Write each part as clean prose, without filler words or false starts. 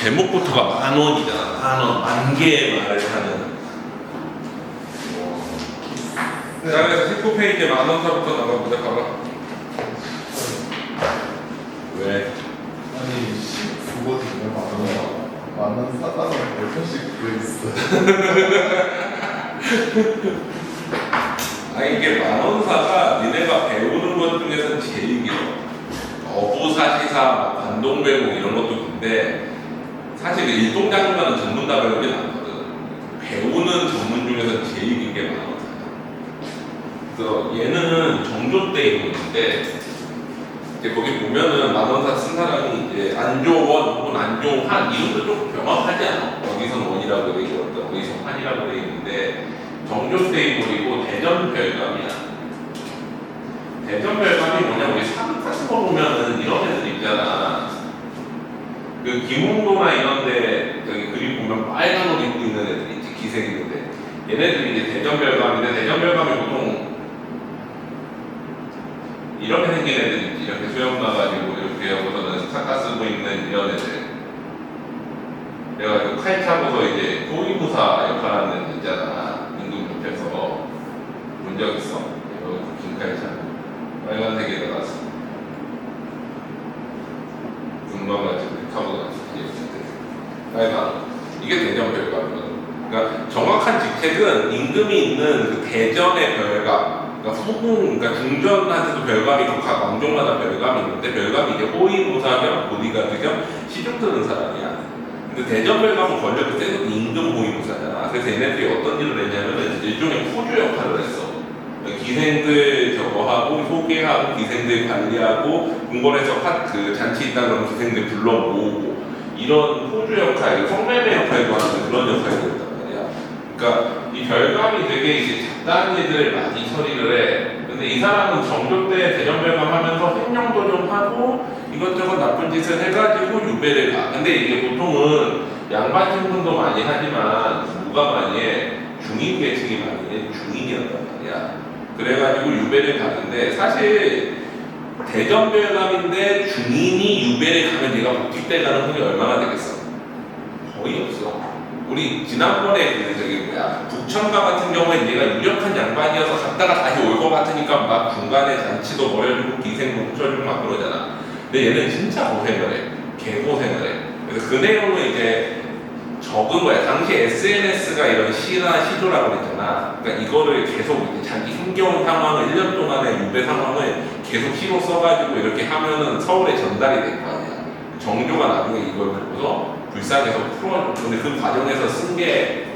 제목부터가 10,000원이잖아. 10,000원, 10,000개의 말을 하는. 자, 그래서 19페이지 10,000원서부터 나가보자. 가봐. 왜? 아니 19번이면 만원 사다가 몇 번씩 그려있어. 아니 이게 만원사가 니네가 배우는 것 중에서는 제일 길어. 어부사시사, 관동배국 이런 것도 긴데 사실 그 일동작용과는 전문가 배우기 많거든. 배우는 전문 중에서 제일 긴 게 만원사야. 그래서 얘는 정조 때 있는데 이제 거기 보면은 만원사 쓴 사람이 이제 안조원 혹은 안조환 이름도 좀 명확하지 않아. 어디선 원이라고 돼 있고 어디선 환이라고 돼 있는데 정조 때 이고 대전별감이야. 대전별감이 뭐냐, 우리 사극 같은 거 보면은 이런 애들 있잖아. 그 김홍도나 이런데 저기 그림 보면 빨간 옷 입고 있는 애들 있지, 기생인데 얘네들이 이제 대전별감인데 대전별감이 보통 이렇게 생긴 애들 있지. 이렇게 수염 나가지고 이렇게 하고서는 스카카 쓰고 있는 이런 애들. 내가 그 칼 차고서 이제 호위무사 역할하는 애들 있잖아. 임금 옆에서 본 적 있어? 긴 칼 차고 빨간색에 나갔어. 금방같이 카고 나갔어. 빨간. 이게 대전별감이거든. 그러니까 정확한 직책은 임금이 있는 그 대전의 별감. 그러니까 후궁, 그러니까 궁전한테도 별감이 있고 각 왕족마다 별감이 있는데 별감이 이제 호위무사 겸 보디가드 겸 시중 드는 사람이야. 근데 대전 별감은 권력이 세도 임금 호위무사잖아. 그래서 얘네들이 어떤 일을 했냐면은 일종의 포주 역할을 했어. 기생들 저거 하고 소개하고 기생들 관리하고 궁궐에서 그 잔치 있다 그러면 기생들 불러 모으고 이런 포주 역할, 성매매 역할도 하는 그런 역할이었단 말이야. 그러니까 이 별감이 되게 이제 잡다한 일을 많이 처리를 해. 근데 이 사람은 정조 때 대전별감 하면서 횡령도 좀 하고 이것저것 나쁜 짓을 해가지고 유배를 가. 근데 이게 보통은 양반 신분도 많이 하지만 누가 많이 해? 중인 계층이 많이 해. 중인이었단 말이야. 그래가지고 유배를 가는데 사실 대전별감인데 중인이 유배를 가면 얘가 복직될 가능성이 얼마나 되겠어? 거의 없어. 우리 지난번에 그 저기 뭐야 북천가 같은 경우에 얘가 유력한 양반이어서 갔다가 다시 올 것 같으니까 막 중간에 잔치도 벌여주고 기생 뭉쳐주고 막 그러잖아. 근데 얘는 진짜 고생을 해. 개고생을 해. 그래서 그 내용을 이제 적은 거야. 당시 SNS가 이런 시나 시조라고 그랬잖아. 그러니까 이거를 계속 이제 자기 힘겨운 상황을 1년 동안의 유배 상황을 계속 시로 써가지고 이렇게 하면은 서울에 전달이 될 거 아니야. 정조가 나중에 이걸 보고서 불쌍해서 풀어줘. 근데 그 과정에서 쓴 게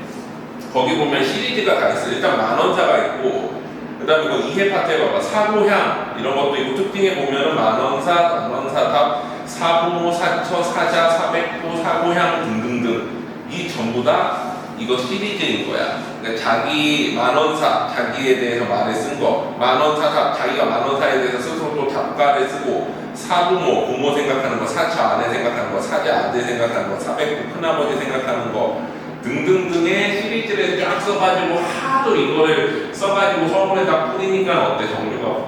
거기 보면 시리즈가 다 있어. 일단 만원사가 있고 그 다음에 그 이해 파트에 봐봐. 사고향 이런 것도 있고 특징에 보면은 만원사, 만원사답, 사부모, 사처, 사자, 사백호, 사고향 등등등 이 전부 다 이거 시리즈인 거야. 그러니까 자기 만원사, 자기에 대해서 말을 쓴 거, 만원사답, 자기가 만원사에 대해서 스스로 또 답가를 쓰고 사부모, 부모 생각하는 거, 사처 아내 생각하는 거, 사자 아들 생각하는 거, 사백호 큰아버지 생각하는 거 등등등의 시리즈를 쫙 써가지고 하도 이거를 써가지고 서울에다 뿌리니까 어때? 정조가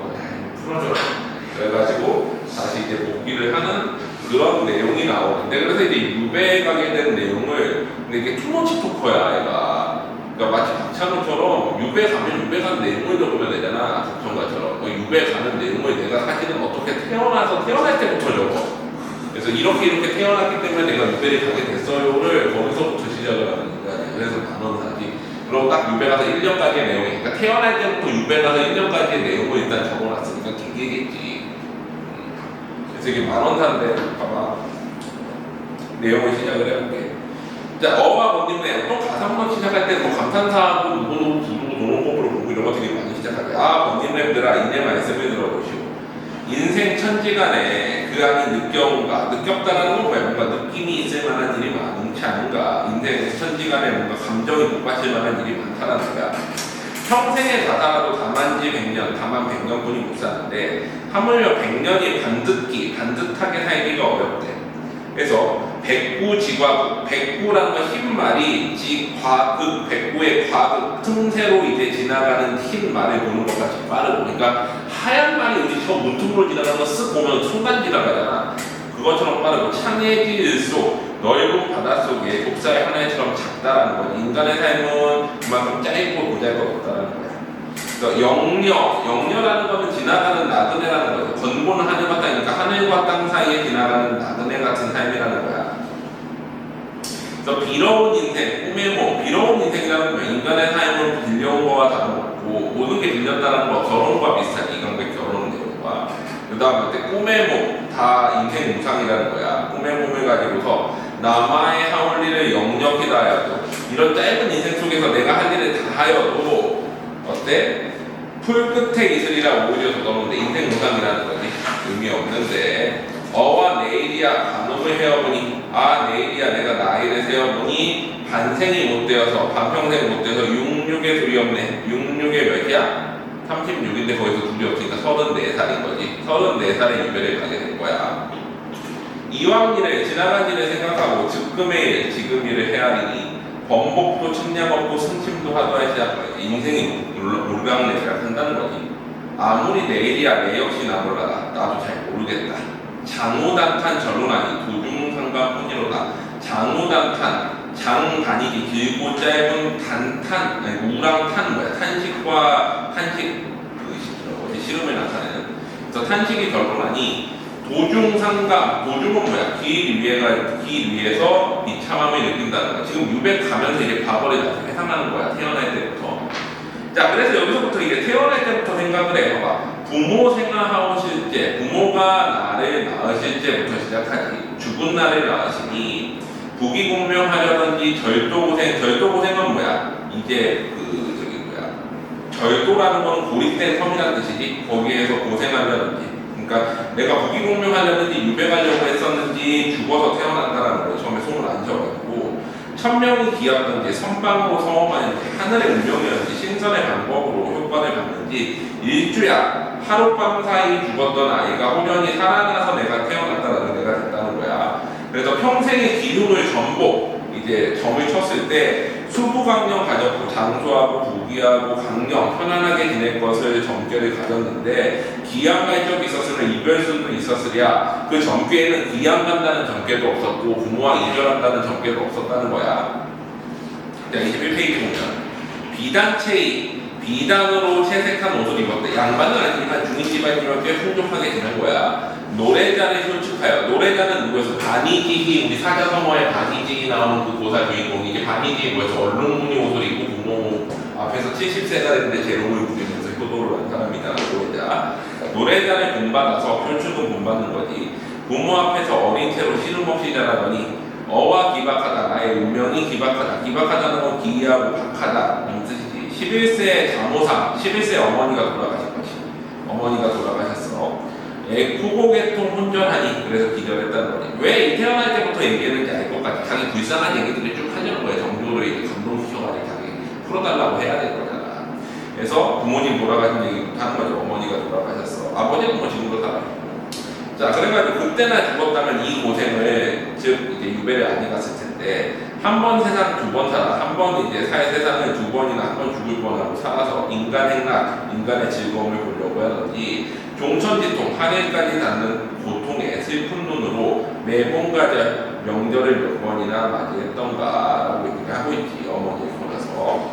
풀어줘. 그래가지고 다시 이제 복귀를 하는 그런 내용이 나오는데 그래서 이제 유배에 가게 된 내용을 근데 이게 투머치 토커야 얘가. 그러니까 마치 박찬호처럼 유배 가면 유배 가는 내용을 적으면 되잖아. 북천가처럼 유배 가는 내용을 내가 사실은 어떻게 태어날 때부터 적어. 그래서 이렇게 태어났기 때문에 내가 유배를 가게 됐어요를 거기서부터 시작을 하는 인간이야. 그래서 만원사지. 그리고 딱 유배 가서 1년까지의 내용이 그러니까 태어날 때부터 유배 가서 1년까지의 내용을 일단 적어놨으니까 기계겠지. 그래서 이게 만원사인데 봐봐. 내용을 시작을 해볼게. 자, 어와 번님네 또 가상문 시작할 때 뭐 감탄사하고 누구누구 부르고 도롱법으로 보고 이런 거 되게 많이 시작할 거야. 아, 번님네들아 이내 말씀을 들어보시오. 인생 천지간에 그 안이 느꼈다라는 건 뭐야? 뭔가 느낌이 있을 만한 일이 많지 않은가? 인생 천지간에 뭔가 감정이 못 받칠 만한 일이 많다라는 거야. 평생에 사다가도 다만지 100년, 다만 100년뿐이 못 사는데 하물며 100년이 반듯하게 살기가 어렵대. 그래서 백구지과극, 백구라는 건 흰 말이 지과극, 백구의 과극, 틈새로 이제 지나가는 흰 말을 보는 것 같이 빠르고, 그러니까 하얀 말이 우리 저 문틈으로 지나가는 거 쓱 보면 순간 지나가잖아. 그거 그것처럼 빠르고 창해질수록 넓은 바닷속에 독사의 하나처럼 작다라는 거지. 인간의 삶은 그만큼 짧고 보잘것없다라는 거야. 그러니까 영려라는 거는 지나가는 나그네라는 거죠. 건보는 하늘과 땅이니까 하늘과 땅 사이에 지나가는 나그네 같은 삶이라는 거야. 그래서 비러운 인생, 꿈의 몸, 비러운 인생이라는 건 인간의 삶은 빌려온 거와 다름없고 모든 게 빌렸다는 거, 결혼과 비슷하지. 이건 결혼 내용과 그 다음에 꿈의 몸, 다 인생 무상이라는 거야. 꿈의 몸을 가지고서 남아의 하올 일을 역력히 다하여도 이런 짧은 인생 속에서 내가 할 일을 다 하여도 어때? 풀 끝에 있으리라 오히려 더더운데 인생 무상이라는 거지. 의미 없는데 어와 내일이야 반음을 해어보니 내일이야 내가 나이를 세어보니 반생이 못 되어서 반평생 못 되어서 66에 둘이 없네. 66에 몇이야? 36인데 거기서 둘이 없으니까 34살인 거지. 34살에 유배를 가게 된 거야. 이왕 일을 지나간 일을 생각하고 즉금의 일, 지금 일을 헤아리니 번복도 측량 없고 승침도 하도록 시작한 거지. 인생이 몰강내리라 한다는 거지. 아무리 내일이야 내 역시 나 몰라라. 나도 잘 모르겠다. 장우단탄 전론하니 도중상관뿐이로다. 장우단탄 장 다니기 길고 짧은 단탄 우랑탄 뭐야 탄식과 탄식 그 시름을 나타내는. 그래서 탄식이 결론하니 도중상감 도중은 뭐야 길 위에서 비참함을 느낀다는 거야. 지금 유배 가면서 이제 과거를 회상하는 거야. 태어날 때부터. 자 그래서 여기서부터 이제 태어날 때부터 생각을 해. 봐봐. 부모 생활하실 때 부모가 나를 낳으실 때부터 시작하지. 죽은 나를 낳으시니 부귀공명하려든지 절도고생은 뭐야 이제 절도라는 건 고립된 섬이라는 뜻이지. 거기에서 고생하려든지 그러니까 내가 부귀공명하려는지 유배 가려고 했었는지 죽어서 태어난다라는 거예요. 처음에 소문 안 져가지고 천명이 기었던지 선방으로 성험하는지 하늘의 운명이었는지 신선의 방법으로 효과를 받는지 일주야 하룻밤 사이 죽었던 아이가 호련히 살아나서 내가 태어났다라는 내가 됐다는 거야. 그래서 평생의 기운을 전부 이제 점을 쳤을 때 수부강령 가졌고 장수하고 부귀하고 강령 편안하게 지낼 것을 점괘를 가졌는데 기양 갈 적이 있었으면 이별수도 있었으랴. 그 점괘에는 기양 간다는 점괘도 없었고 부모와 이별한다는 점괘도 없었다는 거야. 21페이지 보면 비단으로 채색한 옷을 입었대. 양반은 아니지만 중인집안이면 꽤 풍족하게 지낸 거야. 노래자를 흉측하여. 노래자는 누구였어? 바니지기, 우리 사자성어에 바니지기 나오는 그 고사 주인공이 이제 바니지기 뭐였어? 얼룩무늬 옷을 입고 부모 앞에서 70세가 됐는데 제롱을 부리면서 효도를 한 사람이다. 노래자를 본받아서 흉측은 본받는 거지. 부모 앞에서 어린 채로 씨름없이 자라더니 어와 기박하다. 나의 운명이 기박하다. 기박하다는 건 기이하고 박하다. 이 뜻이지. 11세 자모상, 11세 어머니가 돌아가신 거지. 어머니가 돌아가셨어. 후고개통 혼전하니 그래서 기절했다는 거지. 왜 이 태어날 때부터 얘기했는지 알 것 같아. 자기 불쌍한 얘기들을 쭉 하려는 거야. 정도로 이렇게 감동시켜가지고 자기 풀어달라고 해야 될 거잖아. 그래서 부모님 돌아가신 얘기부터 하는 거죠. 어머니가 돌아가셨어. 아버지는 뭐 지금도 살아요. 자, 그래가지고 그때나 죽었다면 이 고생을 즉 이제 유배를 안 해갔을 텐데 한 번 세상 두 번 살아. 한 번 이제 세상을 두 번이나 한 번 죽을 뻔하고 살아서 인간 행락, 인간의 즐거움을 보려고 하든지 종천지통, 하늘까지 닿는 고통에 슬픈 눈으로 매봉가절 명절을 몇 번이나 맞이했던가라고 얘기하고 있지. 어머니에 걸어서.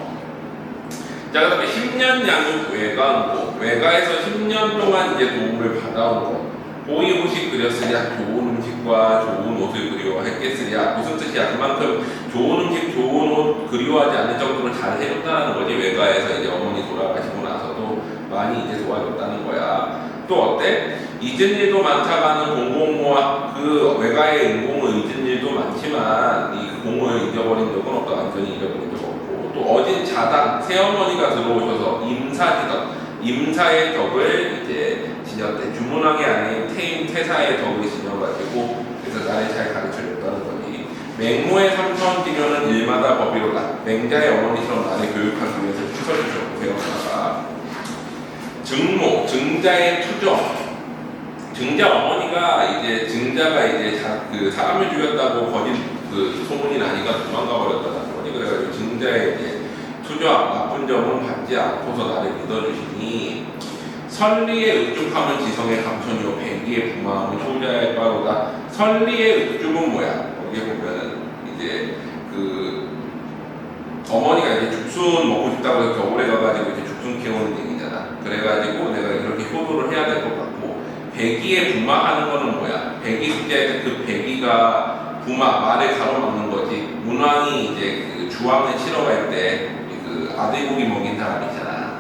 자, 그 다음에 10년 양육 외가고 외가에서 10년 동안 이제 도움을 받아온 거. 보이고식 그렸으랴. 좋은 음식과 좋은 옷을 그리워했겠으랴. 무슨 뜻이야? 그만큼 좋은 음식, 좋은 옷 그리워하지 않을 정도로 잘 해줬다는 거지. 외가에서 이제 어머니 돌아가시고 나서도 많이 이제 도와줬다는 거야. 또 어때? 잊은 일도 많다가는 공공모와 그 외가의 인공을 잊은 일도 많지만 이 공을 잊어버린 적은 없다. 완전히 잊어버린 적 없고 또 어진 자당 새어머니가 들어오셔서 임사의 덕을 이제 지녔대. 주문왕의 아내인 태사의 덕을 지녀가지고 그래서 나를 잘 가르쳐줬다는 거지. 맹모의 삼천지교는 일마다 법이로다. 맹자의 어머니처럼 나를 교육하기 위해서 추서를 배웠다가 증모, 증자의 투정. 증자 어머니가 이제 증자가 이제 그 사람을 죽였다고 거짓 그 소문이 나니까 도망가 버렸다는 거지. 그래가지고 증자의 이제 투정, 나쁜 점은 받지 않고서 나를 믿어주시니 선리의 읍죽함은 지성의 감천이요 백기의 부마함은 효자의 바로다. 설리의 읍죽은 뭐야? 여기 보면은 이제 그 어머니가 이제 죽순 먹고 싶다고 해서 겨울에 가가지고 이제 죽순 키우는 얘기잖아. 그래가지고 내가 이렇게 효도를 해야 될 것 같고, 배기에 부마하는 거는 뭐야? 배기 숙제할 때 그 배기가 부마 말을 가로막는 거지. 문왕이 이제 그 주왕을 치러 갈 때 그 아들고기 먹인 사람 있잖아.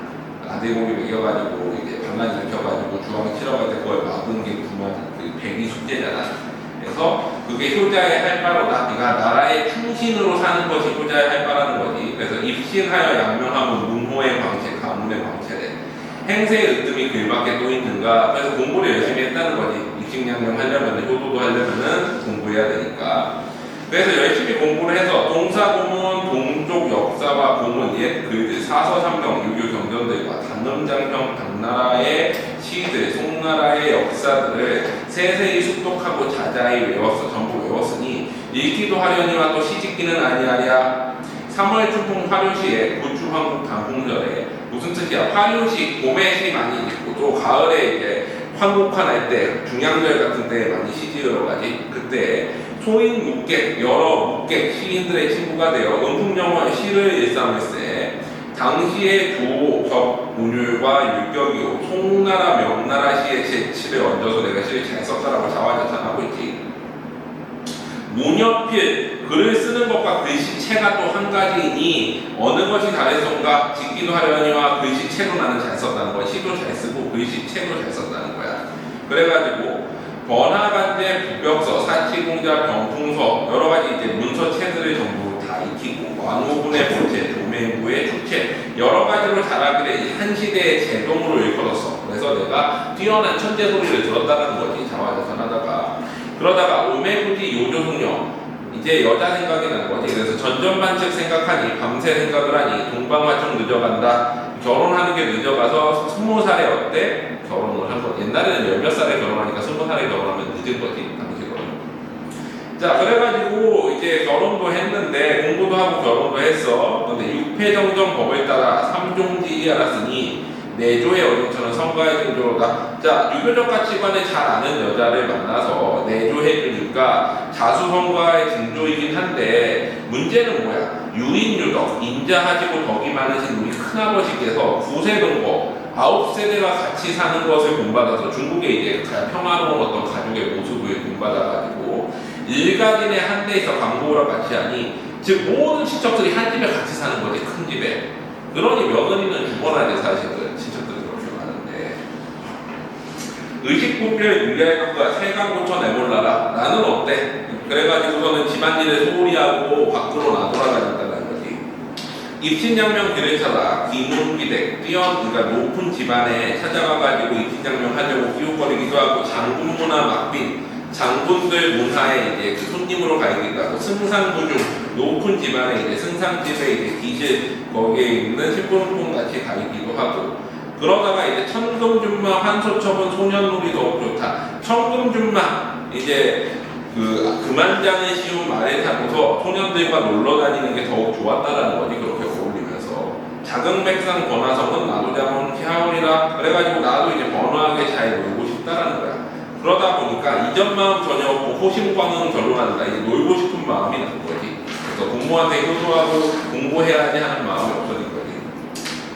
아들고기 먹여가지고 이제 반만 일으켜가지고 주왕을 치러 갈 때 그걸 막은 게 부마 그 배기 숙제잖아. 그래서 그게 효자의 할 바로다. 그러니까 나라의 충신으로 사는 것이 효자의 할 바라는 거지. 그래서 입신하여 양명하면 문호의 광채, 가문의 광채래. 행세의 으뜸이 글밖에 또 있는가. 그래서 공부를 열심히 했다는 거지. 입신양명 하려면, 효도도 하려면 공부해야 되니까. 그래서 열심히 공부를 해서 동사고문, 동족 역사와 고문, 옛 글들, 사서삼경, 유교 경전들과 단음장평, 당나라의 시들, 송나라의 역사들을 세세히 숙독하고 자자히 외웠어. 전부 외웠으니 읽기도 하려니와 또 시집기는 아니하랴. 3월 춘풍 화류시에 구추황국 단풍절에 무슨 뜻이야? 화류시 봄에 시 많이 읽고 또 가을에 이제 황국환할 때 중양절 같은 때 많이 시 지으러 가지. 그때 소인 묵객 여러 묵객 시인들의 친구가 되어 은풍영화 시를 일삼을세. 당시의 주호, 격, 문율과 율격이요 송나라, 명나라 시의 재치를 얹어서 내가 시를 잘 썼다라고 자화자찬하고 있지. 문여필, 글을 쓰는 것과 글씨체가 또 한 가지이니 어느 것이 다르던가. 짓기도 하려니와 글씨체로 나는 잘 썼다는 거야. 시도 잘 쓰고 글씨체도 잘 썼다는 거야. 그래가지고 번화반제, 부벽서, 사치공자, 병풍서 여러 가지 이제 문서체들을 전부 다 익히고 왕후군의 본체, 도맹부의 축체 여러 가지로 잘하기를 한 시대의 제동으로 일컬었어. 그래서 내가 뛰어난 천재 소리를 들었다는 거지. 자화자찬하다가 그러다가 오매구지 요조숙녀 이제 여자 생각이 난 거지. 그래서 전전반측 생각하니 밤새 생각을 하니 동방화청 늦어간다. 결혼하는 게 늦어가서 20살에 어때? 결혼을 한 거. 옛날에는 열몇 살에 결혼하니까 20살에 결혼하면 늦은 거지. 당시로는. 자, 그래가지고 이제 결혼도 했는데 공부도 하고 결혼도 했어. 근데 육패정정 법을 따라 삼종지이 알았으니 내조의 어종처럼 성가의 증조로다. 자, 유교적 가치관을 잘 아는 여자를 만나서 내조해주니까 자수성가의 증조이긴 한데 문제는 뭐야? 유인유덕, 인자하시고 덕이 많으신 우리 큰아버지께서 9세동거 9세대가 같이 사는 것을 본받아서 중국에 이제 평화로운 어떤 가족의 모습을 본받아가지고 일가진의 한 대에서 강보우랑 같이 하니 즉 모든 친척들이 한 집에 같이 사는 거지. 큰 집에. 그러니 며느리는 죽어나지 사실은. 친척들이 그렇게 많은데 의식분별 유리할것과 세간고쳐 내몰라라. 나는 어때? 그래가지고서는 집안일을 소홀히 하고 밖으로 나돌아다녔다는 거지. 입신양명 길을 찾아 기문기댁 그러니까 높은 집안에 찾아가가지고 입신양명 하려고 끼웃거리기도 하고 장군문화 막빈 장군들 문화에 이제 그 손님으로 가기도 하고 승상부중 높은 집안에 이제 승상집에 이제 기실 거기에 있는 신분품 같이 가기도 하고 그러다가 이제 천금준마 환소처분 소년놀이 더욱 좋다. 천금준마 이제 그만장을 씌운 말을 타고서 소년들과 놀러 다니는 게 더욱 좋았다라는 거지. 그렇게 어울리면서 자극맥상 번화성은 나도 자본 피하오리라. 그래가지고 나도 이제 번화하게 잘 놀고 싶다라는 거야. 그러다 보니까 이전 마음 전혀 없고 호심광은 결론한다. 이제 놀고 싶은 마음이 난 거지. 그래서 공무원한테 효도하고 공부해야지 하는 마음이 없어진 거지.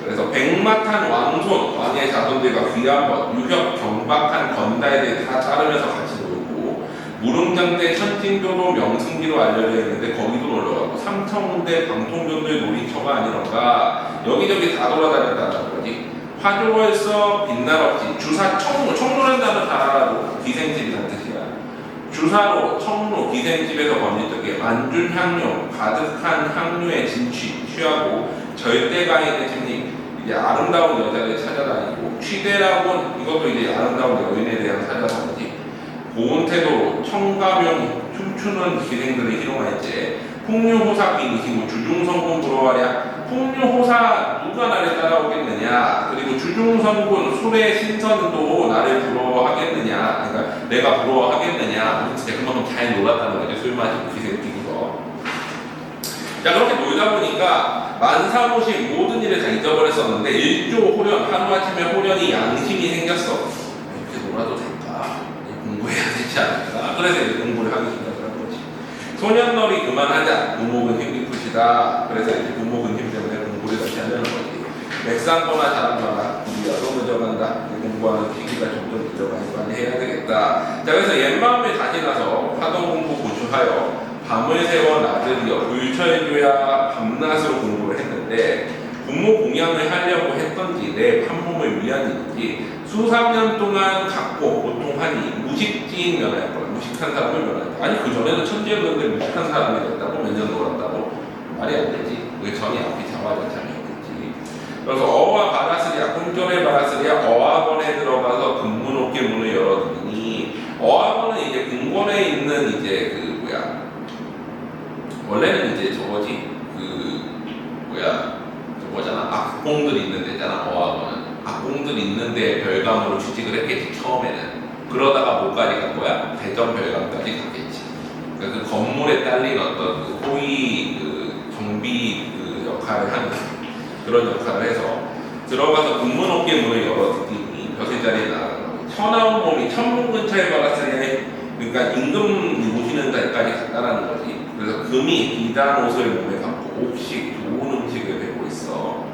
그래서 백마탄 왕손, 왕의 자손들과 귀한 것, 유협, 경박한 건달들 다 따르면서 같이 놀고 무릉장대 천진교도 명승지로 알려져 있는데 거기도 놀러가고 삼청대 방통전도의 놀이터가 아니던가 여기저기 다 돌아다녔다는 거지. 화조월서 빛날 없지. 주사 청로, 청로라는 단어 잘 알아도 기생집이라는 뜻이야. 주사로 청로 기생집에서 번지적에 만준향료 가득한 향료에 취하고 절대가인의 심리 이제 아름다운 여자를 찾아다니고 취대라고 이것도 이제 아름다운 여인에 대한 찾아다니지. 고운 태도로 청가명 춤추는 기생들을 희롱할지 풍류호사 비니시고 주중성군 부러워하랴. 풍류호사 누가 나를 따라오겠느냐. 그리고 주중성군 술의 신선도 나를 부러워하겠느냐. 그러니까 내가 부러워하겠느냐. 진짜 그만큼 잘 놀았다는 거죠. 술 마시고 기생 피고서. 자, 그렇게 놀다 보니까 만사무식 모든 일을 다 잊어버렸었는데 일조 호련, 하루아침에 호련이 양심이 생겼어. 이렇게 놀아도 될까? 공부해야 되지 않을까? 그래서 이제 공부를 하기 시작하는 거지. 소년놀이 그만하자. 부모근 힘 깊으시다. 그래서 이제 부모근 힘 때문에 공부를 다시 하려는 거지. 맥상거나 자랑거나 구비하도 늦어간다. 공부하는 시기가 점점 늦어가니 빨리 해야 되겠다. 자, 그래서 옛마음에 다시 나서 하던 공부 고수하여 밤을 새워 낮을이여 불철주야 밤낮으로 공부를 했는데 부모 공양을 하려고 했던지 내 판몸을 위한 일인지 수삼 년 동안 갖고 보통 하니 무식지인 면할 거야. 무식한 사람을 면한다. 아니 그 전에는 천재였는데 무식한 사람이 됐다고 몇 년 놀았다고 말이 안 되지. 그 전이 앞이 자화자찬이었겠지. 그래서 어와 바라스리아 꿈절에 바라스리아 어학원에 들어가서 근무 높게 문을 열어두니 어학원은 이제 궁궐에 있는 이제 그 뭐야 원래는 이제 저거지 저거잖아 악공들 있는 데잖아. 어학원은 악공들 있는 데 별감으로 취직을 했겠지 처음에는. 그러다가 뭐까지 간 거야? 대전 별감까지 갔겠지. 그러니까 그 건물에 딸린 어떤 그 호위 그 정비 그 역할을 하는 그런 역할을 해서 들어가서 근무 높게 문을 열어두니 벼슬 자리에 나가는 거지. 처나온 몸이 천문 근처에 박았으니 그러니까 임금 모시는 데까지 갔다라는 거지. 그래서 금이 비단 옷을 몸에 감고 옥식 좋은 음식을 배고 있어.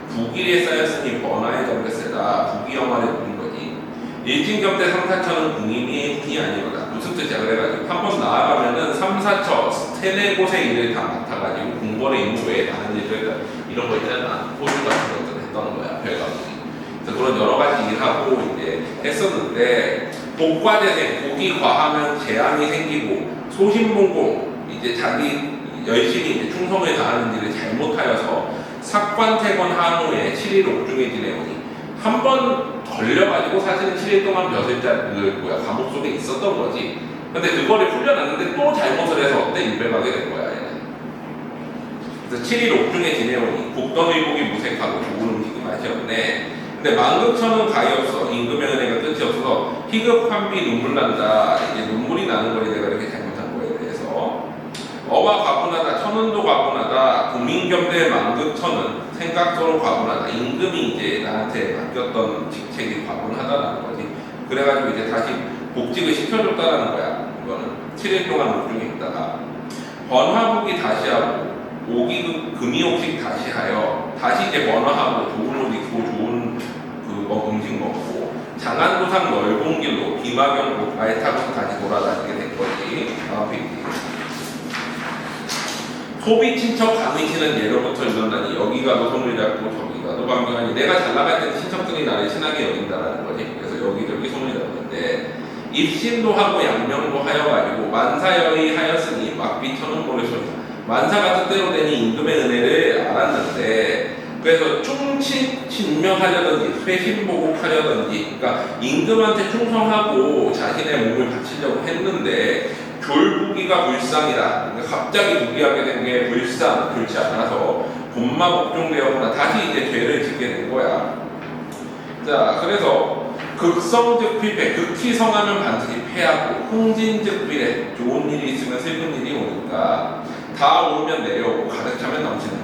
북일에 쌓였으니 번화에 정렸세다. 북이영화를 부른 거지. 일진경대 3, 4처는 궁인이 흔히 아니거다. 무슨 뜻이야? 그래가지고 한번 나아가면은 3, 4처 세네 곳의 일을 다 맡아가지고 궁궐의 임무 외에 다른 일들 이런 거 있잖아. 호주 같은 것들을 했던 거야. 별감들이. 그래서 그런 여러 가지 일하고 이제 했었는데 복과대생 복이 과하면 재앙이 생기고 소신봉공 이제 자기 열심히 이제 충성을 다하는 일을 잘못하여서 삭관태건 한후에 7일 옥중에 지내오니 한 번 걸려가지고 사실은 7일 동안 벼슬자 감옥 속에 있었던 거지. 근데 그거를 풀려났는데 또 잘못을 해서 어때? 일배가게 된 거야. 얘는. 그래서 7일 옥중에 지내오니 국던의복이 무색하고 좋은 음식이 맛이 없네. 근데 만극천은 가히 없어. 임금의 은혜가 끝이 없어서 희급한비 눈물 난다. 이제 눈물이 나는 거니 내가 이렇게 잘못한 거에 대해서. 어와 과분하다. 천은도 과분하다. 국민겸대 만극천은 생각서로 과분하다. 임금이 이제 나한테 맡겼던 직책이 과분하다라는 거지. 그래가지고 이제 다시 복직을 시켜줬다라는 거야. 이거는 7일 동안 옥중에 있다가 번화복이 다시 하고 금이옥식 다시 하여 다시 이제 번화하고 좋은 옷 입고 좋은 음식 먹고 장안도상 넓은 길로 비마경로 말 타고 다시 돌아다니게 된 거지. 다음 페이지. 소비 친척 강의치는 예로부터 이런다니 여기 가도 손을 잡고 저기 가도 반경하니 내가 잘 나갈 때는 친척들이 나를 친하게 여긴다라는 거지. 그래서 여기저기 손을 잡는데 입신도 하고 양명도 하여가지고 만사여의 하였으니 막비천은 모르소이다. 만사가 뜻대로 되니 임금의 은혜를 알았는데 그래서 충친신명하려든지 쇄신보복하려든지 그러니까 임금한테 충성하고 자신의 몸을 바치려고 했는데 졸부기가 불상이다. 그러니까 갑자기 무기하게 된 게 불상, 좋지 않아서 본마복종되었구나. 다시 이제 죄를 짓게 된 거야. 자, 그래서 극성즉 필패, 극히 성하면 반드시 패하고 흥진즉 비례, 좋은 일이 있으면 슬픈 일이 오니까 다 오르면 내려오고 가득 차면 넘치는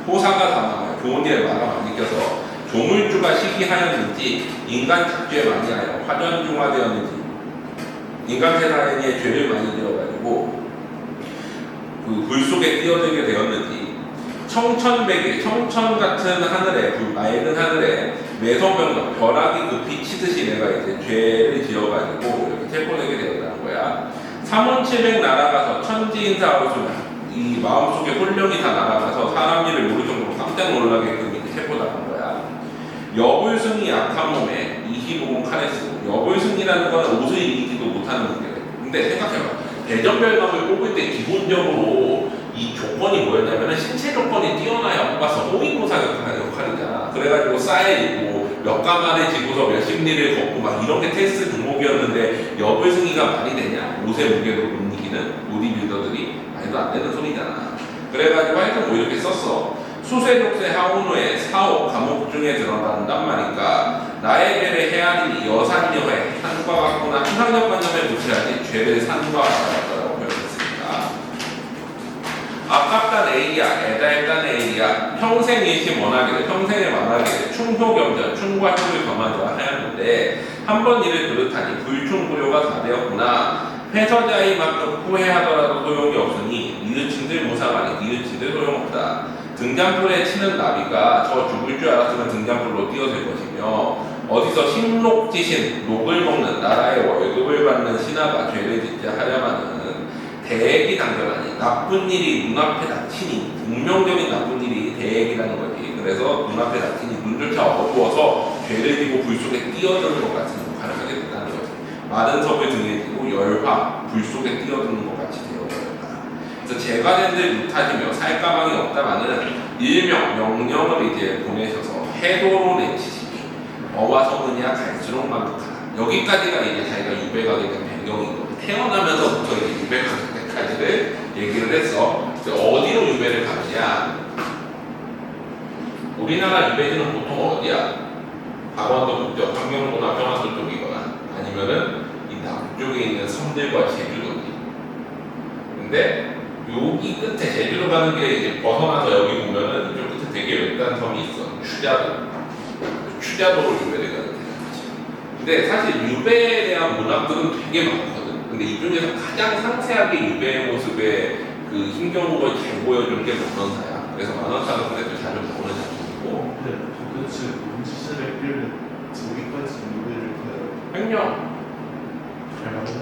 호사가 다 나와요. 좋은 일에 마감 안 느껴서 조물주가 시기하였는지 인간 착죄에 많이 하여 화전중화되었는지 인간 세상에 죄를 많이 지어가지고 그 불 속에 뛰어들게 되었는지 청천백일, 청천 같은 하늘에 맑은 하늘에 매소명령 벼락이 급히 치듯이 내가 이제 죄를 지어가지고 이렇게 체포되게 되었다는 거야. 3원700 날아가서 천지인사하고 이 마음속에 혼령이 다 날아가서 사람 일을 모를 정도로 깜짝 놀라게끔 이제 체포당한 거야. 여불승이 약한 몸에 이희복은 칼에 쓰고 여불승이라는 건 옷을 이기지도 못하는 문제예요. 근데 생각해봐. 대전별감을 뽑을 때 기본적으로 이 조건이 뭐였냐면 신체 조건이 뛰어나야 뽑아서 호위무사 역할이잖아. 그래가지고 쌓여있고 몇 가마를 지고서 몇십 리를 걷고 막 이런 게 테스트 종목이었는데 여불승이가 말이 되냐? 옷의 무게도 못 이기는 보디빌더들이 말도 안 되는 소리잖아. 그래가지고 하여튼 뭐 이렇게 썼어. 수세족세 하운후에 사옥 감옥 중에 들어간단 말인가. 나의 죄를 헤아리니 여산여해 산과 같구나. 추상적 관념에 붙여야지 죄를 산과 같다라고 표현했습니다. 아깝다 내일이야 애달다 내일이야 평생 일시 원하기를 평생에 원하기를 충효겸전 충과 효를 겸하자 하였는데 한 번 일을 그렇다니 불충불효가 다 되었구나. 해서자이만큼 후회하더라도 소용이 없으니 니으친들 무사하니 니으친들 소용없다. 등잔불에 치는 나비가 저 죽을 줄 알았으면 등잔불로 뛰어들 것이며 어디서 식록지신 녹을 먹는 나라의 월급을 받는 신하가 죄를 짓자 하려마는 대액이 당겨나니 나쁜 일이 눈앞에 닥치니 운명적인 나쁜 일이 대액이라는 거지. 그래서 눈앞에 닥치니 눈조차 어두워서 죄를 지고 불 속에 뛰어드는 것 같은 역할을 하게 된다는 거지. 많은 섭을 등에 지고 열화 불 속에 뛰어드는 것 같이 되어버렸다. 그래서 제과된들 못하시며 살 가망이 없다마는 일명 명령을 이제 보내셔서 해도로 내치시니 어와 성은이야 갈수록 만족하다. 여기까지가 이제 자기가 유배 가게 된 배경이고 태어나면서부터 이제 유배 가게 때까지를 얘기를 했어. 어디로 유배를 가느냐? 우리나라 유배지는 보통 어디야? 강원도 북쪽, 함경도나 평안도 쪽이거나 아니면은 이 남쪽에 있는 섬들과 제주도지. 근데 여기 끝에 제주도 가는 길에 이제 벗어나서 여기 보면은 이쪽 끝에 되게 외딴 섬이 있어. 추자도로 유배를 가게 되는 거지. 근데 사실 유배에 대한 문학들은 되게 많거든. 근데 이 중에서 가장 상세하게 유배의 모습에 그 힘겨운 잘 보여주는 게 만원사야. 그래서 만원사 같은 데도 자주 보는 작품이고. 근데 도대체 문지시를 했길래 저기까지 유배를 가요? 횡령. 잘 맞네.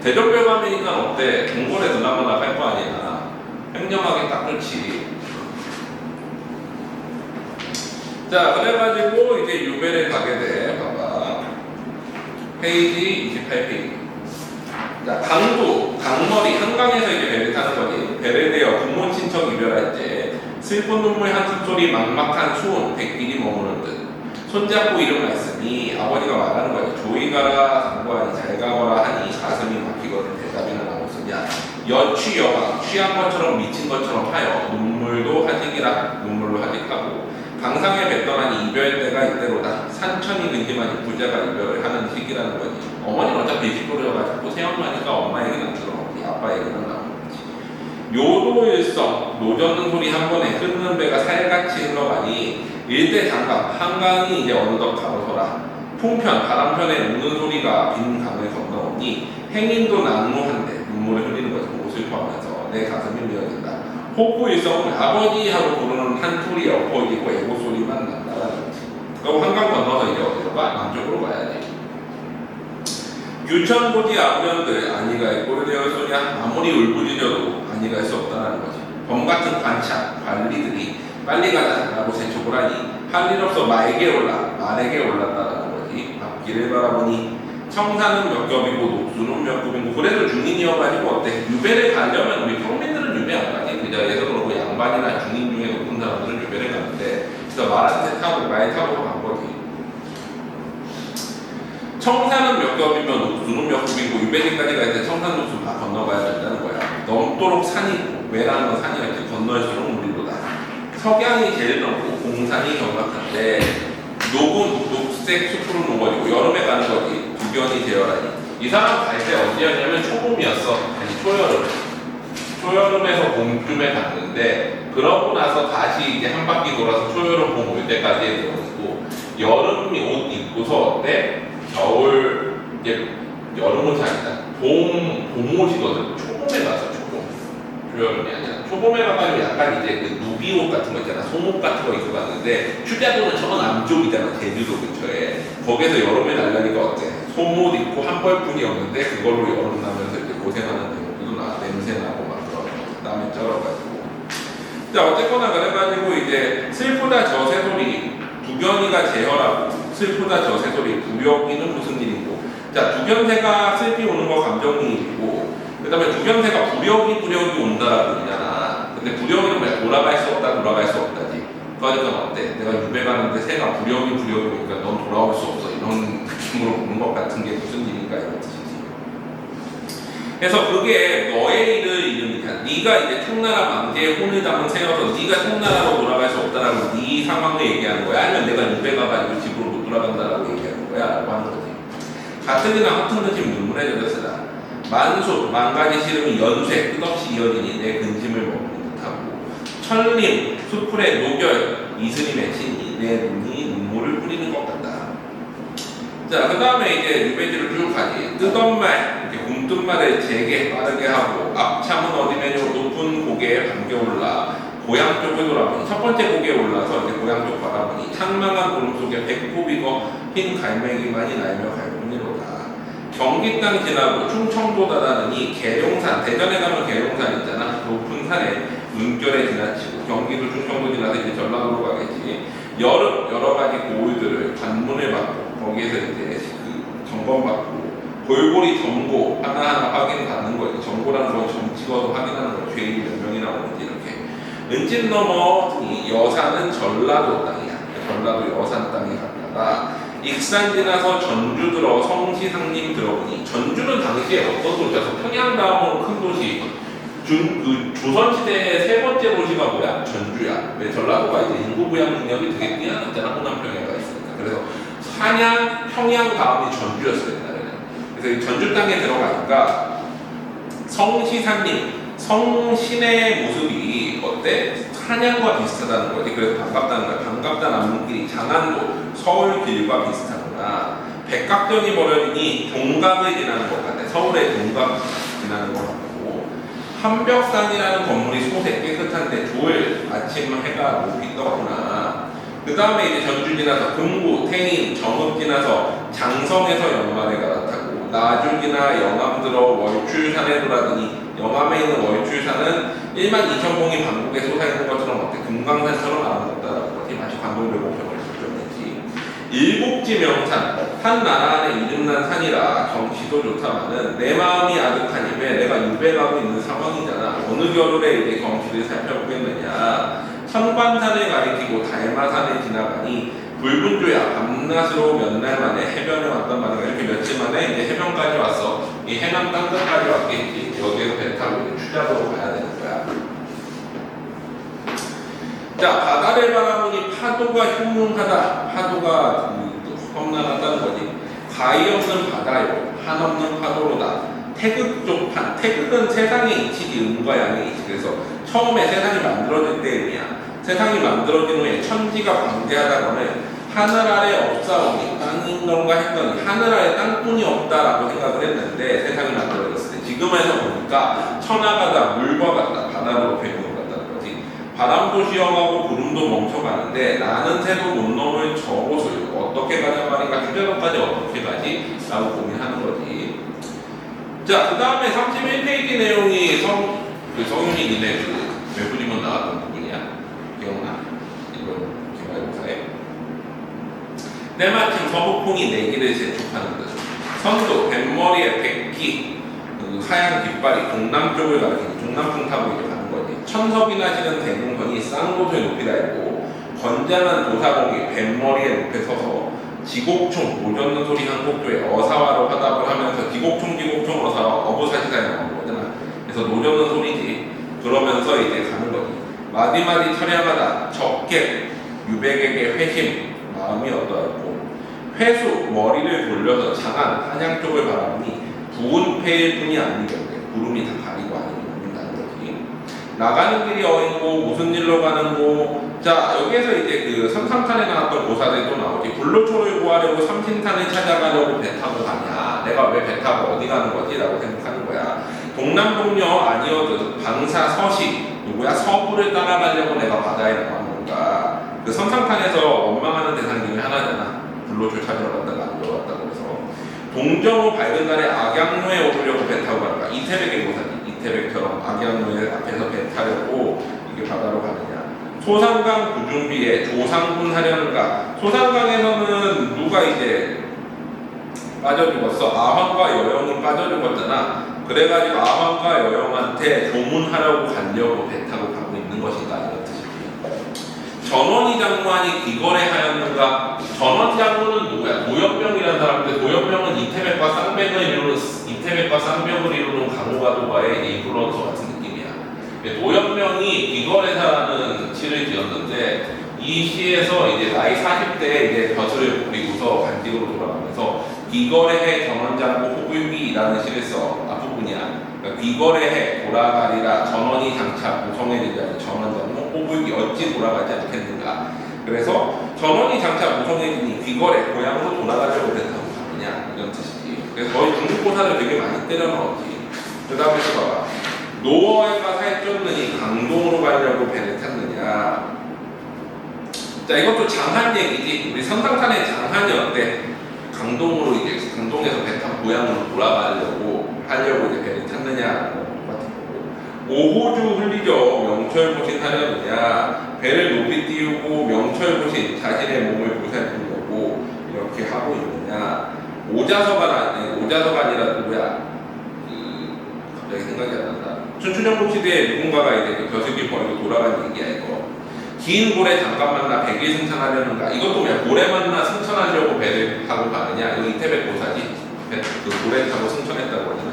대전별감이니까 어때? 동굴에 드라마나 할 거 아니야. 횡령하기 딱 좋지. 자, 그래가지고 이제 유배를 가게 돼. 봐봐. 페이지 28페이지. 자, 강머리, 한강에서 이제 배를 타는 거지. 배를 대어 부모 친척 이별할 때 슬픈 눈물 한숨소리 막막한 수온 백길이 머무는 듯. 손잡고 이름 말씀이 아버지가 말하는 거지. 조이 가라 상관이 잘 가거라 하니 가슴이 막히거든. 대답이나 나오느냐. 여취여가 취한 것처럼 미친 것처럼 하여 눈물로 하직하고 강상에 뱉더나니 이별 때가 이때로다. 산천이 근심하니 부자가 이별을 하는 시기라는 거지. 어머니는 어차피 일찍돌려가지고 새엄마니까 엄마 얘기는 안 들어가지. 아빠 얘기는 나오는 거지. 요도일성 노젓는 소리 한 번에 흐르는 배가 살같이 흘러가니 일대 장강 한강이 이제 어느덧 가로서라. 풍편 바람편에 우는 소리가 빈 강을 건너오니 행인도 난무한데 눈물을 흘리는 거지. 보고 슬퍼하면서 내 가슴이 미어진다. 호구일성은 아버지 하고 부르는 한 소리 엎어지고 애고 소리만 난다라는 거지. 그럼 한강 건너서 이제 어디로 가? 남쪽으로 가야지. 유천고지 아부년들 아니가 있고를 되어 소냐 아무리 울부짖어도 아니가 할 수 없다는 거지. 범같은 관리들이 빨리 가자라고 재촉을 하니 할 일 없어 말에게 올랐다라는 거지. 앞길을 바라보니 청산은 몇 겹이고 녹수는 몇 겹이고 그래도 중인이어가지고 어때? 유배를 가려면 우리 평민들은 유배 안 가지. 그 자리에서 그러고 양반이나 중인 중에 높은 사람들은 유배를 가는데 그래서 말 타고 간 거지. 청산은 몇 겹이면 녹수는 몇 겹이고 유배지까지 갈 때 청산 녹수 다 건너가야 된다는 거야. 넘도록 산이고 외라는 건 산이었지. 건널수록 무리로다. 석양이 제일 넓고 공산이 경박한데 녹색 숲으로 녹아지고 여름에 가는 거지. 두견이 되어라니. 이 사람 갈 때 어디였냐면 초봄이었어. 아니 초여름에서 봄쯤에 갔는데 그러고 나서 다시 이제 한 바퀴 돌아서 초여름 봄 올 때까지의 경우고 여름이 옷 입고서 어때? 겨울 이제 여름 옷이 아니다. 봄 옷이거든. 초봄에 가서 초여름이 아니라 초봄에 가가지고 약간 이제 그 누비옷 같은 거 있잖아. 속옷 같은 거 입고 갔는데 추자도는 저 남쪽이잖아. 제주도 근처에. 거기서 여름에 날라니까 어때? 속옷 입고 한 벌뿐이었는데 그걸로 여름 나면서 이제 고생하는 경우도 냄새 나고 막 땀에 쩔어가지고. 자, 어쨌거나 그래가지고 이제 슬프다 저 새소리 두견이가 제어라고. 슬프다 저 새소리 부력이는 무슨 일이고. 자, 두견새가 슬피 오는 거 감정이입이고 그 다음에 두견새가 부력이 온다라고 그러잖아. 근데 부력이는 왜 돌아갈 수 없다지. 그러니까 어때? 내가 유배 가는데 새가 부력이 오니까 넌 돌아올 수 없어. 이런 느낌으로 보는 것 같은 게 무슨 일인가 이런 뜻이지. 그래서 그게 너의 일을 이루니까 네가 이제 청나라 망제의 혼을 담은 새여서 네가 청나라로 돌아갈 수 없다라고 네 상황을 얘기하는 거야. 아니면 내가 유배 가가지고 집으로 못 돌아간다라고 얘기하는 거야. 라고 하는 거지. 가뜩이나 허튼 듯이 눈물에 젖었으라. 만수, 만가지 시름이 연쇄 끝없이 이어지니 내 근심을 먹는 듯하고 천림, 수풀의 노결, 이슬이 맺히니 내 눈이 눈물을 뿌리는 것 같다. 자, 그 다음에 이제 유배지를 쭉 가지. 뜨던 말, 이렇게 궁뚱말을 재게 빠르게 하고 앞참은 어디면요 높은 고개에 반겨 올라 고향 쪽을 돌아보니 첫 번째 고개에 올라서 이제 고향 쪽 바라보니 창망한 구름 속에 배꼽 익어 흰 갈매기만이 날며 갈군이로다. 경기 땅 지나고 충청도 다다르니 계룡산, 대전에 가면 계룡산 있잖아. 높은 산에 눈결에 지나치고 경기도 충청도 지나서 이제 전라도로 가겠지. 여러 가지 고을들을 관문을 받고 거기에서 이제 그 점검받고 골고리 점고 하나하나 확인받는 거지. 점고라는 건 점 찍어서 확인하는 거. 죄인이 몇 명이 나오는지 이렇게. 은진 넘어니 여산은 전라도 땅이야. 전라도 여산 땅에 갔다가 익산 지나서 전주 들어 성시상림 들어보니 전주는 당시에 어떤 도시라서 평양 다음으로 큰 도시 그 조선시대의 세 번째 도시가 뭐야? 전주야. 왜 전라도가 이제 인구 부양 능력이 되게 뛰어났잖아. 호남평야가 있으니까. 그래서 산양, 평양 다음이 전주였어요. 옛날에는. 그래서 이 전주 땅에 들어가니까 성시상림, 성신의 모습이 어때? 산양과 비슷하다는 거지. 그래서 반갑다는 거야. 반갑다는 안문길이 장안도, 서울길과 비슷하구나. 백각전이 벌어지니 종각을 지나는 것 같아. 서울의 종각 지나는 것 같고. 한벽산이라는 건물이 소색 깨끗한데 좋을 아침 해가 높이 떴구나. 그 다음에 이제 전주 지나서 금구, 태인, 정읍 지나서 장성에서 영암에 갈아타고 나주 지나 영암 들어 월출산에 돌아더니 영암에 있는 월출산은 12,000봉이 방국에 솟아있는 것처럼 어때? 금강산처럼 아름답다라고 하지. 마치 관동대공평을 설정했지. 일곡지 명산, 한 나라 안에 이름난 산이라 경치도 좋다마는 내 마음이 아득하니 왜 내가 유배가고 있는 상황이잖아. 어느 겨울에 이제 경치를 살펴보겠느냐. 천관산을 가리키고 달마산을 지나가니 붉은조야 밤낮으로 몇 날 만에 해변에 왔단 말이야. 이렇게 며칠 만에 이제 해변까지 왔어. 이 해남 땅끝까지 왔겠지. 여기에서 배 타고 추잡으로 가야 되는 거야. 자, 바다를 바라보니 파도가 흉흉하다. 파도가 험난하다는 거지. 가히 없는 바다요, 한 없는 파도로다. 태극 쪽판, 태극은 세상의 이치지, 음과 양의 이치. 그래서 처음에 세상이 만들어질 때 의미야. 세상이 만들어진 후에 천지가 광대하다고는 하늘 아래 없사오니 땅인 건가 했더니 하늘 아래 땅뿐이 없다라고 생각을 했는데 세상이 만들어졌을 때 지금에서 보니까 천하가 다 물과 같다. 바다로 배우는 것 같다는 거지. 바람도 시험하고 구름도 멈춰가는데 나는 새도 못 넘을 저곳을 어떻게 가냐 말인가. 주제도까지 어떻게 가지? 라고 고민하는 거지. 자, 그 다음에 31페이지 내용이 성윤이 니네 그 외부리면 나왔던 부분이야. 기억나? 이번 기말고사에 때마침 서북풍이 내기를 재촉하는 듯 선도 뱃머리에 백기 그 하얀 깃발이 동남쪽을 가리키니 동남풍 타고 이제 가는 거지. 천석이나 지는 대궁선이 쌍도소에 높이 닿고 건장한 도사공이 뱃머리에 높에 서서 지곡총 모젓는 소리 한 곡조에 어사와로 화답을 하면서 지곡총 어사와 어부사시사에 나오는 거잖아. 그래서 노젓는 소리지. 그러면서 이제 가는 거지. 마디마디 철야마다 적객 유백에게 회심 마음이 어떠했고 회수 머리를 돌려서 장안 한양 쪽을 바라보니 부은 패일 뿐이 아니겠네. 구름이 다 가리고 아니는다는 거지. 나가는 길이 어디고 무슨 일로 가는고. 자, 여기에서 이제 그 삼삼탄에 나왔던 고사들이 또 나오지. 불로초를 구하려고 삼신탄을 찾아가려고 배 타고 가냐. 내가 왜 배 타고 어디 가는 거지? 라고 생각하는 거야. 동남동녀 아니어도 방사 서시 누구야? 서부를 따라가려고 내가 바다에 나간 건가. 그 삼삼탄에서 원망하는 대상 중에 하나잖아. 불로초 찾으러 갔다가 안 들어갔다고 해서. 동정호 밝은 날에 악양로에 오르려고 배 타고 가는가. 이태백의 고사지. 이태백처럼 악양로에 앞에서 배 타려고 이게 바다로 가느냐. 소상강 구중비에 조상군 하려는가. 소상강에서는 누가 이제 빠져 죽었어? 아황과 여영이 빠져 죽었잖아. 그래가지고 아황과 여영한테 조문하려고 가려고 배 타고 가고 있는 것인가 이런 뜻이지. 전원이 장관이 기거래하였는가. 전원 장군은 누구야? 도연병이라는 사람인데 도연병은 이태백과 쌍벽을 이루는 강호가도가의 인플루언서 같은 느낌이야. 도연병이 기거래사라는 시를 지었는데 이 시에서 이제 나이 40대에 이제 벼슬을 부리고서 관직으로 돌아가면서 기거래해 경원장고 호불비라는 시를 써. 앞부분이야. 그러니까 기거래해 돌아가리라 전원이 장차 무성해지지 않은 전원장고 호불비 어찌 돌아가지 않겠는가. 그래서 전원이 장차 무성해지니 귀거래 고향으로 돌아가려고 했다고 하느냐 이런 뜻이지. 그래서 거의 중국고사를 되게 많이 때려 넣었지. 그 다음에 또 봐봐. 노어가 살쪘느니 강동으로 가려고 배를 탔느냐. 자, 이것도 장한 얘기지. 우리 삼상탄의 장한이 어때? 강동으로 이제 강동에서 배 탄 고향으로 돌아가려고 이제 배를 탔느냐 같은 거고. 오호주 흘리죠. 명철보신 하려느냐. 배를 높이 띄우고 명철보신 자신의 몸을 보살피려고 이렇게 하고 있느냐. 오자서가 아니라 누구야? 갑자기 생각이 안 난다. 춘추전국 시대에 누군가가 이제 그 벼슬기 버리고 돌아가는 얘기야 이거. 긴 고래 잠깐 만나 백일 승천하려는가. 이것도 그냥 고래 만나 승천하려고 배를 타고 가느냐. 이거 이태백 고사지. 그 고래 타고 승천했다고 하잖아.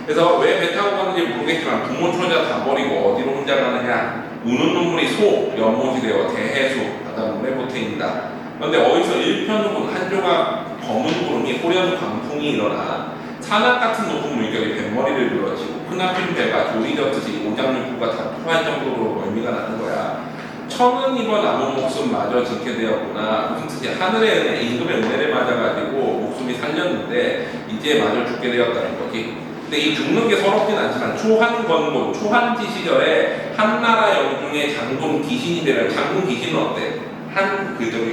그래서 왜 배 타고 가는지 모르겠지만 부모 처자 다 버리고 어디로 혼자 가느냐. 우는 눈물이 소 연못이 되어 대해수 바닷물에 보태인다. 그런데 어디서 일편우군 한 조각 검은 구름이 호련 광풍이 일어나 산악 같은 높은 물결이 뱃머리를 밀어치고 크나핀 배가 조리 젓듯이 오장육부가 다투할 정도로 멀미가 나는 거야. 천은 입어 남은 목숨 마저 짓게 되었구나. 무슨 뜻이야? 하늘의 은혜, 임금의 은혜를 맞아가지고 목숨이 살렸는데 이제 마저 죽게 되었다는 거지. 근데 이 죽는 게 서럽진 않지만 초한건국, 초한지 시절에 한나라 영중의 장군 귀신이 되는 장군 귀신은 어때?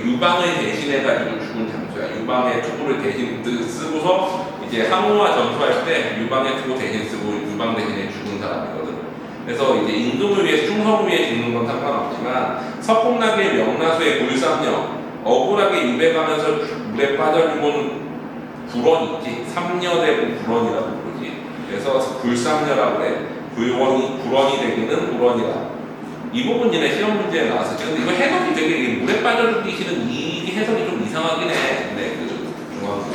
유방을 대신해가지고 죽은 장소야. 유방의 투구를 대신 쓰고서 이제 항우와 전투할 때 유방의 투구 대신 쓰고 유방 대신에 죽은 사람이거든. 그래서 이제 임금을 위해 충성을 위해 죽는 건 상관없지만 석공나길 명나수의 굴삼녀 억울하게 유배가면서 물에 빠져 죽은 불원 있지. 삼녀대부 불원이라고 부르지. 그래서 굴삼녀라고 해. 불원이 되기는 불원이라. 이 부분 전에 시험 문제에 나왔었죠. 근데 이거 해석이 되게 물에 빠져 죽기 싫은 이 해석이 좀 이상하긴 해. 네, 그 중앙고.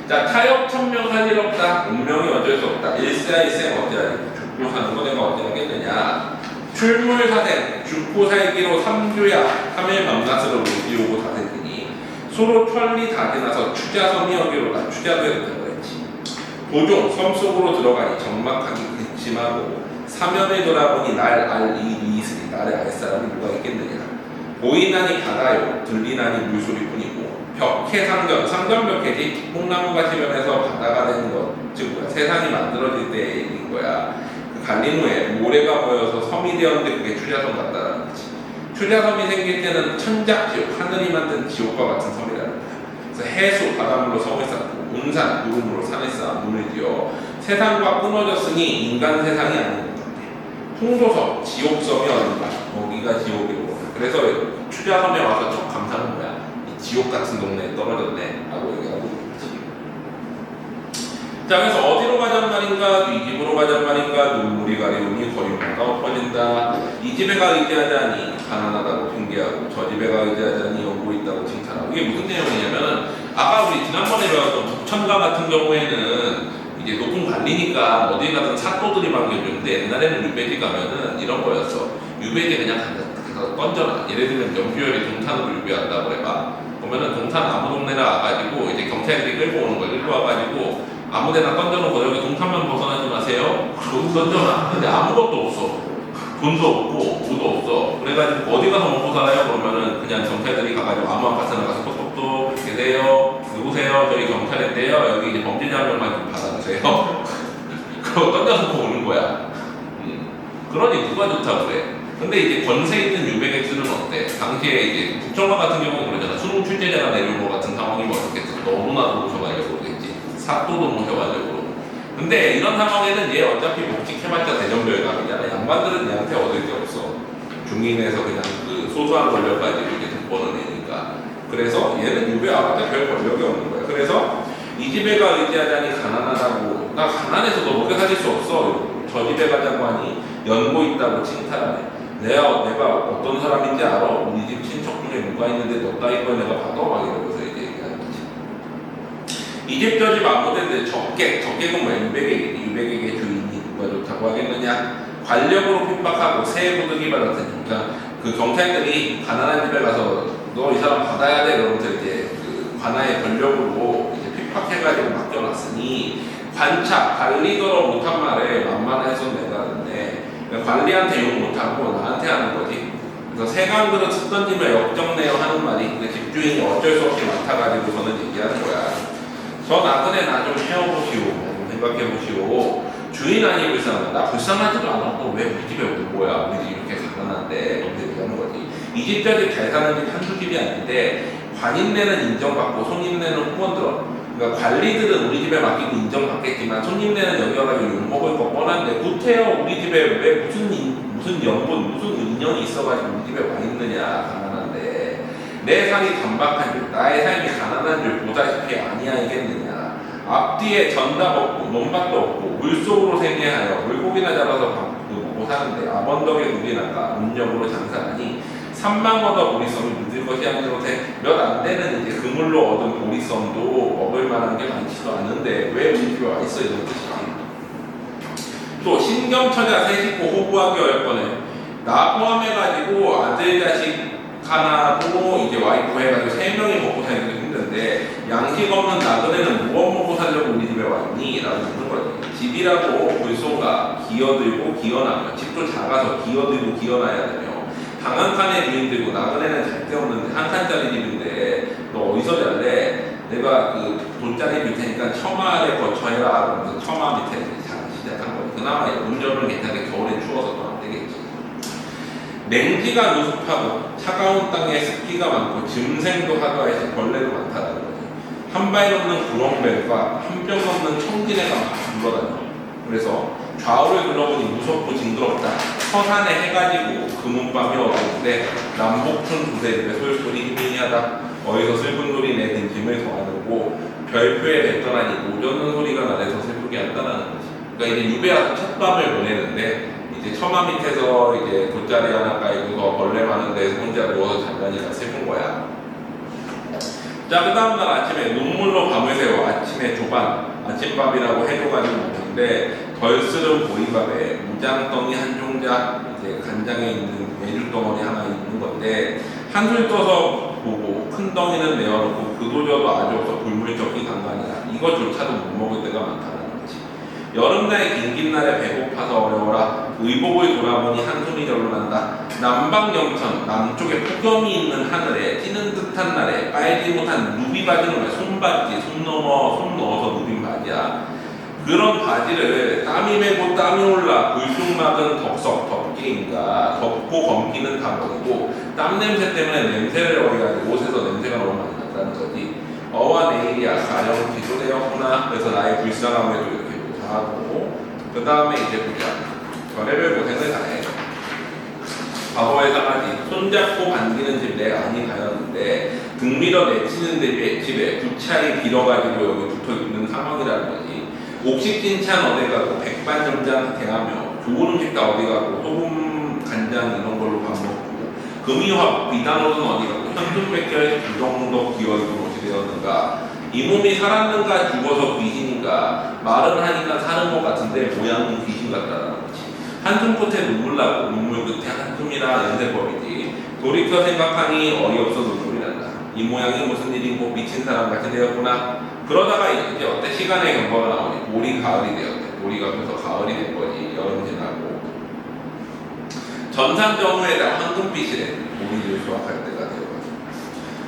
자, 타협 천명 할 일 없다. 운명이 어쩔 수 없다. 일사일생 어찌하리. 죽고 사는 거 내가 어찌 하겠느냐. 출물사생 죽고 살기로 삼주야. 3일 밤낮으로 물띄우고 다생기니 소로 천리 다 지나서 추자섬이 여기로다. 추자도 해도 된다 했지. 도종 섬 속으로 들어가니 적막하기 괘씸하고 사면을 돌아보니 날 알 이 있으니 나를 알 사람이 누가 있겠느냐. 보이나니 바다요 들리나니 물소리뿐이고 벽해상전, 상전벽해지 뽕나무같이 변해서 바다가 되는 것, 즉 뭐야, 세상이 만들어질 때의 얘기인 거야. 그 갈린 후에 모래가 모여서 섬이 되었는데 그게 추자섬 같다라는 거지. 추자섬이 생길 때는 천작지옥, 하늘이 만든 지옥과 같은 섬이라는 거야. 그래서 해수, 바닷물로 섬을 쌓고 운산, 구름으로 산을 쌓아 문을 지어 세상과 끊어졌으니 인간 세상이 아닌 것 같아. 홍도섬, 지옥섬이 어딘가, 거기가 지옥이고. 그래서 추자섬에 와서 첫 감상한 거야. 지옥 같은 동네에 떨어졌네 라고 얘기하고 있지. 자, 그래서 어디로 가잔 말인가? 이 집으로 가잔 말인가? 눈물이 가리우니 거리마다 엎어진다. 이 집에 가 의지하자니 가난하다고 핑계하고 저 집에 가 의지하자니 연고 있다고 칭찬하고. 이게 무슨 내용이냐면은 아까 우리 지난번에 배웠던 북천가 같은 경우에는 이제 높은 관리니까 어디 가든 사또들이 반겨주는데 옛날에는 유배지 가면은 이런 거였어. 유배지 그냥 가서 던져놔. 예를 들면 명주열이 동탄으로 유배한다고 해봐. 보면은 동탄 아무 동네나 와가지고 이제 경찰들이 끌고 오는 거예요. 끌고 와가지고 아무데나 던져놓고 여기 동탄만 벗어나지 마세요. 그러고 던져놔. 근데 아무것도 없어. 돈도 없고 뭐도 없어. 그래가지고 어디 가서 먹고 살아요? 그러면은 그냥 경찰들이 가가지고 아무 아파트나 가서 똑똑똑 계세요. 누구세요? 저희 경찰인데요. 여기 이제 범죄자 한 명만 좀 받아주세요. 그러고 던져놓고 오는 거야. 그러니 누가 좋다고 그래. 근데 이제 권세 있는 유배객들은 어때? 당시에 이제 북정화 같은 경우는 그러잖아. 수능 출제자가 내려온 것 같은 상황이면 어떻겠어? 너무나도 모셔가려고 그러겠지. 사또도 모셔가려고 그러고. 근데 이런 상황에는 얘 어차피 복직해봤자 대전별감이잖아. 양반들은 얘한테 얻을 게 없어. 중인에서 그냥 그 소소한 권력까지 이제 득보는 애니까. 그래서 얘는 유배 와봤자 별 권력이 없는 거야. 그래서 이 집에 가 의지하자니 가난하다고. 나 가난해서 너 먹여 살릴 수 없어. 저 집에 가자고 하니 연고 있다고 칭찬하네. 내가 어떤 사람인지 알아. 우리 집 친척 중에 누가 있는데 너 따위 걸 내가 받아. 막 이러면서 이제 얘기하는 거지. 이 집 저 집 아무데나 적객은 뭐 유배객의 주인이 누가 좋다고 하겠느냐. 관력으로 핍박하고 새 부득이 받았으니. 그러니까 그 경찰들이 가난한 집에 가서 너 이 사람 받아야 돼. 그러면서 이제 그 관아의 권력으로 이제 핍박해가지고 맡겨놨으니 관리더러 못한 말에 만만해서 내가 하는데 관리한테 욕 못하고 나한테 하는 거지. 그래서 세강들은 습 던지며 역정내요 하는 말이 그 집주인이 어쩔 수 없이 맡아가지고서는 얘기하는 거야. 저 나그네 나 좀 태워보시오. 좀 생각해보시오. 주인 아니 불쌍하다. 나 불쌍하지도 않아. 왜 우리 집에 온 거야? 우리 집 이렇게 가난한데. 이렇게 얘기하는 거지. 이 집 저 집 잘 사는 집 한두 집이 아닌데 관인네는 인정받고 손님네는 후원 들어. 그러니까 관리들은 우리 집에 맡기고 인정받겠지만 손님네는 여기 와가지고 욕먹을 거 뻔한데 구태여 우리 집에 왜 무슨 연분 무슨 인연이 있어가지고 우리 집에 와 있느냐. 가난한데 내 삶이 단박한 줄 나의 삶이 가난한 줄 보다시피 아니하겠느냐. 앞뒤에 전답 없고 논밭도 없고 물속으로 생애하여 물고기나 잡아서 먹고 사는데 아번덕에 물이 나가 운력으로 장사하니 산만 얻어 보리썸이 묻을 것이 아니로되 몇 안 되는 이제 그물로 얻은 보리썸도 먹을 만한 게 많지도 않은데 왜 우리 집에 와 있어 이런 뜻이지. 또 신경처자 세 식구 호구하기 어렵거네. 나 포함해가지고 아들 자식 하나고 이제 와이프 해가지고 3명이 먹고 살기도 힘든데 양식 없는 나그네는 무엇 먹고 살려고 우리 집에 왔니? 라고 묻는 거지. 집이라고 불소가 기어들고 기어나며 집도 작아서 기어들고 기어나야 되며 방 한 칸에 주인 들고 나그네는 잘 데 없는데 한 칸짜리 집인데 너 어디서 잘래? 내가 그 돈짜리 줄 테니까 처마 아래 거처해라. 그러면서 처마 밑에 시작한 거지. 그나마 운전을 괜찮게 겨울에 추워서 또 안 되겠지. 냉지가 누습하고 차가운 땅에 습기가 많고 짐승도 하도하에 벌레도 많다는 거지. 한 발 넘는 구렁벨과 한 뼘 넘는 청진해가 막 굴러다녀. 그래서 좌우를 둘러보니 무섭고 징그럽다. 서산에 해가지고 금은밤이 어두운데 남북춘 두세 집의 솔소리 희미하다. 어디서 슬픈 소리 내 등짐을 더하고 별표에 뱉더라니 못 얻는 소리가 나래서 슬프게 한다는 거지. 그러니까 이제 유배와서 첫 밤을 보내는데 이제 처마 밑에서 이제 돗자리 하나 깔고서 벌레 많은 데서 혼자 누워서 잔다니까 슬픈 거야. 자, 그 다음날 아침에 눈물로 밤을 새워 아침에 조반, 아침밥이라고 해줘가지고 먹는데 덜스름 보리밥에 무장덩이 한 종자, 이제 간장에 있는 메주덩어리 하나 있는 건데 한술 떠서 보고 큰 덩이는 내어놓고 그도저도 아주 없어 불물적기 간간이라 이것조차도 못 먹을 때가 많다는 거지. 여름날 긴긴 날에 배고파서 어려워라. 의복을 돌아보니 한숨이 절로 난다. 남방영천 남쪽에 폭염이 있는 하늘에 찌는 듯한 날에 빨지 못한 누비 바지는 왜 손바지 손 넣어서 누빈 바지야. 그런 바지를 땀이 메고 땀이 올라 불쑥 막은 덕석 덮개인가 덮고 검기는 다 버리고 땀 냄새 때문에 냄새를 어려가지고 옷에서 냄새가 너무 많이 난다는 거지. 어와 내일이야 가령 기도되었구나. 그래서 나의 불쌍함에도 이렇게 묘사하고 그 다음에 이제 보자. 별의별 고생을 다해. 과거에 당하지. 손잡고 반기는 집 내가 아니 가였는데 등 밀어 내치는 집에 구차히 빌어가지고 여기 붙어있는 상황이라는 거지. 옥식진찬 어디 가고 백반점장 대하며 좋은 음식 다 어디 가고 소금 간장 이런 걸로 밥 먹고 금이화 비단옷은 어디 가고 현금백결 부정도 기어있고 옷이 되었는가. 이 몸이 살았는가 죽어서 귀신인가. 말은 하니까 사는 것 같은데 모양은 귀신 같다는 거지. 한숨 끝에 눈물 나고 눈물 끝에 한숨이라 연세법이지. 돌이켜 생각하니 어이없어 눈물이 난다. 이 모양이 무슨 일이고 미친 사람 같이 되었구나. 그러다가 이제 어때 시간의 경과가 나오니 볼이 가을이 되었대. 볼이 가면서 가을이 된 거지. 여름 지나고 전산정우에다 황금빛이래. 볼이 수확할 때가 되어가지고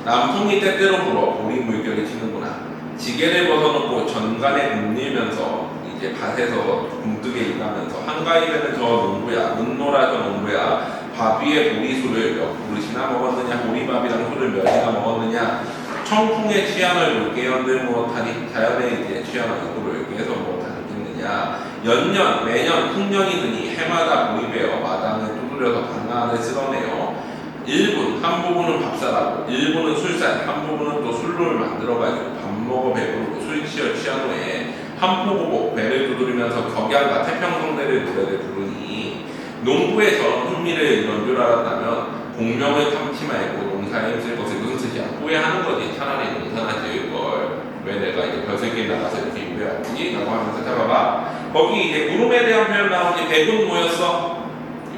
남풍이 때때로 불어 볼이 물결이 치는구나. 지게를 벗어놓고 전간에 문밀면서 이제 밭에서 굼뜨게 일하면서 한가위에는 저 농부야 눈노라 저 농부야 밥 위에 보리술을 몇 그릇이나 먹었느냐 보리밥이랑 술을 몇이나 먹었느냐 청풍의 취향을 물게 연들 무엇하니 자연의 이제 취향을 물게 해서 무엇하겠느냐 연년 매년 풍년이 드니 해마다 보이베어 마당을 두드려서 방안을 쓸어내요. 일부는 한 부분은 밥사라고 일부는 술살 한 부분은 또 술로를 만들어가지고 밥 먹어 배부르고 술 취어 취한 후에 한포 보고 배를 두드리면서 격양과 태평성대를 노래를 부르니 농부의 저런 흥미를 이런 줄 알았다면 공명을 탐치 말고 농사에 힘쓸 것을 무슨 뜻이야? 후회하는 거지. 차라리 농사나 지을 걸 왜 내가 이제 벼슬길 나가서 이렇게 유배하지? 라고 하면서 잡아봐. 거기 이제 구름에 대한 표현 나오니 백은 뭐였어?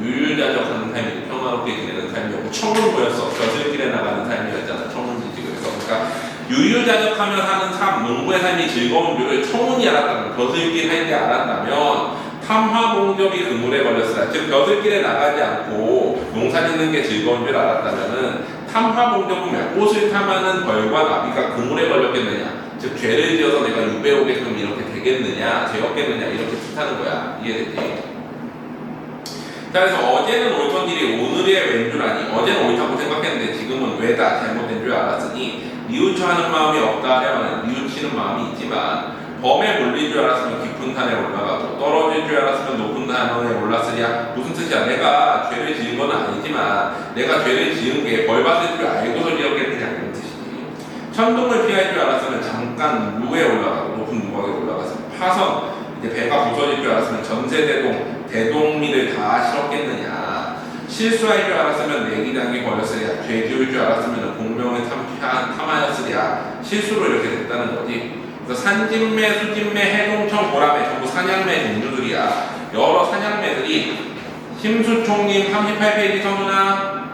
유유자적하는 삶이 평화롭게 지내는 삶이었고 청은 뭐였어? 벼슬길에 나가는 삶이었잖아. 청은지지그래서 그러니까 유유자적하며 사는 삶, 농부의 삶이 즐거운 줄을 청운이 알았다면 벼슬길 할 때 알았다면 탐화봉접이 그물에 걸렸으라. 즉 벼슬길에 나가지 않고 농사 짓는 게 즐거운 줄 알았다면은 탐화봉접은 뭐야? 꽃을 탐하는 벌과 나비가 그물에 걸렸겠느냐? 즉 죄를 지어서 내가 유배 오게끔 이렇게 되겠느냐? 되었겠느냐? 이렇게 뜻하는 거야. 이해됐지? 자, 그래서 어제는 옳던 일이 오늘의 왠 줄 아니? 어제는 옳다고 생각했는데 지금은 왜다 잘못된 줄 알았으니 뉘우쳐 하는 마음이 없다 하려면 뉘우치는 마음이 있지만 범에 물릴 줄 알았으면 깊은 산에 올라가고 떨어질 줄 알았으면 높은 산에 올랐으랴. 무슨 뜻이야? 내가 죄를 지은 건 아니지만 내가 죄를 지은 게 벌 받을 줄 알고서 지었겠느냐 이런 뜻이지. 천둥을 피할 줄 알았으면 잠깐 무에 올라가고 높은 무각에 올라가서 파선 이제 배가 부서질 줄 알았으면 전세대동 대동미를 다 실었겠느냐. 실수할 줄 알았으면 내기당이 걸렸으랴. 죄 지을 줄 알았으면 공명을 탐하였으랴. 실수로 이렇게 됐다는 거지. 그래서 산진매, 수진매, 해동청, 보라매 전부 사냥매 종류들이야. 여러 사냥매들이 심수총님 38페이지 서문아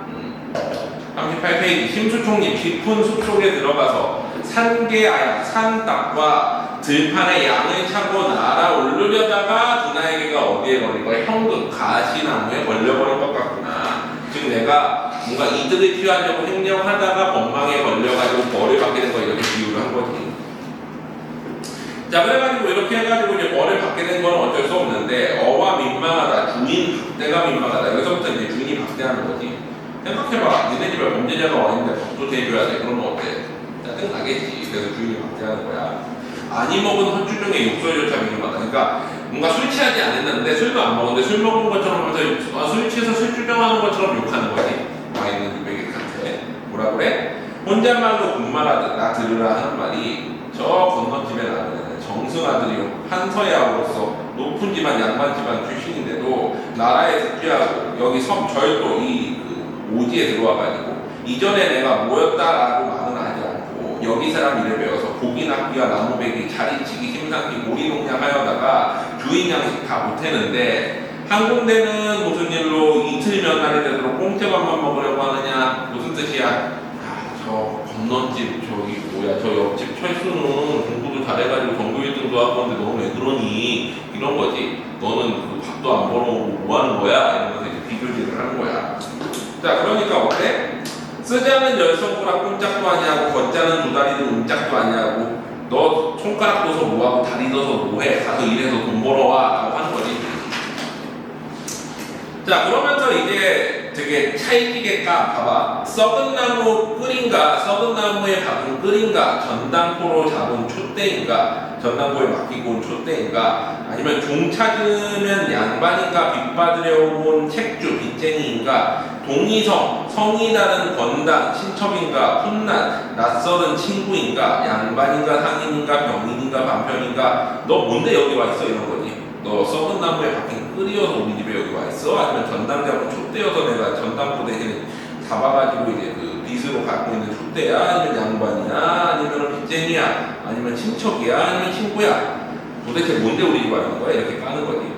38페이지 심수총님 깊은 숲속에 들어가서 산개아야 산닭과 들판에 양을 차고 날아오르려다가 두나에게가 어디에 걸린 거야? 형극 가시나무에 걸려버린 것 같구나. 즉 내가 뭔가 이득을 취하려고 행령하다가 법망에 걸려가지고 벌을 받게 된 거 이렇게 비유를 한 거지. 자, 그래가지고 이렇게 해가지고 이제 벌을 받게 된 건 어쩔 수 없는데 어와 민망하다, 주인 박대가 민망하다. 여기서부터 이제 주인이 박대하는 거지. 생각해봐, 니네 집에 범죄자가 와 있는데 밥도 대줘야 돼. 그러면 어때? 짜증 나겠지. 그래서 주인이 박대하는 거야. 아니 먹은 헌주 중에 욕설조차 민망하다. 그러니까 뭔가 술 취하지 않았는데 술도 안 먹었는데 술 먹은 것처럼 하면서 술 취해서 술 주정하는 것처럼 욕하는 거지. 와 있는 유백한테 뭐라 그래? 혼잣말로 군말하듯 나 들으라 하는 말이 저 건너집에 나는 정승 아들이요 한서야로서 높은 집안 양반 집안 출신인데도 나라에 득죄하고 여기 섬 절도 이 오지에 들어와가지고 이전에 내가 뭐였다라고 말은 하지 않고 여기 사람 일을 배워서 고기 낚기와 나무배기 자리치기 심상기 모리농장 하여다가 주인 양식 다 못했는데 한 군데는 무슨 일로 이틀 면날이 되도록 꽁태밥만 먹으려고 하느냐. 무슨 뜻이야? 저 건너집 저기 뭐야 저 옆집 철수는 공부도 잘해가지고 전교 1등도 하고 있는데 너는 왜 그러니? 이런 거지. 너는 그 밥도 안 벌어오고 뭐 하는 거야? 이러면서 이제 비교질을 하는 거야. 자, 그러니까 어때? 쓰자는 열손가락 꼼짝도 아니하고 걷자는 두 다리는 움짝도 아니하고 너 손가락 둬서 뭐하고 다리 둬서 뭐해? 가서 일해서 돈 벌어와 라고 하는 거지. 자, 그러면서 이제 되게 찰지게까 봐봐. 썩은 나무 끓인가, 썩은 나무에 박은 끓인가, 전당포로 잡은 촛대인가, 전당포에 맡기고 온 촛대인가, 아니면 종 찾으면 양반인가, 빚 받으려고 온 책주, 빚쟁이인가, 동의성, 성이 다른 권당, 친척인가, 훗날, 낯설은 친구인가, 양반인가, 상인인가, 병인인가, 반편인가, 너 뭔데 여기 와 있어? 이런 거지. 너 썩은 나무에 박힌 끓이어서 우리 집에 여기 와 있어? 아니면 전당 잡은 촛대여서 내가 전당포 대신 잡아가지고 이제 그 빚으로 갖고 있는 촛대야? 아니면 양반이야? 아니면 빚쟁이야? 아니면 친척이야? 아니면 친구야? 도대체 뭔데 우리 집 와 있는 거야? 이렇게 까는 거지.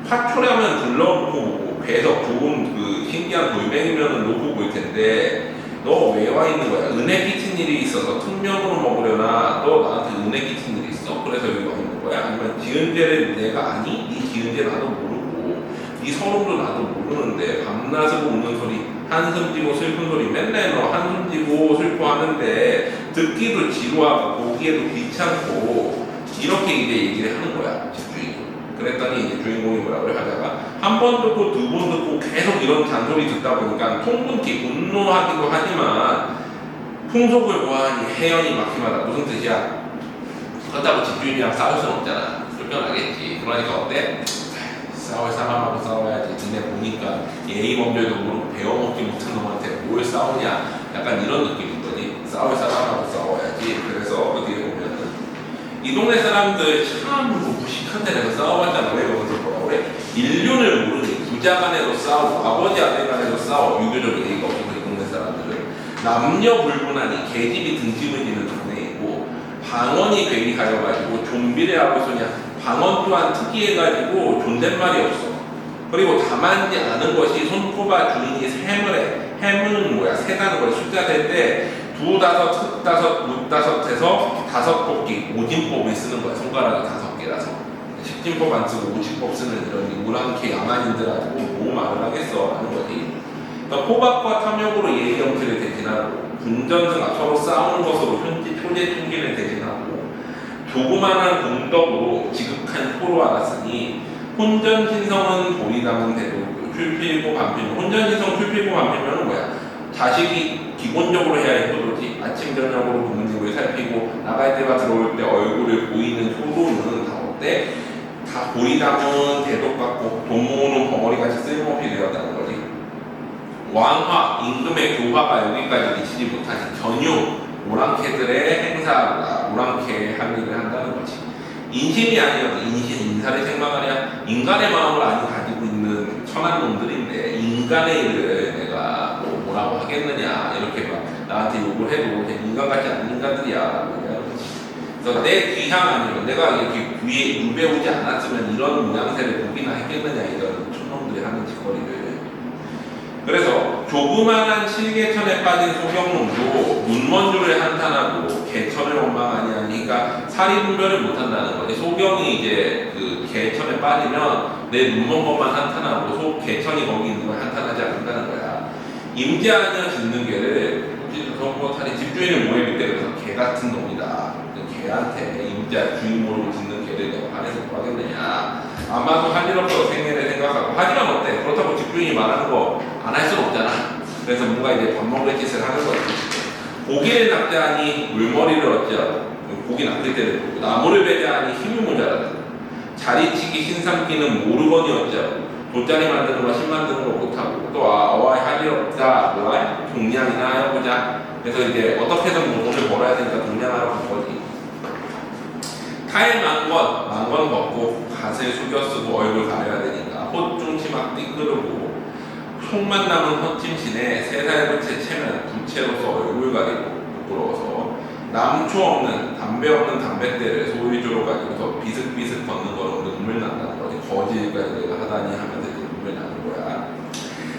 화초라면 둘러놓고 보고 배석 좋은 그 신기한 돌멩이면은 놓고 볼 텐데 너 왜 와 있는 거야? 은혜 끼친 일이 있어서 특명으로 먹으려나? 너 나한테 은혜 끼친 일이 있어? 그래서 여기 와 있는 거야? 아니면 지은 죄를 내가 아니? 네 지은 죄 나도 모르고 네 서름도 나도 모르는데 밤낮으로 웃는 소리 한숨 지고 슬픈 소리 맨날 너 한숨 지고 슬퍼하는데 듣기도 지루하고 보기에도 귀찮고 이렇게 이제 얘기를 하는 거야 집주인이. 그랬더니 이제 주인공이 뭐라고 하다가 한 번 듣고 두 번 듣고 계속 이런 잔소리 듣다 보니까 통분기 분노하기도 하지만 풍속을 보아하니 해연이 막힘하다. 무슨 뜻이야? 그렇다고 집주인이랑 싸울 수는 없잖아. 쫓겨나겠지. 그러니까 어때? 싸울 사람하고 싸워야지. 근데 보니까 예의 범죄도 모르고 배워먹지 못한 놈한테 뭘 싸우냐. 약간 이런 느낌인 거지. 싸울 사람하고 싸워야지. 그래서 어떻게 보면은 이 동네 사람들 참 무식한데 내가 싸워봤잖아. 왜 그러면서 뭐라고 그래? 인륜을 모르니 부자 간에도 싸우고 아버지 아들 간에도 싸워. 유교적 예의가 없어서 이 동네 사람들은 남녀 불문하니 계집이 등짐을 지는 동네이고 방언이 괜히 가려가지고 좀비를 하고 있으냐. 방언 또한 특이해가지고 존댓말이 없어. 그리고 담았지 않은 것이 손꼽아 주인이 셈을 해. 햄은 뭐야? 세다는 걸 숫자 셀 때 두다섯, 흑다섯, 묻다섯 해서 다섯 뽑기, 오진법을 쓰는 거야. 손가락이 5개라서. 십진법 안 쓰고 오직법 쓰는 이런 우랑캐 야만인들하고 뭐 말을 하겠어 하는 거지. 그러니까 포박과 탐욕으로 예의정치를 대신하고 군전승합 서로 싸우는 것으로 표제 충기를 대신하고 조그만한 공덕으로 지극한 토로 알았으니 혼전신성은 도리담은 대도 출필고 반필. 혼전신성 출필고 반필면은 뭐야? 자식이 기본적으로 해야 할 효도지. 아침 저녁으로 부모님을 살피고 나갈 때와 들어올 때 얼굴을 보이는 효도는 다 어때? 다 도리담은 대도 같고 돈 모으는 벙어리같이 쓸모없이 되었다는 거지. 왕화, 임금의 교화가 여기까지 미치지 못하는 전유 오랑캐들의 행사가 오랑캐 할 일을 한다는 거지. 인신이 아니어도 인사를 생각하냐? 인간의 마음을 아니 가지고 있는 천한 놈들인데 인간의 일을 내가 뭐라고 하겠느냐 이렇게 막 나한테 욕을 해도 그냥 인간 같지 않은 인간들이야 라고 얘기하는 거지. 그래서 내 귀향 아니면 내가 이렇게 귀에 유배오지 않았으면 이런 모양새를 보기나 했겠느냐 이런 촌놈들이 하는 짓거리를. 그래서 조그만한 실개천에 빠진 소경놈도 눈먼주를 한탄하고 개천을 원망하니 하니까 사리분별을 못한다는 거지. 소경이 이제 그 개천에 빠지면 내 눈먼 것만 한탄하고 개천이 거기 있는 걸 한탄하지 않는다는 거야. 임자하냐 짓는 개를 정보탈이 집주인을 모해 밑에 그래서 개 같은 놈이다. 개한테 임자 주인 모르고 짓는 개를 내가 반해서 뭐 하겠느냐. 아마도 할 일 없어서 생애를 생각하고 하지만 어때? 그렇다고 집주인이 말하는 거 안 할 수는 없잖아. 그래서 뭔가 이제 밥 먹을 짓을 하는 거지. 고기를 낚자하니 물머리를 어찌하고 고기 낚을 때를 보고 나무를 베자하니 힘이 모자라다. 자리치기 신삼기는 모르거니 어찌하고 돗자리 만드는 거 신 만드는 거 못하고 또 할 일 없다 뭐야? 동량이나 해보자. 그래서 이제 어떻게든 뭐 돈을 벌어야 되니까 동량하러 간 거지. 타일 만권 먹고 갓을 숙여 쓰고 얼굴 가려야 되니까 헛중치막 띠끄르고 속만 남은 헛짐신에 세 살부채 채면 부채로서 얼굴 가리고 부끄러워서 남초 없는 담배 없는 담뱃대를 소유주로 가지고서 비슥비슥 걷는 거로 눈물 난다는 거지. 거지까지 내가 하다니 하면서 이제 눈물 나는 거야.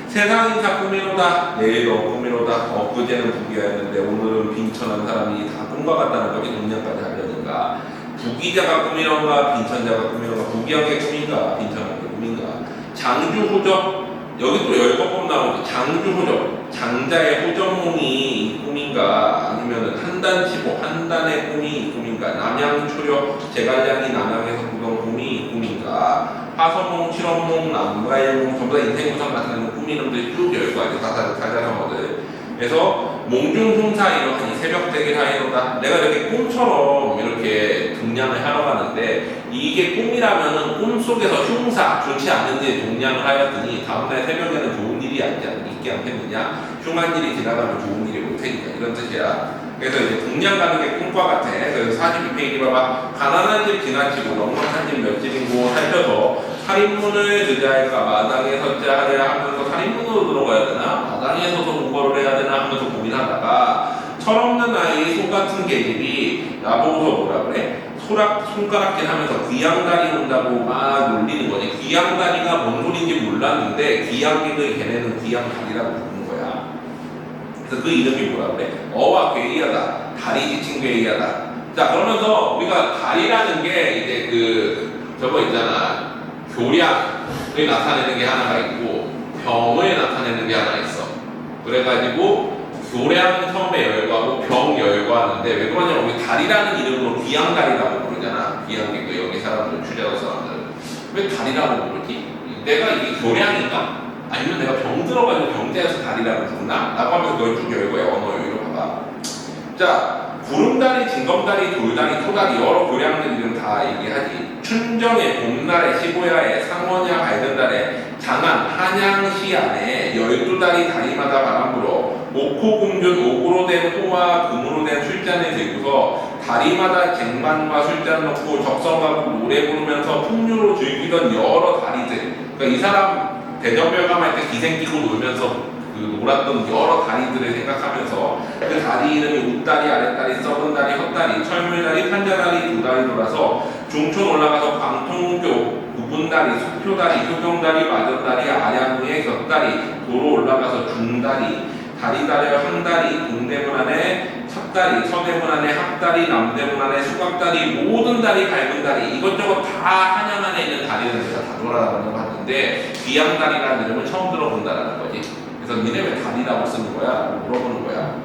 세상 인사 꿈이로다 내일 너 꿈이로다 엊그제는 부귀하였는데 오늘은 빈천한 사람이 다 꿈과 같다는 거지. 동량까지 하려니까 부귀자가 꿈이런가 빈천자가 꿈이런가 부귀한 게 꿈인가 빈천한 게 꿈인가. 장주호적 여기 또 10번 나오고 장주호적 장자의 호적몽이 꿈인가 아니면 한단치보 한단의 꿈이 꿈인가 남양초려 제갈량이 남양에서 보던 꿈이 꿈인가 화서몽 칠원몽 남가일몽 전부 다 인생 구성 나타내는 꿈 이름들이 쭉 열거하죠. 다자성어들. 그래서 몽중흉사 이러하니 새벽대길 하이로다. 내가 이렇게 꿈처럼 이렇게 동량을 하러 가는데 이게 꿈이라면은 꿈속에서 흉사 좋지 않은 데 동량을 하였더니 다음날 새벽에는 좋은 일이 있게 않겠느냐. 흉한 일이 지나가면 좋은 일이 올 테니까 이런 뜻이야. 그래서 이제 동량 가는 게 꿈과 같아. 그래서 42페이지 봐봐. 가난한 집 지나치고 넉넉한 집 몇 집인고 살펴서 살인문을 드자할까 마당에 섰자 하랴 하면서 살인문으로 들어가야 되나? 마당에 서서 공부를 해야 되나 하면서 고민하다가 철없는 아이 소같은 계집이 나보고서 뭐라 그래? 손가락질 하면서 귀양다리 온다고 막 놀리는 거지. 귀양다리가 뭔 소린지 몰랐는데 귀양객의 걔네는 귀양다리라고 부르는 거야. 그래서 그 이름이 뭐라 그래? 어와 괴이하다. 다리 지친 괴이하다. 자 그러면서 우리가 다리라는 게 이제 저거 있잖아. 교량을 나타내는 게 하나가 있고 병을 나타내는 게 하나 있어. 그래가지고 교량 처음에 열거하고 병 열거하는데 왜 그러냐면 우리 다리라는 이름으로 귀양다리라고 부르잖아. 귀양객 여기 사람들 출제하는 사람들 왜 다리라고 부르지? 내가 이게 교량인가? 아니면 내가 병 들어가지고 병자에서 다리라고 부르나? 라고 하면서 그걸 쭉 열거해. 언어 여기로 봐봐. 자 구름다리, 징검다리, 돌다리, 토다리 여러 교량들 이름 다 얘기하지. 춘정에, 봄날에, 시고야에, 상원야, 밝은달에, 장안, 한양시 안에 12다리 다리마다 바람 불어 옥호금준, 옥으로 된 호와 금으로 된 술잔을 들고서 다리마다 쟁반과 술잔 넣고 적성가고 노래 부르면서 풍류로 즐기던 여러 다리들. 그러니까 이 사람 대전별감할 때 기생 끼고 놀면서 놀았던 여러 다리들을 생각하면서 그 다리 이름이 웃다리, 아랫다리, 썩은다리, 헛다리, 철물다리, 판자다리, 두다리 돌아서 중촌 올라가서 광통교, 구분다리, 수표다리, 효경다리, 마전다리, 아량루의 곁다리, 도로 올라가서 중다리, 다리다려 항다리, 동대문 안에 학다리, 서대문 안에 학다리, 남대문 안에 수각다리, 모든 다리, 밝은 다리 이것저것 다 한양 안에 있는 다리는 제가 다 돌아다녀 봤는데 귀양다리라는 이름을 처음 들어본다라는 거지. 그래서 니네 왜 다리라고 쓰는 거야? 물어보는 거야.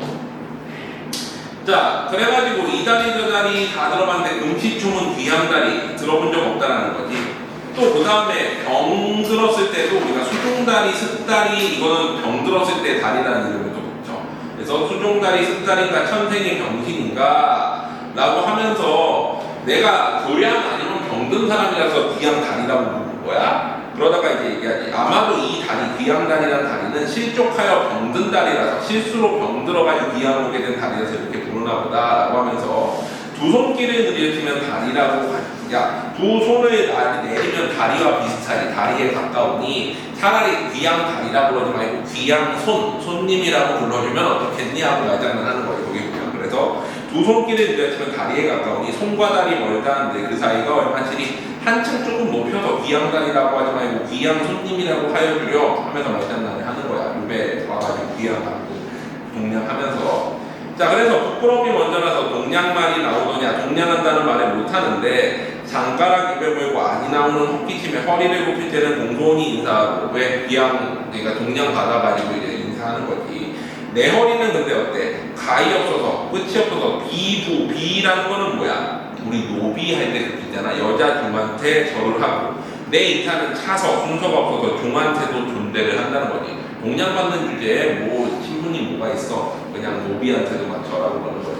자, 그래가지고 이 다리 저 다리 다 들어봤는데 금시초문 귀양다리 들어본 적 없다라는 거지. 또 그 다음에 병 들었을 때도 우리가 수종다리, 습다리 이거는 병 들었을 때 다리라는 이름을 또 붙죠. 그래서 수종다리, 습다리인가 천생의 병신인가 라고 하면서 내가 교양 아니면 병든 사람이라서 귀양다리라고 부르는 거야. 그러다가 이제 얘기하지. 아마도 이 다리, 귀양다리라는 다리는 실족하여 병든 다리라서 실수로 병 들어가지고 귀양 오게 된 다리라서 이렇게 부르나 보다 라고 하면서 두 손길을 들이키면 다리라고 야, 두 손을 내리면 다리와 비슷하니 다리에 가까우니 차라리 귀양 다리라고 그러지 말고 귀양 손님이라고 불러주면 어떻겠니? 하고 말장난하는 거예요. 거기 보면. 그래서 두 손길을 들이키면 다리에 가까우니 손과 다리 멀다는데 그 사이가 얼마치리 한층 조금 높여서 귀양 다리라고 하지 말고 귀양 손님이라고 하여주려 하면서 말장난을 하는 거야. 요배 와가지고 귀양 가고 동냥하면서. 자, 그래서 부끄러움이 먼저라서 동냥말이 나오더냐 동냥한다는 말을 못하는데 장가락 입에 물고 안이 나오는 헛기침에 허리를 굽힐 때는 공손히 인사하고 왜 귀양 그러니까 동냥 받아가지고 이제 인사하는 거지. 내 허리는 근데 어때? 가위 없어서 끝이 없어서 비라는 거는 뭐야? 우리 노비 할 때 그렇게 있잖아. 여자 종한테 절을 하고 내 인사는 차서 순서가 없어서 종한테도 존대를 한다는 거지. 동냥받는 주제에 뭐 신분이 뭐가 있어? 그냥 노비한테도 맞춰라고 그러는 거지.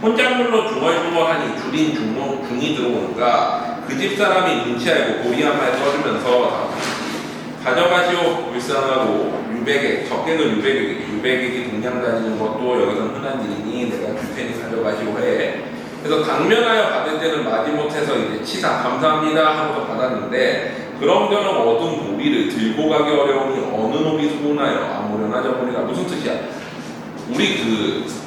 혼잣물로 중얼중얼하니 줄인 중이 들어오는가 그 집 사람이 눈치 알고 고리한 말 써주면서 가져가시오 불쌍하고 유백액 적게는 유백액이 동냥 다니는 것도 여기서는 흔한 일이니 내가 줄 테니 가져가시오 해. 그래서 당면하여 받을 때는 마지못해서 이제 치사 감사합니다 하고서 받았는데 그런저런 얻은 노비를 들고 가기 어려우니 어느 노비 수고나요 아무려나 저무리나 무슨 뜻이야? 우리 그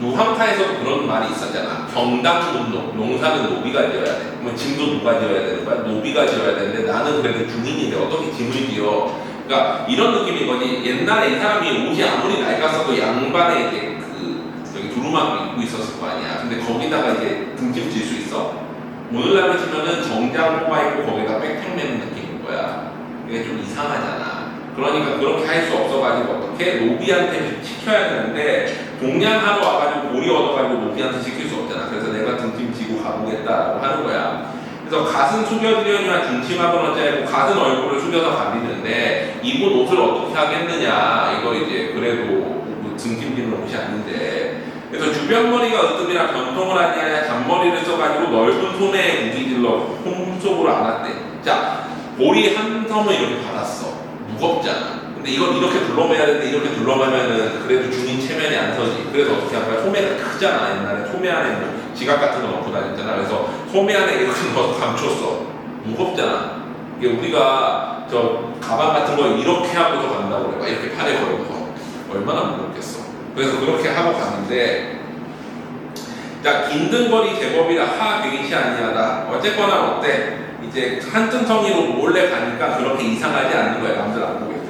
노황타에서도 그런 말이 있었잖아. 경당운동 농사는 노비가 지어야 돼. 그러면 짐도 누가 지어야 되는 거야? 노비가 지어야 되는데 나는 그래도 중인인데 어떻게 짐을 지어? 그러니까 이런 느낌인 거지. 옛날에 이 사람이 옷이 아무리 낡았어도 양반에 이제 저기 두루마기 입고 있었을 거 아니야. 근데 거기다가 이제 등짐 질 수 있어? 오늘날로 치면은 정장 뽑아 입고 거기다 백팩 매는 느낌인 거야. 이게 좀 이상하잖아. 그러니까 그렇게 할 수 없어가지고 어떻게 노비한테 시켜야 되는데 동냥하러 와가지고 고리 얻어가지고 노비한테 시킬 수 없잖아. 그래서 내가 등짐 지고 가보겠다라고 하는 거야. 그래서 갓은 숙여드려니와 중심하거나 짜고 갓은 얼굴을 숙여서 가리는데 입은 옷을 어떻게 하겠느냐. 이거 이제 그래도 뭐 등짐 지는 옷이 아닌데 그래서 주변머리가 으뜸이라 변통을 하지 않냐 잔머리를 써가지고 넓은 손에 무기질러 홈속으로 안았대. 자, 보리 한 섬을 이렇게 받았어. 무겁잖아. 근데 이걸 이렇게 둘러매야 되는데 이렇게 둘러매면은 그래도 중인 체면이 안 서지. 그래서 어떻게 한 거야? 소매가 크잖아. 옛날에 소매 안에 뭐 지갑 같은 거 넣고 다녔잖아. 그래서 소매 안에 이렇게 넣어서 감췄어. 무겁잖아. 이게 우리가 저 가방 같은 거 이렇게 하고서 간다고 그래. 이렇게 팔에 걸어서 얼마나 무겁겠어. 그래서 그렇게 하고 갔는데 자, 긴등거리 제법이라 하 되기시 아니하다. 어쨌거나 어때? 이제 한등성이로 몰래 가니까 그렇게 이상하지 않는 거야. 남들 안 보겠어요.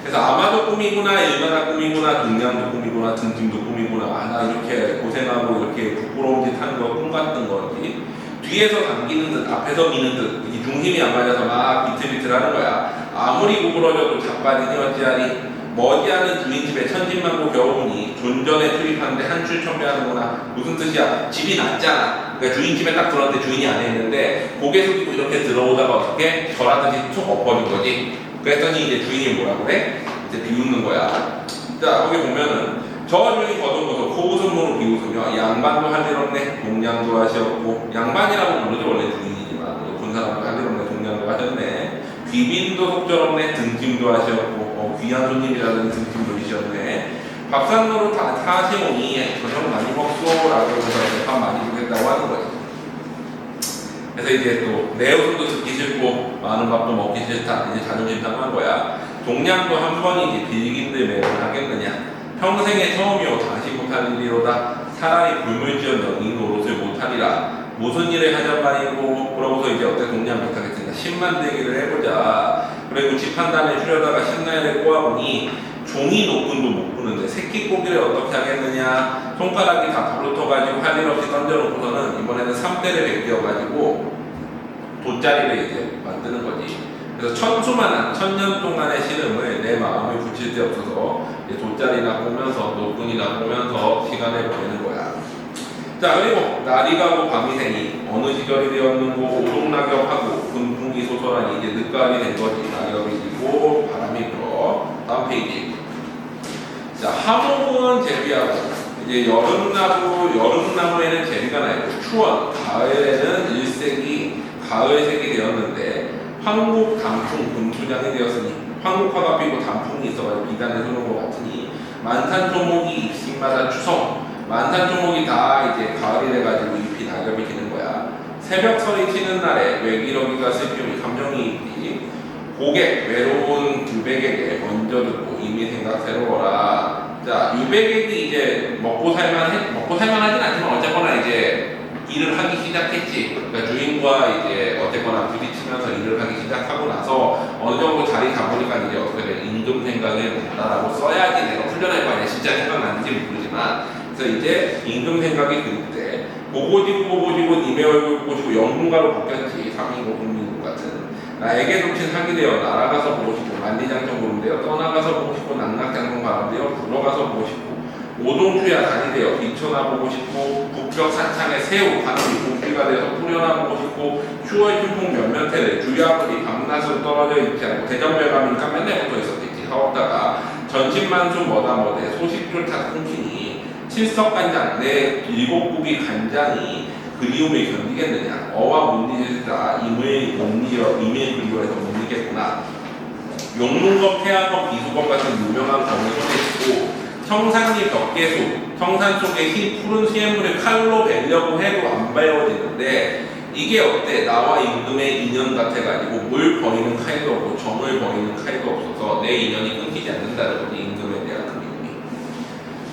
그래서 아마도 꿈이구나, 일마다 꿈이구나, 동냥도 꿈이구나, 등짐도 꿈이구나. 아, 나 이렇게 고생하고 이렇게 부끄러운 짓 하는 거 꿈 같은 거지. 뒤에서 당기는 듯, 앞에서 미는 듯, 이 중심이 안 맞아서 막 비틀비틀하는 거야. 아무리 구부러져도 자빠지니 어찌하리. 머지않은 주인집에 천진만고 겨우니 존전에 투입하는데 한출천배하는구나. 무슨 뜻이야? 집이 낮잖아. 그러니까 주인집에 딱 들어왔는데 주인이 안에 있는데 고개 숙이고 이렇게 들어오다가 어떻게 절하듯이 툭 엎어진 거지. 그랬더니 이제 주인이 뭐라 그래? 이제 비웃는 거야. 자, 거기 보면은 저 주인이 거듭어서 코웃음으로 비웃으며 양반도 할 일 없네 동냥도 하시었고 양반이라고 부르죠 원래 주인이지만 본 사람도 할 일 없네 동냥도 하셨네 귀빈도 속절없네 등짐도 하시었고 귀한 손님이라는 등짐도 주셨네 밥산노로 다 하시오니 저녁 많이 먹소라고 해서 밥 많이 주겠다고 하는 거예요. 그래서 이제 또 내 웃음도 듣기 싫고 많은 밥도 먹기 싫다 이제 자존심 상한 거야. 동냥도 한 번이지 빌긴들 매를 하겠느냐. 평생의 처음이요 다시 못할 일이로다. 차라리 굶을지언정 이 노릇을 못하리라. 무슨 일을 하잔 말이고 그러고서 이제 어때 동냥 못하겠으니까 10만 대기를 해보자. 그리고 집 한 단에 추려다가 10나리를 꼬아보니 종이 노끈도 못 푸는데 새끼 고기를 어떻게 하겠느냐. 손가락이 다 부러져가지고 할 일 없이 던져놓고서는 이번에는 3대를 베껴가지고 돗자리를 이제 만드는 거지. 그래서 천수만한 천년 동안의 시름을 내 마음에 붙일 데 없어서 이제 돗자리나 보면서 노끈이나 보면서 시간을 보내는 거야. 자, 그리고 날이 가고 밤이 새니 어느 시절이 되었는고 오동낙엽하고 군풍이 솟아나니 이제 늦가을이 된 거지. 낙엽이 지고 바람이 불어. 다음 페이지. 자, 하목은 제비하고 이제 여름나무에는 제비가 나있고 추원, 가을에는 일색이 가을색이 되었는데 황국 단풍 금수장이 되었으니 황국화가 피고 단풍이 있어가지고 비단을 흐르는 것 같으니 만산조목이 입식마다 추성. 만산조목이 다 이제 가을이 돼가지고 잎이 낙엽이 지는 거야. 새벽설이 치는 날에 외기러기가 슬픔이 감정이입이 고객 외로운 유백에게 먼저 듣고 이미 생각 새로워라. 자, 유백에게 이제 먹고 살만하진 않지만 어쨌거나 이제 일을 하기 시작했지. 그러니까 주인과 이제 어쨌거나 부딪히면서 일을 하기 시작하고 나서 어느 정도 자리 잡으니까 이제 어떻게 돼 임금 생각을 못다라고 써야지 내가 훈련할 거 아니야. 진짜 생각나는지 모르지만. 그래서 이제 임금 생각이 들 때 보고지고 님의 얼굴 보고 영문가로 바뀌었지. 상인고 국민국 같은 나에게 놓친 상이 되어 날아가서 보고 싶고 만리장성 구름되어 떠나가서 보고 싶고 낙낙장성 바람되어 불어가서 보고 싶고 오동주야 단이 되어 비춰나보고 싶고 북벽 산창에 새우 바람이 복비가 되어서 뿌려나보고 싶고 휴월 춘풍 몇몇해를 주야불이 밤낮으로 떨어져 있지 않고 대전별감이니까 맨날 붙어 있었겠지. 하옵다가 전신만수 뭐다뭐대 소식조차 끊기니 칠석간장 내 일곱국이 간장이 그리움을 견디겠느냐. 어와 문리지다 임을 그리워해서 못 이겠구나. 용문검, 태양검, 비수검 같은 유명한 검을 손에 쥐고 청산리 벽계수, 청산 속에 흰 푸른 수염물을 칼로 베려고 해도 안 베어지는데 이게 어때? 나와 임금의 인연 같아가지고 물 버리는 칼도 없고 정을 버리는 칼도 없어서 내 인연이 끊기지 않는다는 거지. 임금에 대한 그리움이.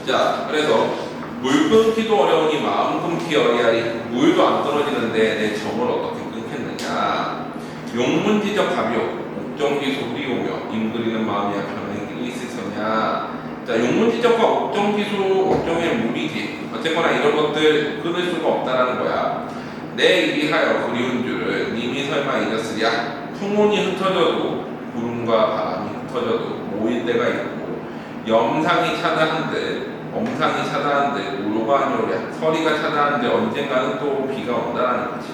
자, 그래서 물 끊기도 어려우니 마음 끊기 어리하리. 물도 안 떨어지는데 내 정을 어떻게 끊겠느냐. 용문지적 가벼 옥정기 소리 오며 임그리는 마음이야 변한 길이 있으서냐. 자, 용문지적과 옥정기수, 옥정의 물이지. 어쨌거나 이런 것들 끊을 수가 없다라는 거야. 내 일이 하여 그리운 줄을 님이 설마 잊었으랴. 풍운이 흩어져도 구름과 바람이 흩어져도 모일 때가 있고 염상이 차다한들 엄상이 차다한들 우로가 아니오랴. 서리가 차다한들 언젠가는 또 비가 온다라는 거지.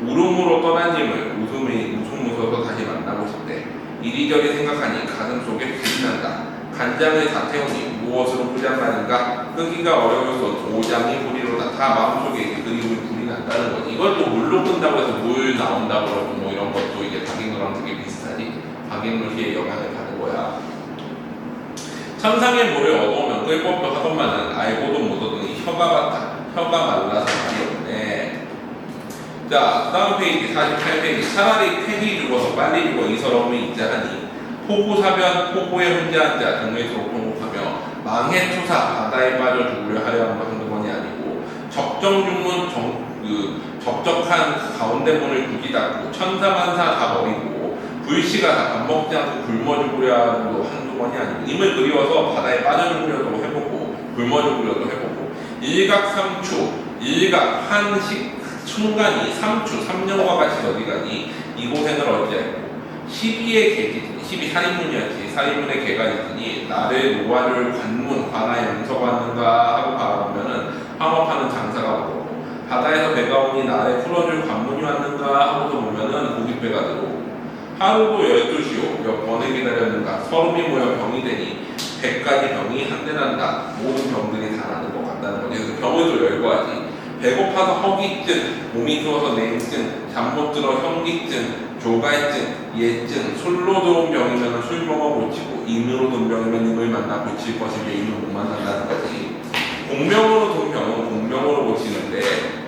울음으로 떠난 님을 웃음 웃어서 다시 만나고 싶대. 이리저리 생각하니 가슴 속에 불이 난다. 간장을 다 태우니 무엇으로 포장하는가? 끄기가 어려워서 오장이 불이로다. 다 마음속에 그리움이 불이 난다는 거지. 이걸 또 물로 끈다고 해서 물 나온다고 그러고 뭐 이런 것도 이제 박인노랑 되게 비슷하지. 박인노시의 영향을 받는 거야. 천상의 물을 얻어오면 끌 법도 하건만은 알고도 못 얻으니 혀가 말라서 말이 없네. 자, 다음 페이지 48페이지. 차라리 쾌히 죽어서 빨리 죽어 이 서러움이 있자 하니 포구사변, 포구에 혼자한 자 등을 서로 통곡하며 망해투사 바다에 빠져 죽으려 하려 함도 한두 번이 아니고 적정중문 적적한 가운데 문을 굳이 닫고 천사만사 다 버리고 불씨가 다 밥 먹지 않고 굶어 죽으려 함도 한두 번이 아니고 임을 그리워서 바다에 빠져 죽으려도 해보고 굶어 죽으려도 해보고 일각삼추 일각 한식 순간이 삼추 3년과 같이 어디 가니 이 고생을 어찌하고 12의 계지 12 살인문이었지. 살인문의 개가 있으니 나를 놓아줄 관문 관아에 용서받는가 하고 바라보면은 황업하는 장사가 오고 바다에서 배가 오니 나를 풀어줄 관문이 왔는가 하고서 보면은 고깃배가 들어오고 하루도 12시오 몇 번을 기다렸는가. 서름이 모여 병이 되니 100가지 병이 한데 난다. 모든 병들이 다 나는 것 같다는 거지. 그래서 병을 또 열거하지. 배고파서 허기증, 몸이 추워서 냉증, 잠 못 들어 현기증, 조갈증, 예증, 술로 들어온 병이면 술 먹어 고치고 임으로 든 병이면 임을 만나 고칠 것인데 임을 못 만난다는 거지. 공명으로 든 병은 공명으로 고치는데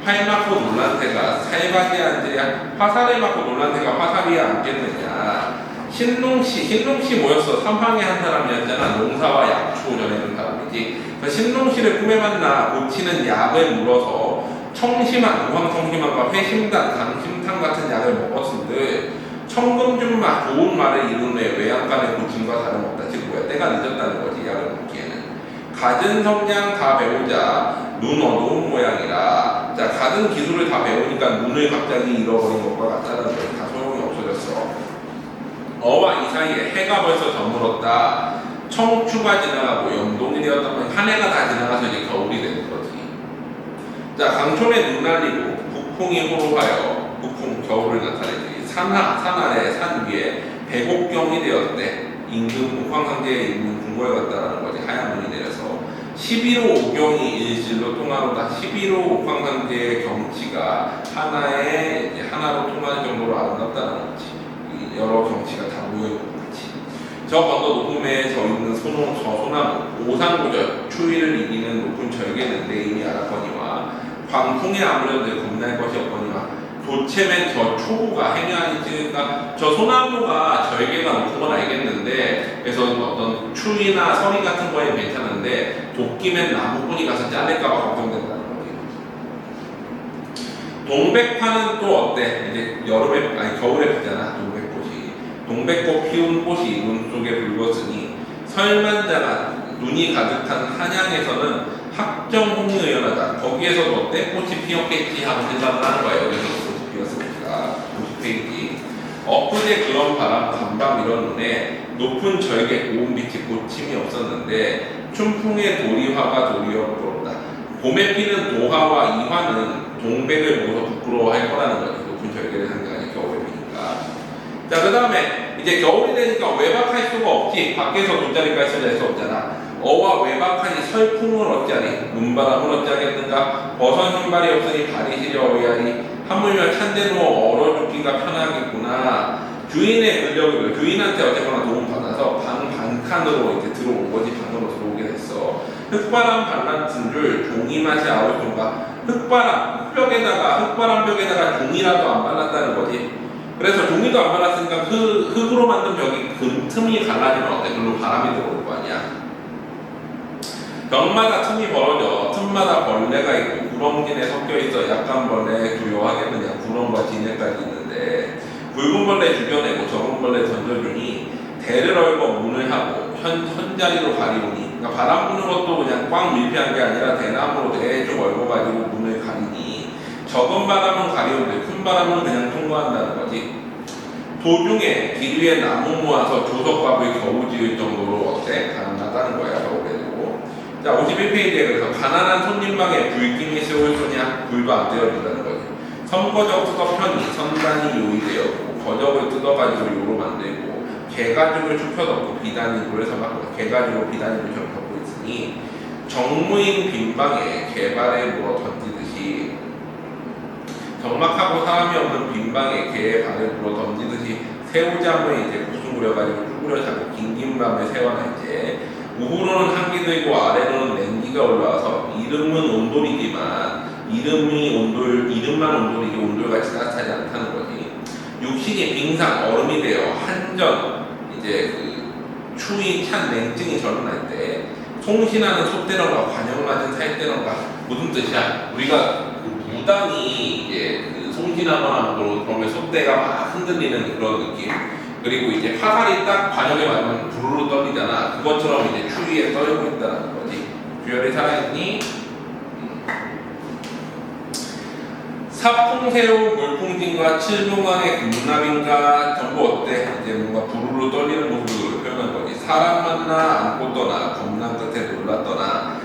활 맞고 놀란 새가 살바지에 앉으랴. 화살을 맞고 놀란 새가 화살 위에 앉겠느냐. 신농씨 뭐였어? 삼황의 한 사람이었잖아. 농사와 약초 전해는 사람이지. 신농씨를 꿈에 만나 고치는 약을 물어서 청심환, 우황청심환과 회심단, 강심탕 같은 약을 먹었은데 청금준마 좋은 말을 이룬 후에 외양간의 고침과 다름없다. 즉 뭐야? 때가 늦었다는 거지. 약을 먹기에는. 갖은 성냥 다 배우자 눈 어두운 모양이라. 자, 갖은 기술을 다 배우니까 눈을 갑자기 잃어버린 것과 같다는 거지. 다 소용이 없어졌어. 어와 이 사이에 해가 벌써 저물었다. 청추가 지나가고 영동이 되었다면 한 해가 다 지나가서 이제 겨울이 되는 거지. 자, 강촌에 눈 날리고 북풍이 호로하여 북풍 겨울을 나타내지. 산 아래 산 위에 백옥경이 되었대. 임금 옥황상제에 있는 궁궐에 갔다라는 거지. 하얀 눈이 내려서 11호 오경이 일실로 통하로다. 11호 옥황상제의 경치가 하나로 통하는 정도로 아름답다는 거지. 여러 경치가 다 모여있는 거지. 저 건너 높음에 저 있는 소나무 오산고절 추위를 이기는 높은 절개는 내 이미 알았거니와 광풍에 아무래도 겁날 것이 없거니와 도체맨 저 초구가 행여하니 찍으니까 저 소나무가 절개가 높은 건 알겠는데 그래서 어떤 추위나 서리 같은 거에 괜찮은데 도끼맨 나무꾼이 가서 잘릴까봐 걱정된다는 거지. 동백파는 또 어때? 이제 겨울에 피잖아. 동백꽃 피운 꽃이 눈 속에 붉었으니 설만자가 눈이 가득한 한양에서는 학정홍이 의연하다. 거기에서도 어때? 꽃이 피었겠지 하고 생각을 하는 거예요. 여기서 꽃이 피었으니까 50페이지. 엊그제 그런 바람 간밤 이런 눈에 높은 절개 고운 빛이 고침이 없었는데 춘풍의 도리화가 도리어 부럽다. 봄에 피는 도화와 이화는 동백을 보고서 부끄러워할 거라는 거지. 높은 절개를 상징하니 겨울에 피니까. 자, 그 다음에 이제 겨울이 되니까 외박할 수가 없지. 밖에서 돗자리까지 쓸 수 없잖아. 어와 외박하니 설풍을 어찌하리. 눈바람을 어찌하겠는가. 버선 신발이 없으니 발이 시려워야리. 하물며 찬데 누워 얼어 죽기가 편하겠구나. 주인의 근력을 주인한테 어쨌거나 도움받아서 반칸으로 이렇게 들어온 거지. 방으로 들어오게 됐어. 흙바람 발랐은 줄 종이 맛이 아울 정가. 흙바람 벽에다가 종이라도 안 발랐다는 거지. 그래서 종이도 안 발랐으니까 흙으로 만든 벽이 그 틈이 갈라지면 어때? 그걸로 바람이 들어올 거 아니야. 벽마다 틈이 벌어져 틈마다 벌레가 있고 구렁진에 섞여 있어 약간 벌레 두려워하겠느냐. 구렁과 진해까지 있는데 붉은 벌레 죽여내고 적은 벌레 던져주니 대를 얼고 문을 하고 현자리로 가리우니. 그러니까 바람 부는 것도 그냥 꽉 밀폐한 게 아니라 대나무로 대충 얼고가지고 문을 가리니 적은 바람은 가리우는데 큰 바람은 그냥 통과한다는 거지. 도중에 길 위에 나무 모아서 조석밥을 겨우 지을 정도로 어때? 가능하다는 거야. 겨울에도. 자, 51페이지에 그래서 가난한 손님방에 불김이 세울 소냐 불도 안 떼어준다는 거지. 선거적 뜯어 편이 선단이 요이되었고 거적을 뜯어가지고 요로 만들고 개가죽을 춥혀 덮고 비단이 물에서 막고 개가죽으로 비단이를 덮고 있으니 정무인 빈방에 개발에 물어 던지듯이 적막하고 사람이 없는 빈방에 개의 발을 물어 던지듯이 새우잠을 이제 구승부려가지고 쭈그려 잡고 긴긴 밤에 세워놨지. 우후로는 한기 들고 아래로는 냉기가 올라와서 이름은 온돌이지만 이름만 온돌이지 온돌같이 따뜻하지 않다는 거지. 육신이 빙상 얼음이 되어 한전 이제 그 추위 찬 냉증이 절어날 때 송신하는 소떼런과 관역 맞은 살떼런과 무슨 뜻이야? 우리가 그 무당이 이제 그 송신하거나 그러면 소떼가 막 흔들리는 그런 느낌. 그리고 이제 화살이 딱 관역에 맞으면 부르르 떨리잖아. 그것처럼 이제 추위에 떨고 있다는 거지. 주열이 살아있니? 사풍새우 물풍진과 칠봉왕의 금나빈가 전부 어때? 이제 뭔가 부르르 떨리는 모습으로 표현한 거지. 사람 만나 안고 떠나 겁난 끝에 놀라 떠나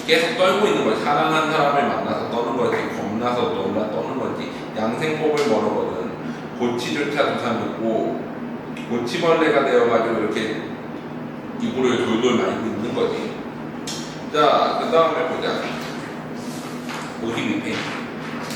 계속 떨고 있는 거지. 사랑한 사람을 만나서 떠는 거지. 겁나서 놀라 떠는 거지. 양생법을 모르거든. 고치조차 두삼있고 고치벌레가 되어가지고 이렇게 이불을 돌돌 말고 있는 거지. 자, 그 다음에 보자. 52페이지.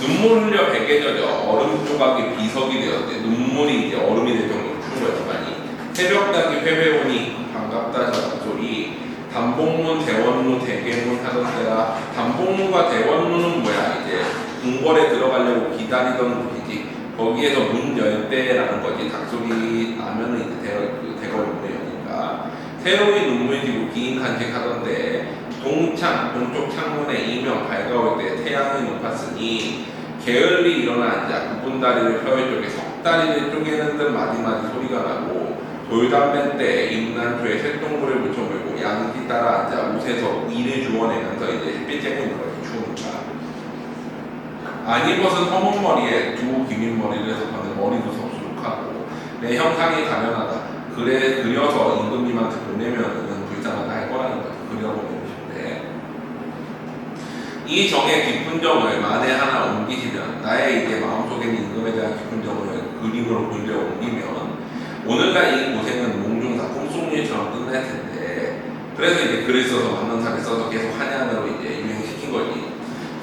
눈물 흘려 베개 젖어 얼음 조각이 비석이 되었대. 눈물이 이제 얼음이 될 정도로 추운 거야, 많이. 새벽닭이 회회오니 반갑다 소리. 단복문, 대원문, 대계문 하던 때라. 단복문과 대원문은 뭐야? 이제 궁궐에 들어가려고 기다리던 곳이지. 거기에서 문 열 때라는 거지. 닭소리 나면은 이제 대궐 문을 여니까. 새로이 눈물 지고 긴 간직하던데 동쪽 창문에 이명 밝아올 때 태양이 높았으니 게을리 일어나 앉아 구분 다리를 펴을 쪽에 석 닭다리를 쪼개는 듯 마디마디 소리가 나고 돌담배 때 임난초에 쇳덩굴을 묻혀 물고 양기 따라 앉아 옷에서 이를 주워내면서 이제 햇빛 쬐고 있는 거지. 추우니까. 안 입었은 허문 머리에 두 기민 머리를 덮었는 머리도 섭수룩하고 내 형상이 가련하다. 그래 그려서 임금님한테 보내면은 불쌍하다 할 거라는 거지. 그려보내고 싶대. 이 정의 깊은 정을 만에 하나 옮기시면 나의 이제 마음속에 있는 임금에 대한 깊은 정을 그림으로 그려 옮기면 오늘날 이 고생은 몽중사 꿈속일처럼 끝날 텐데 그래서 이제 글을 써서 만능사를 써서 계속 한양으로 이제 유행시킨 거지.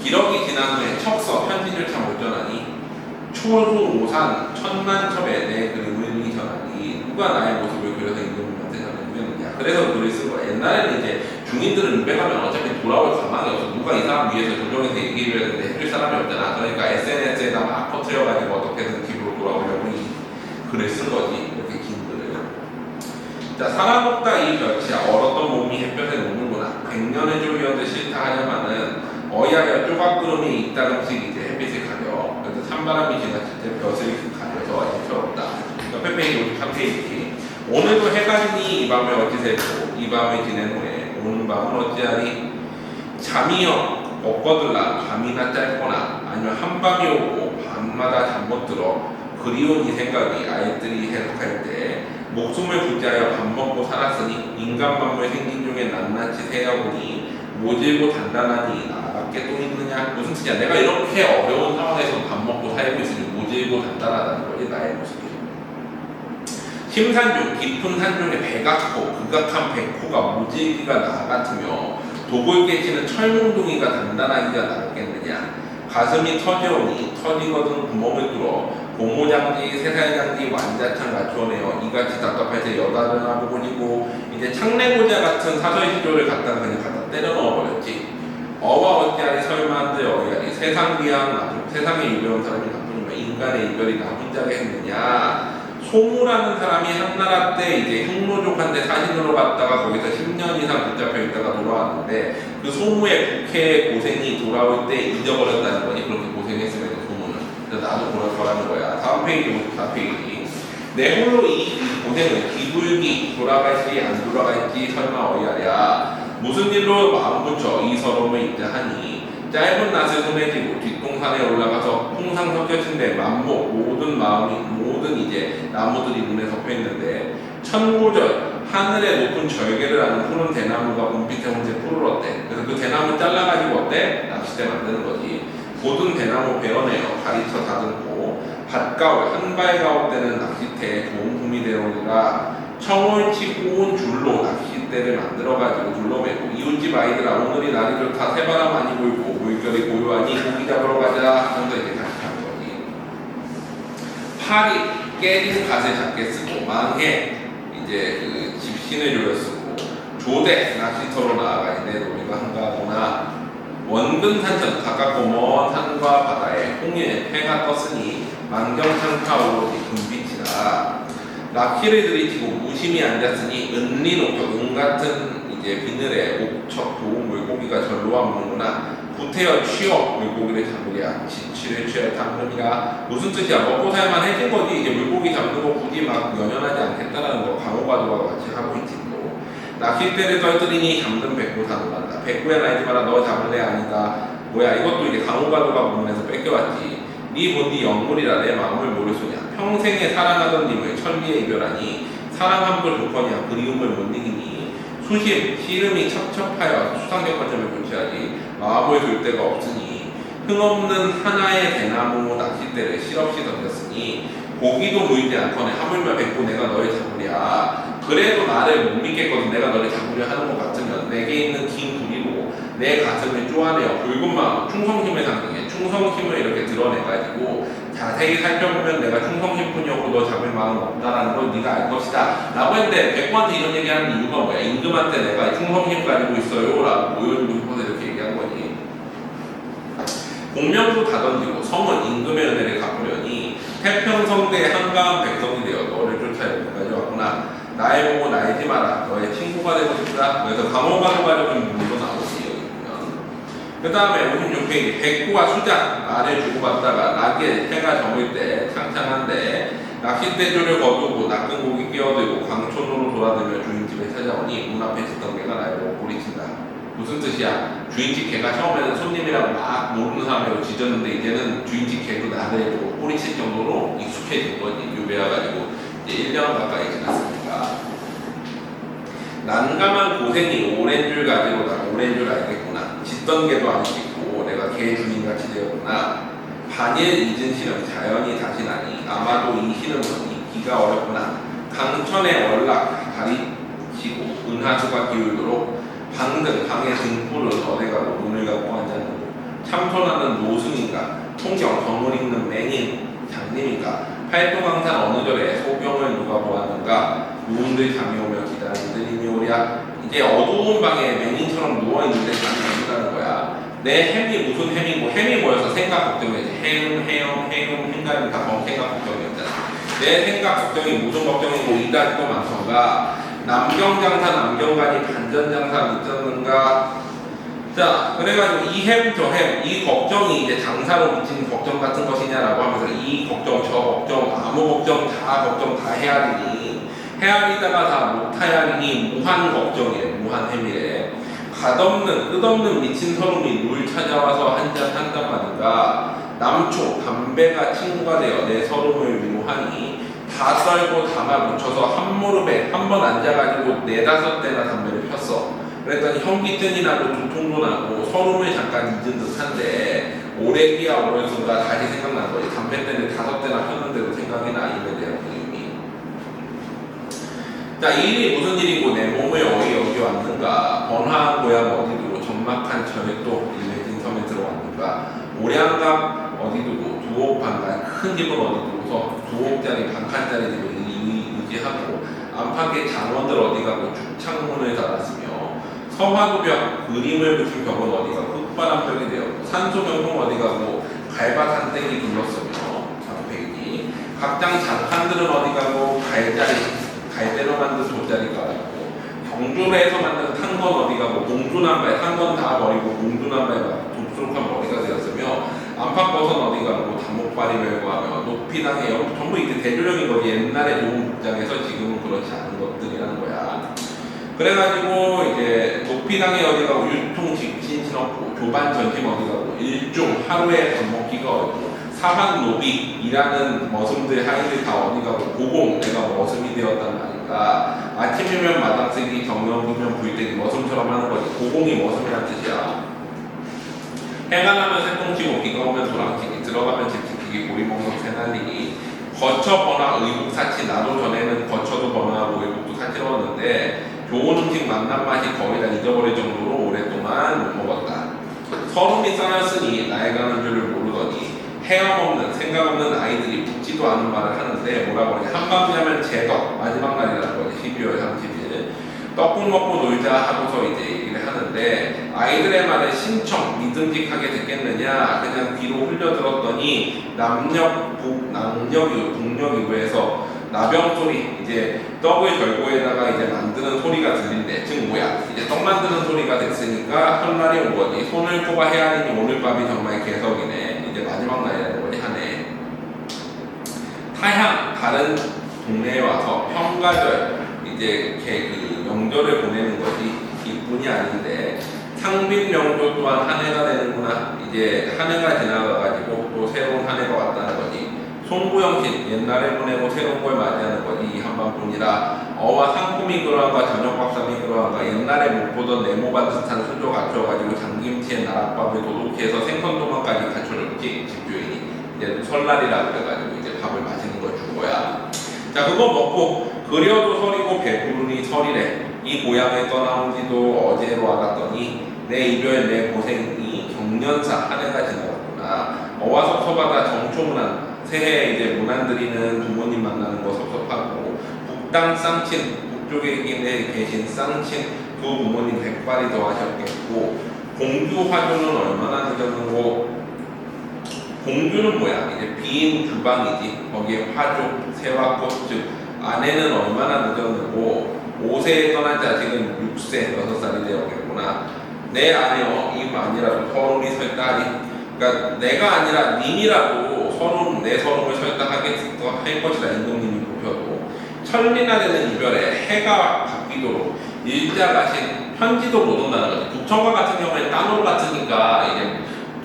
기러기 지난 후에 척서 편지조차 못 전하니 초수오산 천만첩에 내 그림을 전하니 누가 나의 모습을 그려서 임금님한테 전해주겠느냐. 그래서 글을 쓴 거야. 옛날에는 이제 중인들은 유배하면 어차피 돌아올 가망이 없어. 누가 이 사람 위해서 조정해서 얘기를 했는데 해줄 사람이 없잖아. 그러니까 SNS에다 막 퍼뜨려가지고 어떻게든 집으로 돌아오려고 이 글을 쓴 거지. 이렇게 긴 글을. 자, 살아먹다 이 멸치야 얼었던 몸이 햇볕에 녹는구나. 100년의 졸기언제 싫다 하려마는 어이하여 조각구름이 이따금씩 이제 햇빛을 가려. 그래서 찬바람이 지나칠 때 벼슬이 가려서 애처롭다. 옆에 페이지 53페이지. 오늘도 해가 지니 이 밤에 어찌 새고 이 밤을 지낸 후에 오는 밤은 어찌하리. 잠이여 엇거들라 밤이나 짧거나 아니면 한밤이 오고 밤마다 잠 못 들어 그리운 이 생각이 아이들이 해석할 때 목숨을 부지하여 밥 먹고 살았으니 인간 만물 생긴 중에 낱낱이 세어보니 모질고 단단하니 나밖에 또 있느냐. 무슨 뜻이야. 내가 이렇게 어려운 상황에서 밥 먹고 살고 있으니 모질고 단단하다는 거지. 나의 모습이. 심산중 깊은 산중에 백악호 극악한 백호가 모질기가 나 같으며 독을 깨치는 철몽둥이가 단단하기가 낫겠느냐. 가슴이 터져오니 터지거든 구멍을 뚫어 고모장지 새살장지 완자창 갖추어내어 이같이 답답할 때 여다르나 보고니고 이제 창내고자 같은 사설시조를 갖다가 그냥 갖다 때려 넣어버렸지. 어와 어찌하리 설마한들 어이하리. 세상 귀한 나쁜 세상에 유배한 사람이 나쁘니까 인간의 이별이 나 혼자게 했느냐. 소무라는 사람이 한나라 때 이제 흉노족한테 사신으로 갔다가 거기서 10년 이상 붙잡혀 있다가 돌아왔는데 그 소무의 국회 고생이 돌아올 때 잊어버렸다는 거니. 그렇게 고생했으면 소무는. 그래서 나도 그럴 거라는 거야. 다음 페이지 54페이지. 내 홀로 이 고생을 기불기 돌아갈지 안 돌아갈지 설마 어이하랴. 무슨 일로 마음 붙여 이 서러움을 입자하니. 짧은 낯을 손에 쥐고 뒷동산에 올라가서 풍상 섞여진데 만목 모든 마음이 모든 이제 나무들이 눈에 덮여 있는데 천고절 하늘에 높은 절개를 하는 푸른 대나무가 봄빛에 혼자 푸르렀대. 그래서 그 대나무 잘라가지고 어때? 낚싯대 만드는 거지. 모든 대나무 베어내어 가리쳐 다듬고 밭가을 한발가을 때는 낚싯대에 좋은 품이 되오니라. 청월치 고운 줄로 낚싯대를 만들어가지고 둘러매고 이웃집 아이들아 오늘이 날이 좋다 새바람 많이 불고 물결이 고요하니 고기 잡으러 가자 하면서 이제 같이 가는 거지. 파리 깨진 갓을 작게 쓰고 망해 이제 그 집신을 조여 쓰고 조대 낚시터로 나아가니 내 놀이가 한가하구나. 원근산천 가깝고 먼 산과 바다에 홍일 해가 떴으니 만경창타 오로지 금빛이라. 낚시를 들이치고 무심히 앉았으니 은리놓고 은같은 이제 비늘에 옥척 좋은 물고기가 절로와 무는구나. 구태여 취어 물고기를 잡으랴. 지치를 취하여 담느니라. 무슨 뜻이야. 먹고 살만 해진 거지. 이제 물고기 잡는 거 굳이 막 연연하지 않겠다라는 거 강호가도가 같이 하고 있지. 또 낚싯대를 떨뜨리니 잠든 백구 다 놀란다. 백구야 나이지 마라. 너 잡을래 아니다. 뭐야 이것도 이제 강호가도가 부문에서 뺏겨왔지. 네 본디 영물이라 내 마음을 모르소냐. 평생에 사랑하던 님을 천리에 이별하니 사랑 한불 좋거냐 그리움을 못 이기니. 수심 시름이 첩첩하여 수상적 관점을 교체하지 마음을 둘 데가 없으니. 흥없는 하나의 대나무 낚싯대를 실없이 던졌으니 고기도 보이지 않거네. 하물며 백구 내가 너를 잡으랴. 그래도 나를 못 믿겠거든. 내가 너를 잡으려 하는 것 같으면 내게 있는 긴 구리로 내 가슴을 쪼아내어 붉은 마음 충성심을 상징해. 충성심을 이렇게 드러내가지고 자세히 살펴보면 내가 충성심뿐이었고 너 잡을 마음 없다라는 걸 네가 알 것이다 라고 했는데 백구한테 이런 얘기하는 이유가 뭐야. 임금한테 내가 충성심 가지고 있어요 라고 보여주고 싶어서 이렇게 얘기한 거지. 공명도 다 던지고 성은 임금의 은혜를 갚으려니 태평성대의 한가한 백성이 되어 너를 쫓아 여기까지 왔구나. 나의 보고 나이지 마라. 너의 친구가 되고 싶다. 그래서 감옥가도 가지고 물도 나오지. 여기 보면 그 다음에 56페이지 백구와 수작 알을 주고받다가 낙에 해가 저물 때 창창한데 낚싯대줄을 거두고 낚은 고기 끼어들고 광촌으로 돌아들며 주인집에 찾아오니 문 앞에 있었던 개가 날 보고 꼬리친다. 무슨 뜻이야? 주인집 개가 처음에는 손님이라고 막 모르는 사람이라고 짖었는데 이제는 주인집 개도 나를 보고 꼬리칠 정도로 익숙해진 거지. 유배해가지고 이제 1년 가까이 지났으니까. 난감한 고생이 오랜 줄 가지고 나 오랜 줄 알겠구나. 짖던 개도 안 짖고 내가 개 주인같이 되었구나. 반일 잊은 시름 자연히 다시 나니 아마도 이 시름은 잊기가 어렵구나. 강천의 월락 가리치고 은하수가 기울도록 방등 방의 등불은 어디가고 눈을 감고 앉았는고 참선하는 노승인가 통경 정을 읽는 맹인 장님인가 팔도강산 어느 절에 소경을 누가 보았는가 누운들 잠이 오며 기다리는 이미 오랴. 이제 어두운 방에 맹인처럼 누워있는데 잠이 안 온다는 거야. 내 햄이 무슨 햄이고 햄이 뭐여서 생각 걱정이지. 해음 행가는 다 생각 걱정이었잖아. 내 생각 걱정이 무슨 걱정이고 이다지도 많던가 남경장사 남경관이 반전장사 있었는가. 자, 그래가지고 이 햄 저 햄 이 걱정이 이제 장사로 미친 걱정 같은 것이냐라고 하면서 이 걱정 저 걱정 아무 걱정 다 헤아리니 헤아리다가 다 못헤아리니 무한 걱정이래. 무한 햄이래. 끝없는 미친 서름이 물 찾아와서 한잔 한잔만인가 남초 담배가 친구가 되어 내 서름을 위로하니 다 썰고 담아 묻혀서 한 무릎에 한 번 앉아가지고 4-5대나 담배를 폈어. 그랬더니 현기증이 나고 두통도 나고 서름을 잠깐 잊은 듯한데 오래기야 오랜 순간 다시 생각난 거지. 담배 때는 5대나 폈는데도 생각이 나. 이에 대한 그림이. 자, 이 일이 무슨 일이고 내 몸을 어디 왔는가. 번화한 고향 어디두고 적막한 절도 일레진 섬에 들어왔는가. 오량갑 어디두고 두옥반간 큰 집은 어디두고서 두옥짜리 반칸짜리 집을 의지하고 안팎의 장원들 어디가고 죽창문을 달았으며 서화도벽 그림을 붙인 벽은 어디가고 흙바람벽이 되었고 산소병동 어디가고 갈바산땡이 둘렀으며 장페이지 각장 장판들은 어디가고 갈대로 만든 돗자리가 있고 경주에서 만든 탄건 어디가고 공주남발 탄건 다 버리고 공주남발 돕수룩한 머리가 되었으며 안팎버선 어디가고 다목발이 멸고하며 높이당에 전부 이제 대조적인 거지. 옛날에 좋은 복장에서 지금은 그렇지 않은 것들이라는 거야. 그래가지고 이제 높이당에 어디가고 유통 직진 신었고 조반 전심 어디가고 일종 하루에 밥 먹기가 어렵고 사방 노비 일하는 머슴들 하인들 다 어디가고 고공 내가 머슴이 되었단 말인가. 아침이면 마당쓰기 정령이면 불때기 머슴처럼 하는 거지. 고공이 머슴이란 뜻이야. 해가 나면 새똥치고 비가 오면 도랑치기 들어가면 집 지키기 보리봉석 새날리기 거처 번화 의복 사치. 나도 전에는 거처도 번화하고 의복도 사치로웠는데 좋은 음식 만난 맛이 거의 다 잊어버릴 정도로 오랫동안 못 먹었다. 서름이 쌓였으니 나이 가는 줄을 모르더니 헤엄없는 생각 없는 아이들이 묻지도 않은 말을 하는데 뭐라고 하지? 한밤 자면 제덕 마지막 날이라는 거지. 12월 30일 떡국 먹고 놀자 하고서 이제 얘기를 하는데 아이들의 말을 신청 믿음직하게 듣겠느냐 그냥 귀로 흘려들었더니 북녘이고에서 나병 소리 이제 떡을 절고에다가 이제 만드는 소리가 들린대. 즉 뭐야 이제 떡 만드는 소리가 됐으니까 설날이 온 거지. 손을 꼽아 헤아리니 오늘 밤이 정말 개석이네. 이제 마지막 날이라는 거지. 하네. 타향 다른 동네에 와서 평가절 이제 그 명절을 보내는 거지. 이뿐이 아닌데 상빈 명조 또한 한 해가 되는구나. 이제 한 해가 지나가가지고 또 새로운 한 해가 왔다는 거지. 송구영신 옛날에 보내고 새로운 걸 맞이하는 거지. 이 한밤뿐이라 어와 상품이 그러한가 저녁밥상이 그러한가. 옛날에 못 보던 네모반 듯한 수조 갖춰가지고 장김치에 나락밥을 도둑해서 생선도마까지 갖춰줬지. 집주인이 이제 설날이라 그래가지고 이제 밥을 맛있는 걸 준 거야. 자, 그거 먹고 그려도 설이고 배부르니 설이래. 이 고향에 떠나온 지도 어제로 알았더니 내 이별 내 고생이 경년사 한 해가 지나갔구나. 어와서 서바다 정초문안 새해 이제 문안 드리는 부모님 만나는 거 섭섭하고 북당 쌍친 북쪽에 계신 쌍친 두 부모님 100발이 더 하셨겠고 공주 화조는 얼마나 늦었는고. 공주는 뭐야? 이제 비인 주방이지. 거기에 화조, 새와 꽃, 즉 아내는 얼마나 늦었는고 5세에 떠난 자식은 6세, 6살이 되었겠구나. 내 아니요 임 아니라도 서름이 설다리. 그러니까 내가 아니라 님이라도 서름 내 서름을 설득하겠다 할 것이다. 임금님이 보셔도 천리나 되는 이별에 해가 바뀌도록 일자가신 편지도 못 온다는 거지. 북청과 같은 경우에는 땅으로 갔으니까 이제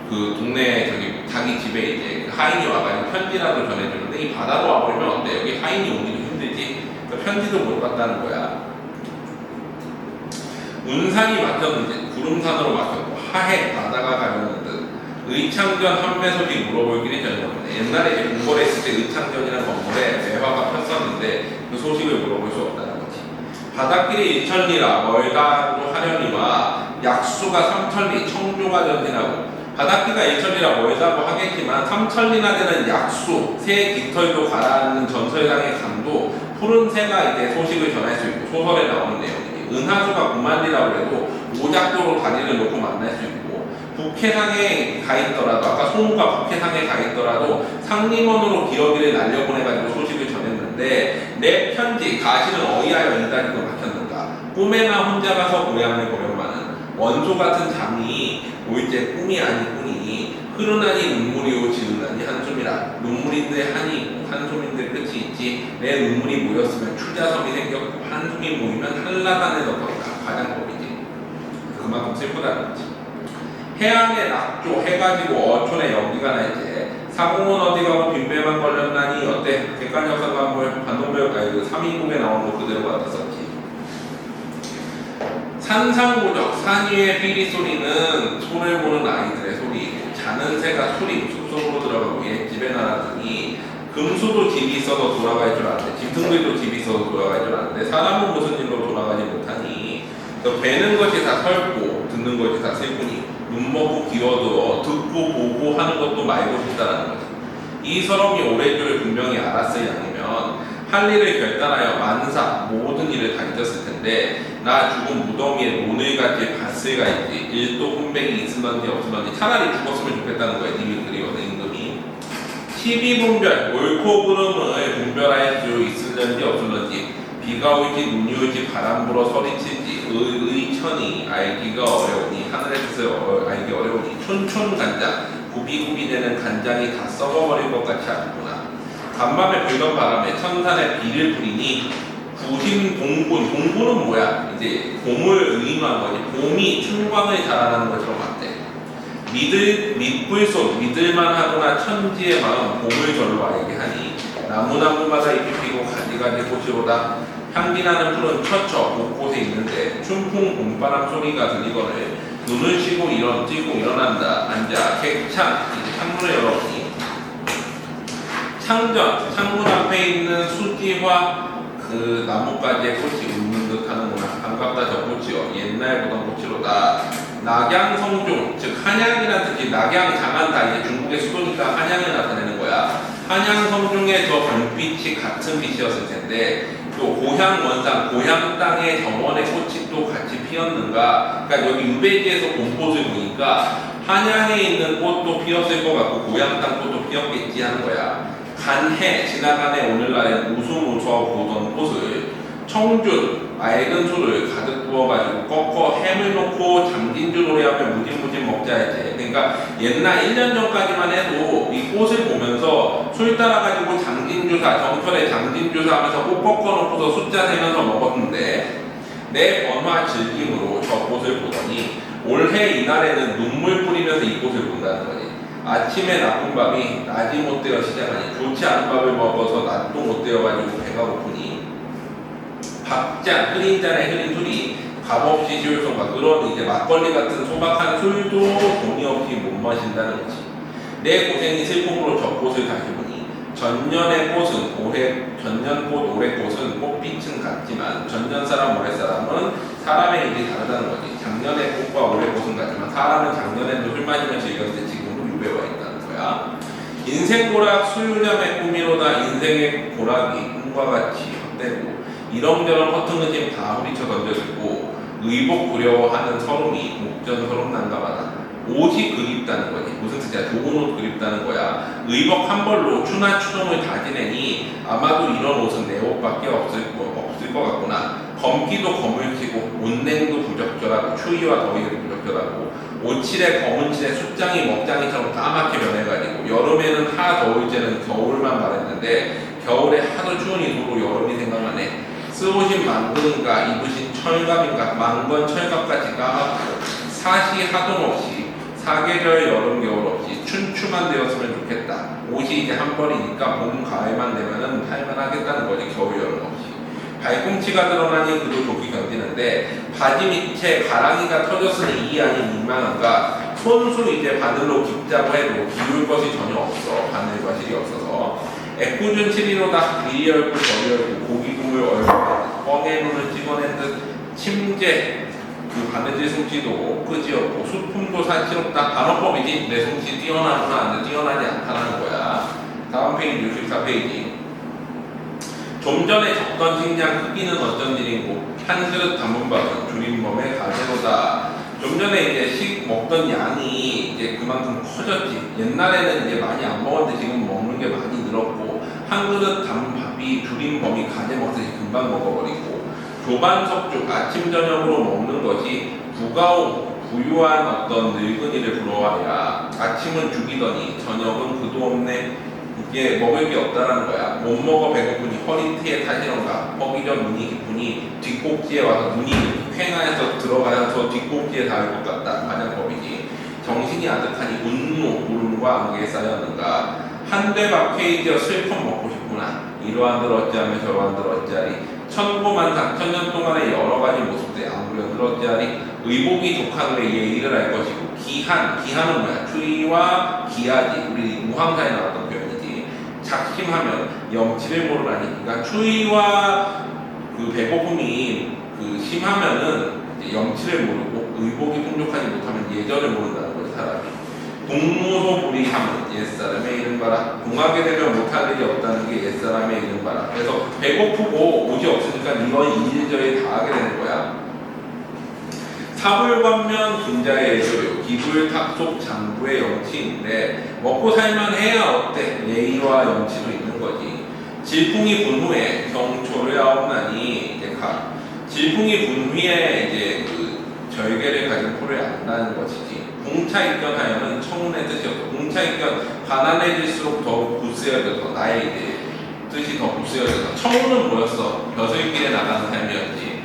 그 동네 저기 자기 집에 이제 그 하인이 와가지고 편지라도 전해주는데 이 바다로 와버리면 어때? 여기 하인이 오기도 힘들지. 그러니까 편지도 못 갔다는 거야. 운산이 막혔는지 구름산으로 막혔고 하해 바다가 가려는 듯 의창전 한매석이 물어볼 길이 전혀 없네. 옛날에 이제 궁궐했을 때 의창전이라는 건물에 매화가 폈었는데 그 소식을 물어볼 수 없다는 거지. 바닷길이 일천리라 멀다로 하려니와 약수가 삼천리 청조가 전진하고 바닷길가 일천리라 멀다고 하겠지만 삼천리나 되는 약수 새 깃털도 가라앉는 전설상의 강도 푸른 새가 이제 소식을 전할 수 있고 소설에 나오는 내용이지. 은하수가 9만리라고 해도 오작도로 다리를 놓고 만날 수 있고 북해상에 가 있더라도 아까 송우가 북해상에 가 있더라도 상림원으로 기러기를 날려보내가지고 소식을 전했는데 내 편지 가시는 어이하여 이다리도 막혔는가 꿈에나 혼자 가서 고향을 보련마는 원소 같은 잠이 올제 꿈이 아니 꾸니 흐르나니 눈물이오 지으나니 한숨이라 눈물인데 한이 있고 한숨인데 끝이 있지 내 눈물이 모였으면 추자섬이 생겼고 한숨이 모이면 한라산에 덮었다 가장법이지. 그만큼 슬프다는 거지. 해양의 낙조 해가지고 어촌에 연기가 날지 사공은 어디 가고 빈배만 걸렸나니 어때? 객관역사관물 반동별 그 3인국에 나온 거 그대로 같았었지. 산상고적 산 위의 피리 소리는 손을 보는 아이들의 소리이고 자는 새가 소리 숲속으로 들어가고 옛 집에 나라더니 금수도 집이 있어서 돌아갈 줄 아는데 짐승들도 집이 있어서 돌아갈 줄 아는데 사람은 무슨 일로 돌아가지 못하니 뵈는 것이 다 설고 듣는 것이 다 슬프니 눈 먹고 기어들어 듣고 보고 하는 것도 말고 싶다라는 거지. 이 서름이 오래 줄 분명히 알았을 양이면 할 일을 결단하여 만사 모든 일을 다 잊었을 텐데 나 죽은 무덤위에 논을같이 밭을 갈지 일도 훈백이 있을런지 없을런지 차라리 죽었으면 좋겠다는 거야. 님이 그리워서 임금이 12분별 옳고 그름을 분별할 수 있을런지 없을런지 비가 올지 눈이 올지 바람 불어 소리칠지 의천이 알기가 어려우니 하늘의 뜻을 알기 어려우니 촌촌간장 구비구비 되는 간장이 다 썩어버릴 것 같이 아프구나. 간밤에 불던 바람에 천산에 비를 뿌리니 구심 동군 동군은 뭐야? 이제 봄을 의미한 거지. 봄이 춘광을 자라나는 것처럼 같대. 밑불소 믿을만 하거나 천지의 마음 봄을 절로 알게 하니 나무나무마다 잎이 피고 가지가지 꽃이로다. 향기나는 풀은 처처 곳곳에 있는데 춘풍 봄바람 소리가 들리거늘 눈을 쉬고 뛰고 일어난다. 앉아 객창 이제 창문을 열어보니 창문 앞에 있는 수지와 그 나뭇가지의 꽃이 웃는 듯 하는구나. 반갑다 저 꽃이요. 옛날 보던 꽃이로다. 낙양성종, 즉 한양이라는 뜻이 낙양 장안다. 이제 중국의 수도니까 한양을 나타내는 거야. 한양성종의 저 별빛이 같은 빛이었을 텐데 또 고향 원상, 고향 땅의 정원의 꽃이 또 같이 피었는가. 그러니까 여기 유배지에서 본 꽃을 보니까 한양에 있는 꽃도 피었을 것 같고 고향 땅 꽃도 피었겠지 하는 거야. 간해 지나간해 오늘날엔 우수무수하고 보던 꽃을 청준 맑은 술을 가득 부어가지고 꺾어 햄을 넣고 장진주 노래하며 무진무진 먹자 했지. 그러니까 옛날 1년 전까지만 해도 이 꽃을 보면서 술 따라가지고 장진주사 정철에 장진주사 하면서 꽃 꺾어놓고서 숫자 세면서 먹었는데 내 번화 즐김으로 저 꽃을 보더니 올해 이날에는 눈물 뿌리면서 이 꽃을 본다는 거지. 아침에 나쁜 밥이 낮이 못 되어 시작하니 좋지 않은 밥을 먹어서 낮도 못 되어가지고 배가 고프니 밥잔 끓인 잔에 흐린 술이 값없이 시울송과 그런 이제 막걸리 같은 소박한 술도 돈이 없이 못 마신다는 거지. 내 고생이 슬픔으로 저 꽃을 다시 보니 전년의 꽃은 전년꽃 올해꽃은 꽃빛은 같지만 전년 사람 올해 사람은 사람의 일이 다르다는 거지. 작년의 꽃과 올해 꽃은 같지만 사람은 작년에도 술 마시며 즐겼을 때 지금도 유배와 있다는 거야. 인생고락 수유자의 꿈이로다. 인생의 고락이 꿈과 같이 헛되고 이런저런 허튼 다 후리쳐 던져주고 의복 부려워하는 서름이 목전 서름 난감하다. 옷이 그립다는 거지. 무슨 뜻이야? 좋은 옷 그립다는 거야. 의복 한 벌로 추나 추종을 다 지내니 아마도 이런 옷은 내 옷밖에 없을 있을 것 같구나. 검기도 거물치고 온냉도 부적절하고 추위와 더위도 부적절하고 오칠에 검은칠에 숫장이 먹장이처럼 까맣게 변해가지고 여름에는 하 더울때는 겨울만 말했는데 겨울에 하도 추우니 도로 여름이 생각나네. 쓰오신 만근인가 입으신 철갑인가 만건 철갑같이 까맣고 사시 하동 없이 사계절 여름 겨울 없이 춘추만 되었으면 좋겠다. 옷이 이제 한 벌이니까 봄 가을만 되면은 할만하겠다는 거지. 겨울 여름 없이. 발꿈치가 드러나니 그도 좋게 견디는데 바지 밑에 가랑이가 터졌으니 이 안이 민망한가. 손수 이제 바늘로 깁자고 해도 기울 것이 전혀 없어. 바늘 과실이 없어서 애꿎은 칠이로다. 이리 열고 저리 열고 고기 국물 얼굴에 뻥에 눈을 찍어낸 듯 침제 그 바느질 솜씨도 끄지없고 수품도 사치롭다. 단어법이지. 내 솜씨 뛰어나구나. 뛰어나지 않다는 거야. 다음 페이지 64페이지. 좀 전에 적던 식량 크기는 어쩐 일인고 한 그릇 담은 밥은 줄임범의 가재로다. 좀 전에 이제 먹던 양이 이제 그만큼 커졌지. 옛날에는 이제 많이 안 먹었는데 지금 먹는 게 많이 늘었고 한 그릇 담은 밥이 줄임범이 가재 먹듯이 금방 먹어버리고 조반석죽 아침 저녁으로 먹는 것이 부가옹 부유한 어떤 늙은이를 부러워하야. 아침은 죽이더니 저녁은 그도 없네. 이게 먹을 게 없다라는 거야. 못 먹어 배고프니 허리띠에 타시런가. 허기전 눈이 깊으니 뒷꼭지에 와서 눈이 횡하여서 들어가서 뒷꼭지에 닿을 것 같다. 반영법이지. 정신이 아득하니 운노 울음과 안개에 쌓였는가. 한대밥 페이지어 슬픔 먹고 싶구나. 이러한들 어찌하며 저러한들 어찌하리. 천고만상 천년 동안의 여러 가지 모습들이 아무려들 어찌하리. 의복이 족하늘의 예의를 알 것이고 기한은 뭐야? 추위와 기하지. 우리 무항사에 나왔던 표현이지. 작심하면 염치를 모르라니. 그러니까 추위와 그 배고픔이 그 심하면은 이제 염치를 모르고 의복이 풍족하지 못하면 예절을 모른다는 거지 사람이. 동무소 불이함은 옛사람의 이름 봐라. 동하게 되면 못할 일이 없다는 게 옛사람의 이름 봐라. 그래서 배고프고 옷이 없으니까 이런 일일저일 다 하게 되는 거야. 사불관면 군자의 예조요 기불탁속 장부의 염치인데 먹고 살만 해야 어때? 예의와 염치도 있는 거지. 질풍이 분 후에 경초를 하옵나니 이제 질풍이 분 후에 이제 그 절개를 가진 포를 안다는 것이지. 공차익견하여는 청운의 뜻이 없어. 공차익견 가난해질수록 더욱 부스여져서 나의 이제 뜻이 더 부스여져서. 청운은 뭐였어? 벼슬길에 나가는 삶이었지.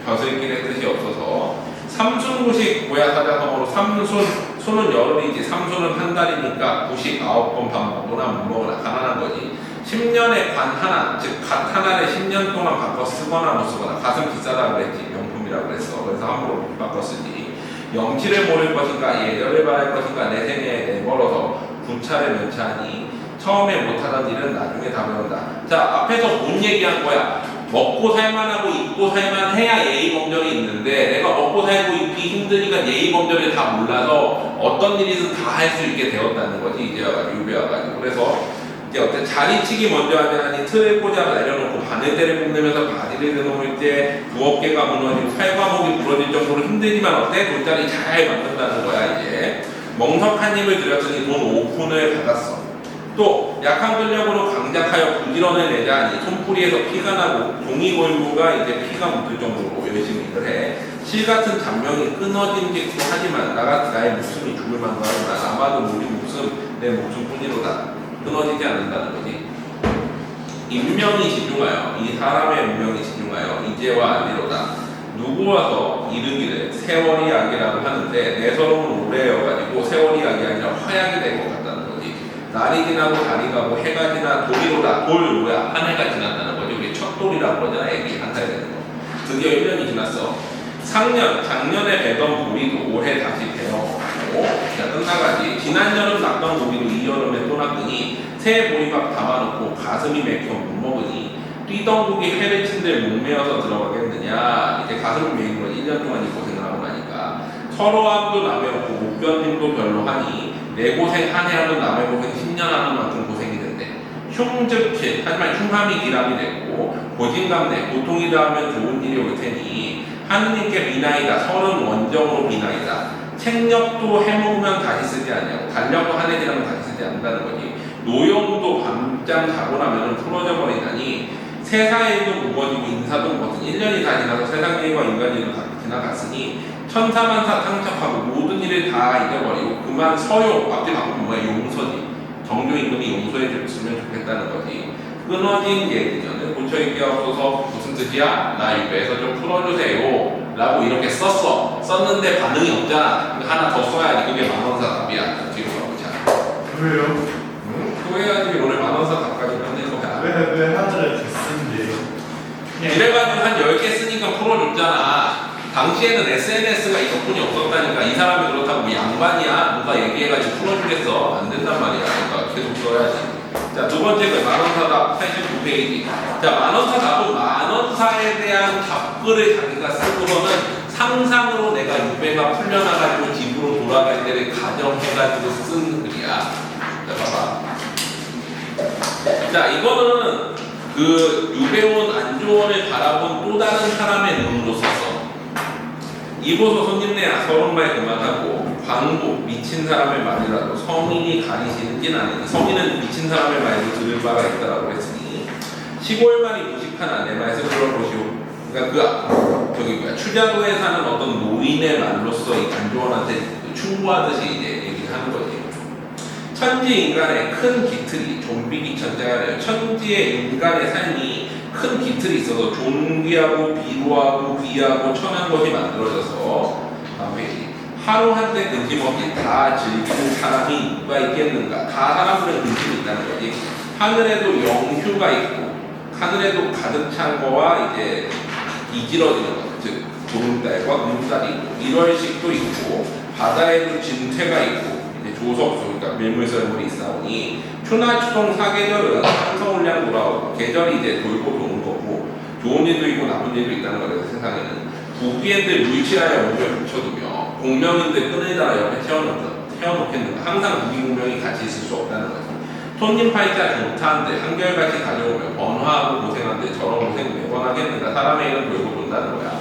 벼슬길의 뜻이 없어서. 삼순구식 고야사자성어로 삼순은 열흘이지. 삼순은 한 달이니까 구식 9번 밥 먹거나 못 먹거나 가난한 거지. 10년에 관 하나, 즉 갓 하나를 10년 동안 바꿔 쓰거나 못 쓰거나. 갓은 비싸다고 그랬지. 명품이라고 그랬어. 그래서 함부로 못 바꿔 쓰지. 염치를 모를 것인가 예절을 바랄 것인가 내 생에 내걸어서 군차를 면차하니 처음에 못하던 일은 나중에 다 배운다. 자, 앞에서 뭔 얘기한 거야? 먹고 살만하고 입고 살만해야 예의범절이 있는데 내가 먹고 살고 입기 힘드니까 예의범절을 다 몰라서 어떤 일이든 다 할 수 있게 되었다는 거지. 이제 와가지고 유배 와가지고. 그래서 이제 어때 자리치기 먼저 하자니 틀을 꽂아 내려놓고 바늘대를 볶으면서 바지를 내놓을 때 두 어깨가 무너지고 팔과목이 부러질 정도로 힘들지만 어때? 돈자리 잘 만든다는 거야. 이제 멍석한 힘을 들였더니 돈 5푼을 받았어. 또 약한 근력으로 강작하여 부지런을 내자니 손뿌리에서 피가 나고 종이골무가 이제 피가 묻을 정도로 열심히 일을 해. 실같은 잔명이 끊어진 게 하지만 나의 목숨이 죽을 만도 하지만 아마도 우리 목숨 내 목숨뿐이로다. 끊어지지 않는다는 거지. 인명이 신중하여 이 사람의 운명이 신중하여 이제와 알리로다. 누구 와서 이르기를 세월이 약이라고 하는데 내 서름은 오래여가지고 세월이 약이 아니라 화약이 될 것 같다는 거지. 날이 지나고 달이 가고 해가 지나 돌이로다. 돌 뭐야? 한 해가 지났다는 거지. 우리 첫 돌이라고 그러잖아. 애기 한 살 되는 거. 드디어 1년이 지났어. 작년에 배던 보리도 올해 다시 배어먹고 자 끝나가지. 지난 여름 났던 고기도 이 여름에 또 났더니 새 보리밥 담아놓고 가슴이 맥혀 못 먹으니 뛰던 고기 회를 친들 목매어서 들어가겠느냐. 이제 가슴이 메이는 거지. 1년 동안 이 고생을 하고 나니까 서로함도 남의 없고 목변님도 별로 하니 내 고생 한 해 하면 남의 고생 10년 하는 만큼 고생이 된대. 흉즉칠 하지만 흉함이 기람이 됐고 고진감래 고통이 더하면 좋은 일이 올 테니 하느님께 비나이다. 설은 원정으로 비나이다. 책력도 해먹으면 다시 쓰지 않냐고. 달력도 한 해 지나면 다시 쓰지 않는다는 거지. 노염도 밤잠 자고 나면 풀어져 버리다니 세상 일도 무거워지고 인사도 무거워지고 1년이 다 지나서 세상 일과 인간 일은 다 지나갔으니 천사만사 탕착하고 모든 일을 다 잊어버리고 그만 서용, 앞뒤 바꾸면 뭐야? 용서지. 정조 임금이 용서해 줬으면 좋겠다는 거지. 끊어진 얘기는 고쳐있게 없어서 무슨 뜻이야? 나 유배해서 좀 풀어주세요 라고 이렇게 썼는데 반응이 없잖아. 하나 더 써야지. 그게 만원사 답이야. 뒤로 가보자. 왜요? 응? 그거 해야지. 오늘 만원사 답까지 끝낸 거야. 왜 하늘을 됐는데? 이래가지고 한 10개 쓰니까 풀어줬잖아. 당시에는 SNS가 이 덕분이 없었다니까. 이 사람이 그렇다고 뭐 양반이야 누가 얘기해가지고 풀어주겠어. 안 된단 말이야. 그러니까 계속 써야지. 자, 두 번째 거 만원사답 89페이지. 자, 만원사답은 만원사에 대한 답글을 자기가 쓰고서는 상상으로 내가 유배가 풀려나가지고 집으로 돌아갈 때를 가정해가지고 쓴 글이야. 자, 봐봐. 자, 이거는 그 유배원 안조원을 바라본 또 다른 사람의 눈으로 썼어. 이보소 손님네야 서른 말 그만하고 광고 미친 사람의 말이라도 성인이 가리시는진 않으니 성인은 미친 사람의 말도 들을 바가 있다라고 했으니 시골말이 무식하나 내 말씀 들어보시오. 그러니까 추자도에 사는 어떤 노인의 말로써 이 안조원한테 충고하듯이 이제 얘기를 하는 거지. 천지 인간의 큰 기틀이 좀비기 천자가 천지의 인간의 삶이 큰 기틀이 있어서 존귀하고 비루하고 귀하고 천한 것이 만들어져서 하루 한때 근심없이 다 즐기는 사람이 누가 있겠는가? 다 사람들은 근심이 있다는 거지. 하늘에도 영휴가 있고 하늘에도 가득 찬 거와 이제 이질러지는 것, 즉 보름달과 금달이 있고 일월식도 있고 바다에도 진퇴가 있고 조석조, 그러니까 밀물썰물이 있사오니 추나 추동 사계절은 항성울량 돌아오고 계절이 이제 돌고 도는 거고 좋은 일도 있고 나쁜 일도 있다는 거예요. 세상에는 부귀인들 물질하여 몸을 붙여두며 공명인들 끈을 달아 옆에 태워놓겠는가. 항상 부귀공명이 같이 있을 수 없다는 거죠. 손님 팔자 좋다한데 한결같이 가져오며 번화하고 고생한데 저런 고생 매번 하겠는가. 사람의 일은 돌고 돈다는 거야.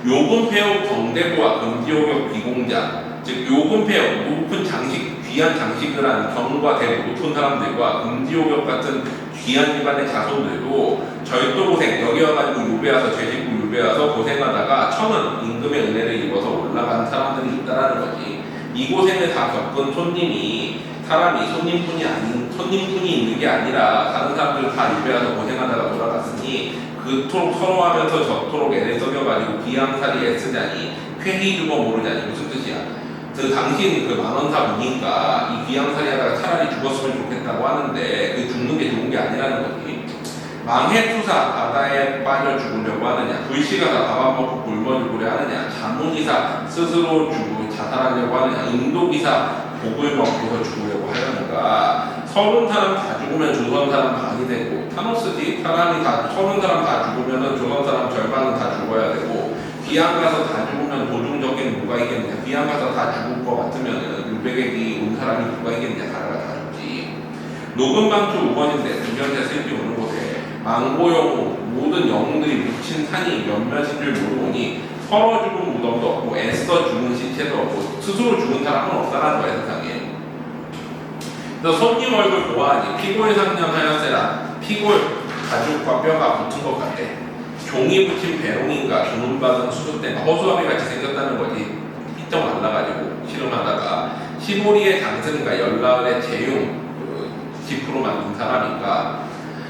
요금폐업 경대부와 금지호격 비공자, 즉 요금폐업 높은 장식, 귀한 장식을 한 경과 대부 높은 사람들과 금지호격 같은 귀한 집안의 자손들도 절도고생 여기 와가지고 유배와서 죄짓고 유배와서 고생하다가 천은 임금의 은혜를 입어서 올라가는 사람들이 있다라는 거지. 이 고생을 다 겪은 사람이 손님뿐이 있는 게 아니라 다른 사람들 다 유배와서 고생하다가 돌아갔으니 그토록 서러워하면서 저토록 애를 썩여가지고 귀양살이 애쓰자니 쾌히 죽어 모르자니. 무슨 뜻이야? 당신 만원사 보니까 이 귀양살이 하다가 차라리 죽었으면 좋겠다고 하는데 그 죽는 게 좋은 게 아니라는 거지. 망해투사 바다에 빠져 죽으려고 하느냐, 불씨가사 밥 안 먹고 굶어 죽으려 하느냐, 자문이사 스스로 죽고 자살하려고 하느냐, 인도기사 복을 먹고서 죽으려고 하려는가. 서른 사람 다 죽으면 조선 사람 반이 되고 타노스지. 사람이 다 서른 사람 다 죽으면은 조선 사람 절반은 다 죽어야 되고 귀양 가서 다 죽으면 도중 적게는 누가 있겠느냐. 귀양 가서 다 죽을 것 같으면은 600액이 온 사람이 누가 있겠느냐. 다라가 다 죽지. 녹음방주 5번인데 등변대 슬피 오는 곳에 망고영 모든 영웅들이 묻힌 산이 몇몇인 줄 모르니 서로 죽은 무덤도 없고 애써 죽은 시체도 없고 스스로 죽은 사람은 없다라는 거야 세상에. 그래서 손님 얼굴 보아하니 피골 상냥하였으나 피골 가죽과 뼈가 붙은 것 같아. 종이 붙인 배롱인가 주문받은 수수대가 허수아비 같이 생겼다는 거지. 삐쩍 말라가지고 실험하다가 시보리의 장승인가 열나을의 재용 지프로 만든 사람인가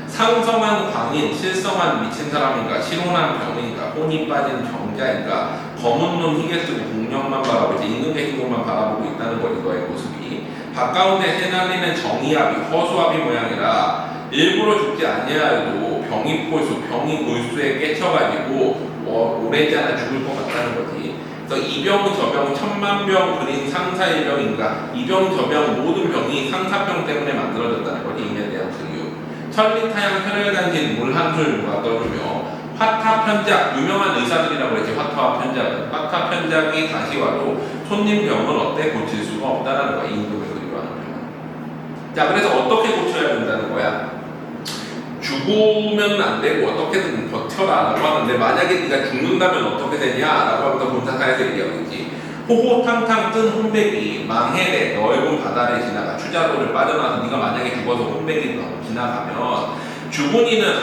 상성한 광인 실성한 미친 사람인가 실혼한 병인가 혼이 빠진 정자인가 검은 눈 희게 쓰고 공룡만 바라보고 이제 있는 게 희고만 바라보고 있다는 거지. 너의 모습이 바가운데 새날리는 정이압이 허수아비 모양이라 일부러 죽지 아니하여도 병이 골수에 깨쳐가지고 오래지 않아 죽을 것 같다는 거지. 그래서 이 병은 저 병은 천만병 그린 상사일병인가 이 병 저 병 모든 병이 상사병 때문에 만들어졌다는 거지. 인에 대한 근유 천리타양 혈혈단진 물 한 술 누가 떠주며 화타편작 유명한 의사들이라고 했지. 화타편작이 다시 와도 손님 병은 어때 고칠 수가 없다라는 거야. 임금을 그리로 하는 병은. 자, 그래서 어떻게 고쳐야 된다는 거야? 죽으면 안 되고 어떻게든 버텨라라고 하는데 만약에 네가 죽는다면 어떻게 되냐라고 하면서 본사사에서 얘기하고 있지. 호호탕탕 뜬 혼백이 망해내 넓은 바다를 지나가 추자도를 빠져나와서 네가 만약에 죽어서 혼백이 지나가면 주군이는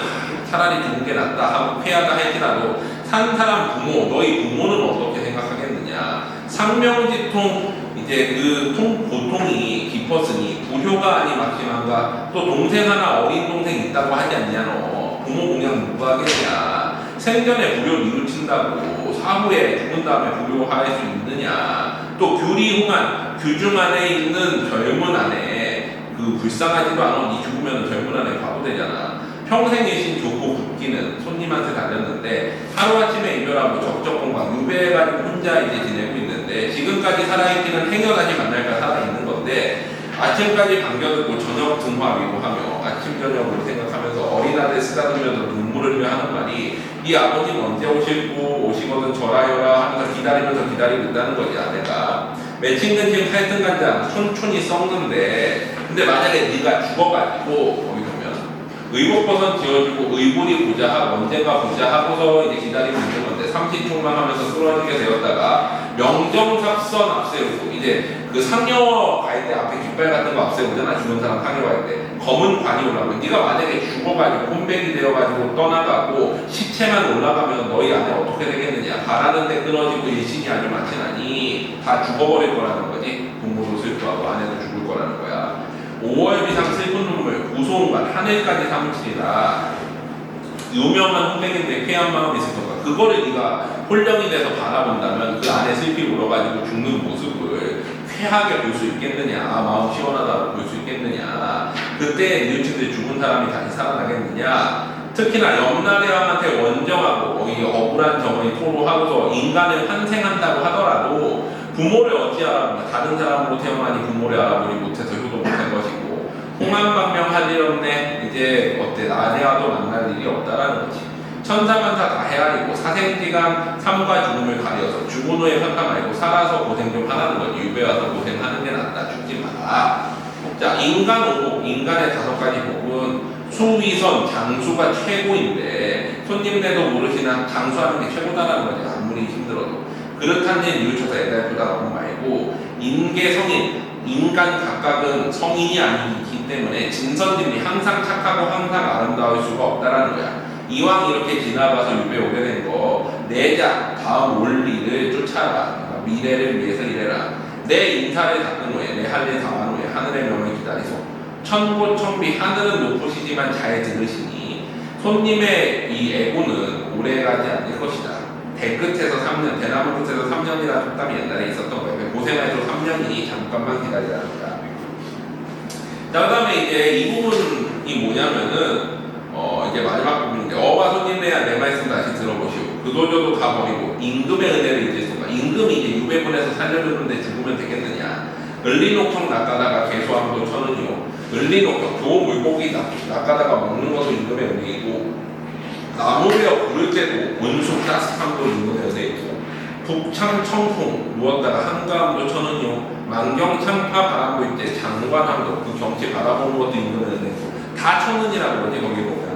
차라리 죽은 게 낫다 하고 쾌하다 할지라도 산 사람 부모, 너희 부모는 어떻게 생각하겠느냐. 상명지통 이제 그 고통이 깊었으니 부효가 아니 막심한가. 또 동생 하나 어린 동생 있다고 하지 않냐 너. 부모 공양 누가 하겠냐. 생전에 부효를 이루친다고 사후에 죽은 다음에 부효할 수 있느냐. 또 규리후만 규중 안에 있는 젊은 아내 그 불쌍하지도 않아. 니 죽으면 젊은 아내 바보 되잖아. 평생 일신 좋고 붓기는 손님한테 달렸는데 하루아침에 이별하고 적적공방 유배해가지고 혼자 이제 지내고 있는데 지금까지 살아있기는 행여 다시 만날까 살아있는 건데 아침까지 반겨듣고 저녁 등화 위로하며 아침 저녁을 생각하면서 어린 아들 쓰다듬으면서 눈물을 흘려 하는 말이 이 아버지는 언제 오시거든 절하여라 하면서 기다리고 있다는 거지. 아내가 매칭 근심 살등간장 천천히 썩는데 근데 만약에 네가 죽어가지고 거기 보면 의복버선 지어주고 의불이 보자 언젠가 보자 하고서 이제 기다리고 있는 건데 삼시총망하면서 쓰러지게 되었다가 명정삽선 앞세우고 이제 그 상여 갈 때 앞에 깃발 같은 거 앞세우잖아. 죽은 사람 상여 갈 때 검은 관이 올라오고 네가 만약에 죽어가지고 혼백이 되어가지고 떠나가고 시체만 올라가면 너희 안에 어떻게 되겠느냐. 바라는데 끊어지고 일신이 아주 많지나니 다 죽어버릴 거라는 거지. 부모도 슬퍼하고 아내도 죽을 거라는 거야. 5월 비상 슬픈 눈물 고소한 하늘까지 삼으시리라. 유명한 혼백인데 쾌한 마음이 있을 거야. 그거를 네가 홀령이 돼서 바라본다면 그 안에 슬피 울어가지고 죽는 모습을 쾌하게 볼 수 있겠느냐. 마음 시원하다고 볼 수 있겠느냐. 그때 뉘우치듯 죽은 사람이 다시 살아나겠느냐. 특히나 염라대 왕한테 원정하고 이 억울한 정을 토로하고서 인간을 환생한다고 하더라도 부모를 어찌하라. 다른 사람으로 태어나니 부모를 알아보지 못해서 효도 못한 것이고 홍한방명 할 일 없네. 이제 어때 나대와도 만날 일이 없다라는 거지. 천사만사 다 헤아리고 사생지간 삶과 죽음을 가려서 죽은 후에 평가 말고 살아서 고생 좀 하라는 거지. 유배 와서 고생하는 게 낫다. 죽지 마라. 자, 인간 오복, 인간의 5가지 복은 수위선, 장수가 최고인데 손님들도 모르시나 장수하는 게 최고다라는 거지. 아무리 힘들어도. 그렇다는 뉘우쳐서 애달프다 너무 말고 인계성인, 인간 각각은 성인이 아니기 때문에 진선진이 항상 착하고 항상 아름다울 수가 없다라는 거야. 이왕 이렇게 지나가서 유배 오게 된 거 내자 다음 올 일을 쫓아라. 그러니까 미래를 위해서 일해라. 내 인사를 닦은 후에 내 할 일 다한 후에 하늘의 명을 기다리소. 천고천비 하늘은 높으시지만 잘 들으시니 손님의 이 애고는 오래가지 않을 것이다. 대끝에서 3년, 대나무 끝에서 3년이라는 속담이 옛날에 있었던 거예요. 고생해서 3년이니 잠깐만 기다리라는 거야. 자, 그 다음에 이제 이 부분이 뭐냐면은 이제 마지막 부분인데 어와 손님네야 내 말씀 다시 들어보시오. 그도저도 다 버리고 임금의 은혜를 잊을 수가. 임금이 이제 유배군에서 살려줬는데 죽으면 되겠느냐. 을리녹청 낚아다가 개소함도 천은이요. 을리녹청 좋은 물고기 낚아다가 먹는 것도 임금의 은혜이고 나무베어 부를 때도 온속 따스함도 임금의 은혜이고 북창청풍 누웠다가 한가함도 천은이요. 만경창파 바라볼 때 장관함도 그 경치 바라보는 것도 임금의 은혜이고 다 천은이라고 그러지. 거기 보면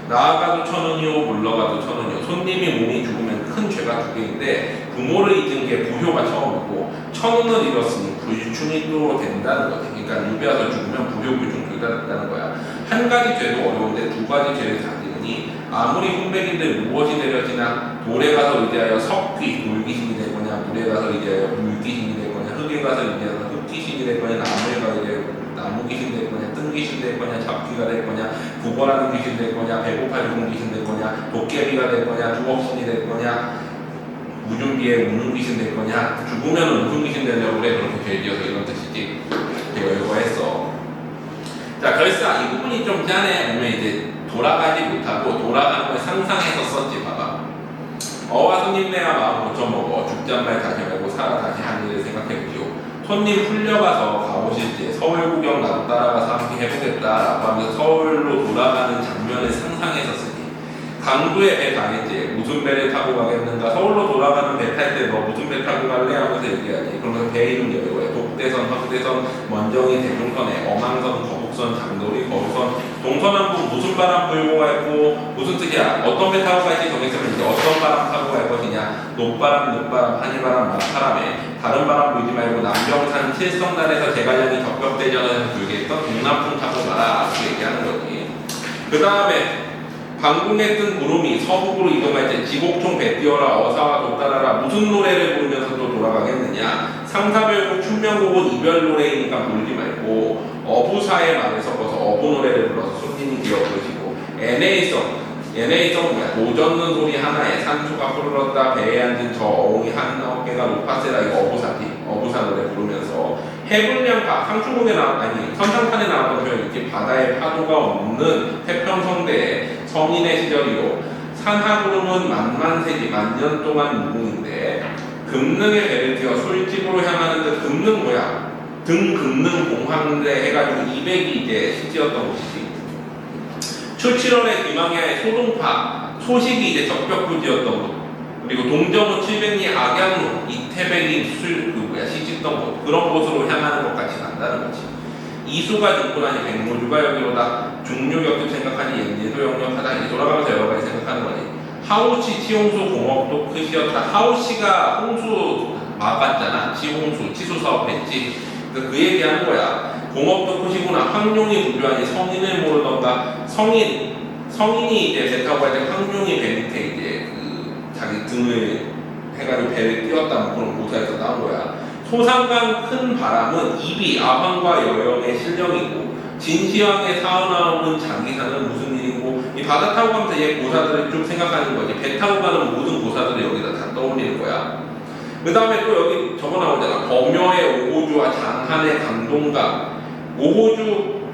나아가도 천은이요 물러가도 천은이요. 손님이 몸이 죽으면 큰 죄가 2개인데 부모를 잊은 게 부효가 처음이고 천은을 잃었으니 불충이 또 된다는 거지. 그러니까 유배 와서 죽으면 부효 불충 둘 다 된다는 거야. 한 가지 죄도 어려운데 2가지 죄를 다 지으니 아무리 훈백인들 무엇이 되려지나 돌에 가서 의지하여 석귀 돌귀신이 될 거냐, 물에 가서 의지하여 물귀신이 될 거냐, 흙에 가서 의지하여 흙귀신이 될 거냐, 나무에 가서 의지하여 나무 귀신 될 거냐, 뜬 귀신 될 거냐, 잡귀가 될 거냐, 구걸하는 귀신 될 거냐, 배고파 죽은 귀신 될 거냐, 도깨비가 될 거냐, 두억신이 될 거냐, 무준비에 우는 귀신 될 거냐. 죽으면 무슨 귀신 되려고 그래. 그렇게 죄지어서 이런 뜻이지. 제가 이거 했어. 자, 결사 이 부분이 좀 짠해. 아니면 이제 돌아가지 못하고 돌아가는 걸 상상해서 썼지. 봐봐. 어와 손님네야 마음 고쳐먹어 죽잔말 다시 말고 살아 다시 한 일을 생각해보시오. 손님 풀려가서 가보실 때 서울 구경 나도 따라가서 함께 해보겠다라고 하면서 서울로 돌아가는 장면을 상상해서 쓰기. 강도에 배 가겠지. 무슨 배를 타고 가겠는가. 서울로 돌아가는 배 탈 때 너 무슨 배 타고 갈래? 하면서 얘기하지. 그러면서 배 이름 여기고요. 독대선, 확대선, 먼정이, 대중선에, 어망선, 거북선, 장도리, 거북선, 동서남북 무슨 바람 불고 갈고 무슨 뜻이야? 어떤 배 타고 갈지 정했으면 이제 어떤 바람 타고 갈 것이냐. 높바람, 늦바람, 한이바람, 맞바람에 다른 바람 불지 말고 남경산 칠성단에서 제갈량이 적벽대전에서 불게 했던 동남풍 타고 가라. 이렇게 얘기하는 거지. 그 다음에 방궁에 뜬 구름이 서북으로 이동할 때 지곡총 배띄어라 어사와 돋따라라 무슨 노래를 부르면서 또 돌아가겠느냐. 상사별곡 춘명곡은 이별 노래이니까 부르지 말고 어부사의 말을 섞어서 어부 노래를 불러서 손님이 기어 부르시고 NA성은 뭐야? 노젓는 소리 하나에 산수가 푸르렀다 배에 앉은 저 어웅이 한 어깨가 높았으라. 이거 어부사 노래 부르면서 해불량파 상주곡에 선상판에 나왔던 표현이 있지. 바다에 파도가 없는 태평성대에 성인의 시절이요 산하구름은 만만세기 만년 동안 무궁인데 금능의 배를 띄어 솔집으로 향하는데 금능 뭐야? 등 금능 공황대 해가지고 200이 이제 시지였던 곳이지. 초칠월에 김항야의 소동파 소식이 이제 적벽부지였던 곳. 그리고 동정은 700리 악양로 이태백이 시집던 곳. 그런 곳으로 향하는 것 같이 간다는 거지. 이수가 죽고 나니 백모주가 여기로다. 중류격도 생각하니 옛일도 역력하다. 이제 돌아가면서 여러 가지 생각하는 거지. 하우시 치홍수 공업도 크시였다. 하우시가 홍수 막았잖아. 치홍수 치수 사업 했지. 그 얘기하는 거야. 공업도 크시구나. 황룡이 부주하니 성인을 모르던가. 성인이 이제 배 타고 갈 때 황룡이 배 밑에 이제 자기 등을 해가지고 배를 띄웠다는 그런 고사에서 나온 거야. 소상강 큰 바람은 이비 아황과 여영의 실령이고 진시황의 사은아움은 장기사는 무슨 일이고. 이 바다 타고 가면서 얘 고사들을 쭉 생각하는 거지. 배 타고 가는 모든 고사들을 여기다 다 떠올리는 거야. 그 다음에 또 여기 적어 나오잖아. 범여의 오호주와 장한의 강동강.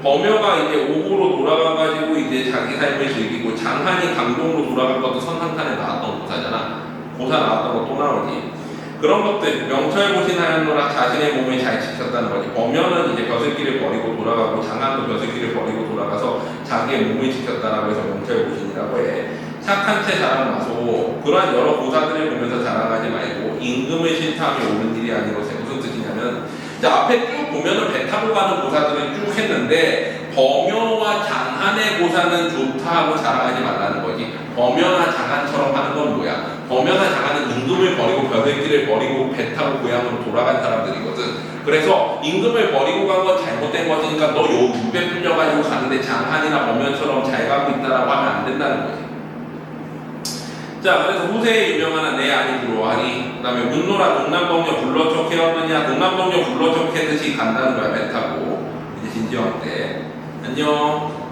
범여가 이제 오호로 돌아가가지고 이제 자기 삶을 즐기고 장한이 강동으로 돌아간 것도 선상탄에 나왔던 고사잖아. 고사 나왔던 거 또 나오지. 그런 것들 명철고신 하였노라. 자신의 몸을 잘 지켰다는 거지. 범여는 이제 벼슬길을 버리고 돌아가고 장한도 벼슬길을 버리고 돌아가서 자기의 몸을 지켰다라고 해서 명철고신이라고 해. 착한 채 자랑하소. 그러한 여러 고사들을 보면서 자랑하지 말고 임금을 싫다하며 옳은 일이 아니고 무슨 뜻이냐면 앞에 쭉 보면은 배 타고 가는 고사들을 쭉 했는데 범여와 장한의 고사는 좋다 하고 자랑하지 말라는 거지. 범여나 장한처럼 하는 건 뭐야? 범여나 장한은 임금을 버리고 벼슬길을 버리고 배 타고 고향으로 돌아간 사람들이거든. 그래서 임금을 버리고 간 건 잘못된 것이니까 너 요 유배 풀려가지고 가는데 장한이나 범여처럼 잘 가고 있다라고 하면 안 된다는 거지. 자, 그래서 후세에 유명한 내 아니 부러워하니. 그 다음에 문노라 동남동녀 불러촉 해왔느냐. 동남동녀 불러촉 해듯이 간다는 거야. 배 타고 이제 진지왕 때. 안녕.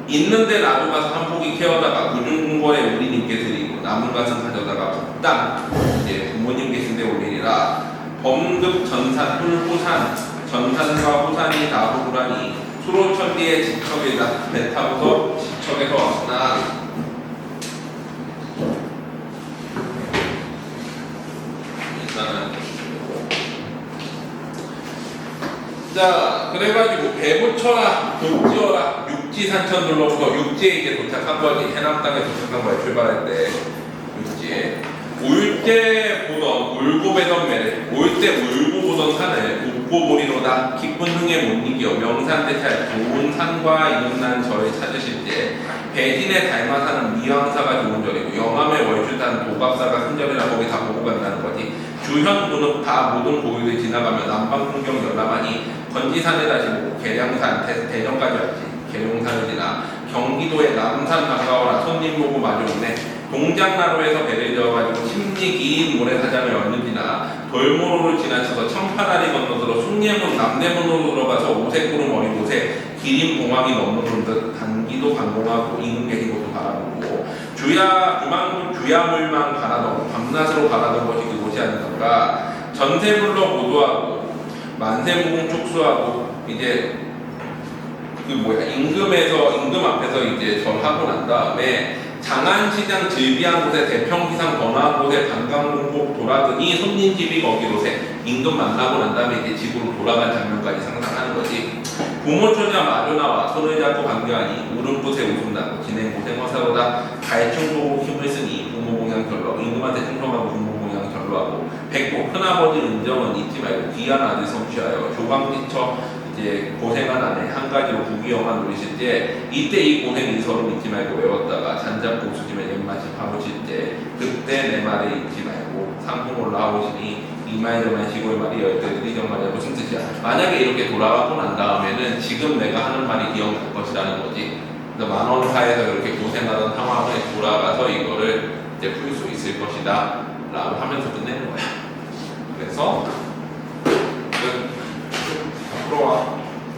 있는데 나도 가서 한 포기 캐어다가 무중궁궐에 우리님께 드리고 남은 것은 가져다가 북당 이제 부모님 계신데 올리리라. 범급 전산 훌호산 전산과 호산이 나부구라니 수로천리의 지척에다 배 타고서 지척에서 왔으나. 자, 그래가지고 배부쳐라 독지어라 육지산천 둘러부터 육지에 이제 도착한 거지. 해남 땅에 도착한 거야. 출발할 때 육지에 올 때 보던 울고 배던 매를 올 때 울고 보던 산을 웃고 보리로다. 기쁜 흥에 못 이겨 명산대찰 좋은 산과 이름난 절을 찾으실 때 배진의 닮아 사는 미왕사가 좋은 절이고 영암의 월주단 도갑사가 큰 절이라 거기 다 보고 간다는 거지. 주현군은 다 모든 고유를 지나가면 남방풍경 열람하니 건지산에 다시 보고 계량산 대전까지 왔지. 계룡산을 지나 경기도의 남산 가까워라. 손님 보고 마주오네. 동장나루에서 배를 저어가지고 심리 긴 모래사장을 얼른지나 돌모로를 지나쳐서 청파다리 건너들어 숭례문 남대문으로 들어가서 오색구름 어린 곳에 기린봉황이 넘는 듯 단기도 강공하고 임금 계신 곳도 바라보고 주야물망 바라던 밤낮으로 바라던 것이 그곳이 아니던가. 전세불러 보도하고 만세무궁 촉수하고 이제 임금 앞에서 이제 절하고 난 다음에 장안시장 즐비한 곳에 대평기상 번화한 곳에 관광공복 돌아더니 손님집이 거기로세. 임금 만나고 난 다음에 이제 집으로 돌아간 장면까지 상상하는 거지. 부모처자 마주나와 손을 잡고 반겨하니 울음붓에 웃음 나고 진행 고생허사로다. 갈충 보고 힘을 쓰니 부모 공양 결로 임금한테 충성하고 부모 공양 결로하고 백고 큰아버지 은정은 잊지 말고 귀한 아들 성취하여 조광지처 이제 고생한 아내 한 가지로 부귀영화 누리실 때 이때 이 고생 이서로 잊지 말고 외웠다가 잔잡고 수지면 입맛이 파묻힐 때 그때 내 말을 잊지 말고 상품 올라오시니 이말 저말 시골 말이 열대들이 정말 무슨 뜻이야. 만약에 이렇게 돌아가고 난 다음에는 지금 내가 하는 말이 기억날 것이라는 거지. 그래서 전원사에서 그렇게 고생하던 상황을 돌아가서 이거를 이제 풀 수 있을 것이다 라고 하면서 끝내는 거야. 그래서 앞으로 와.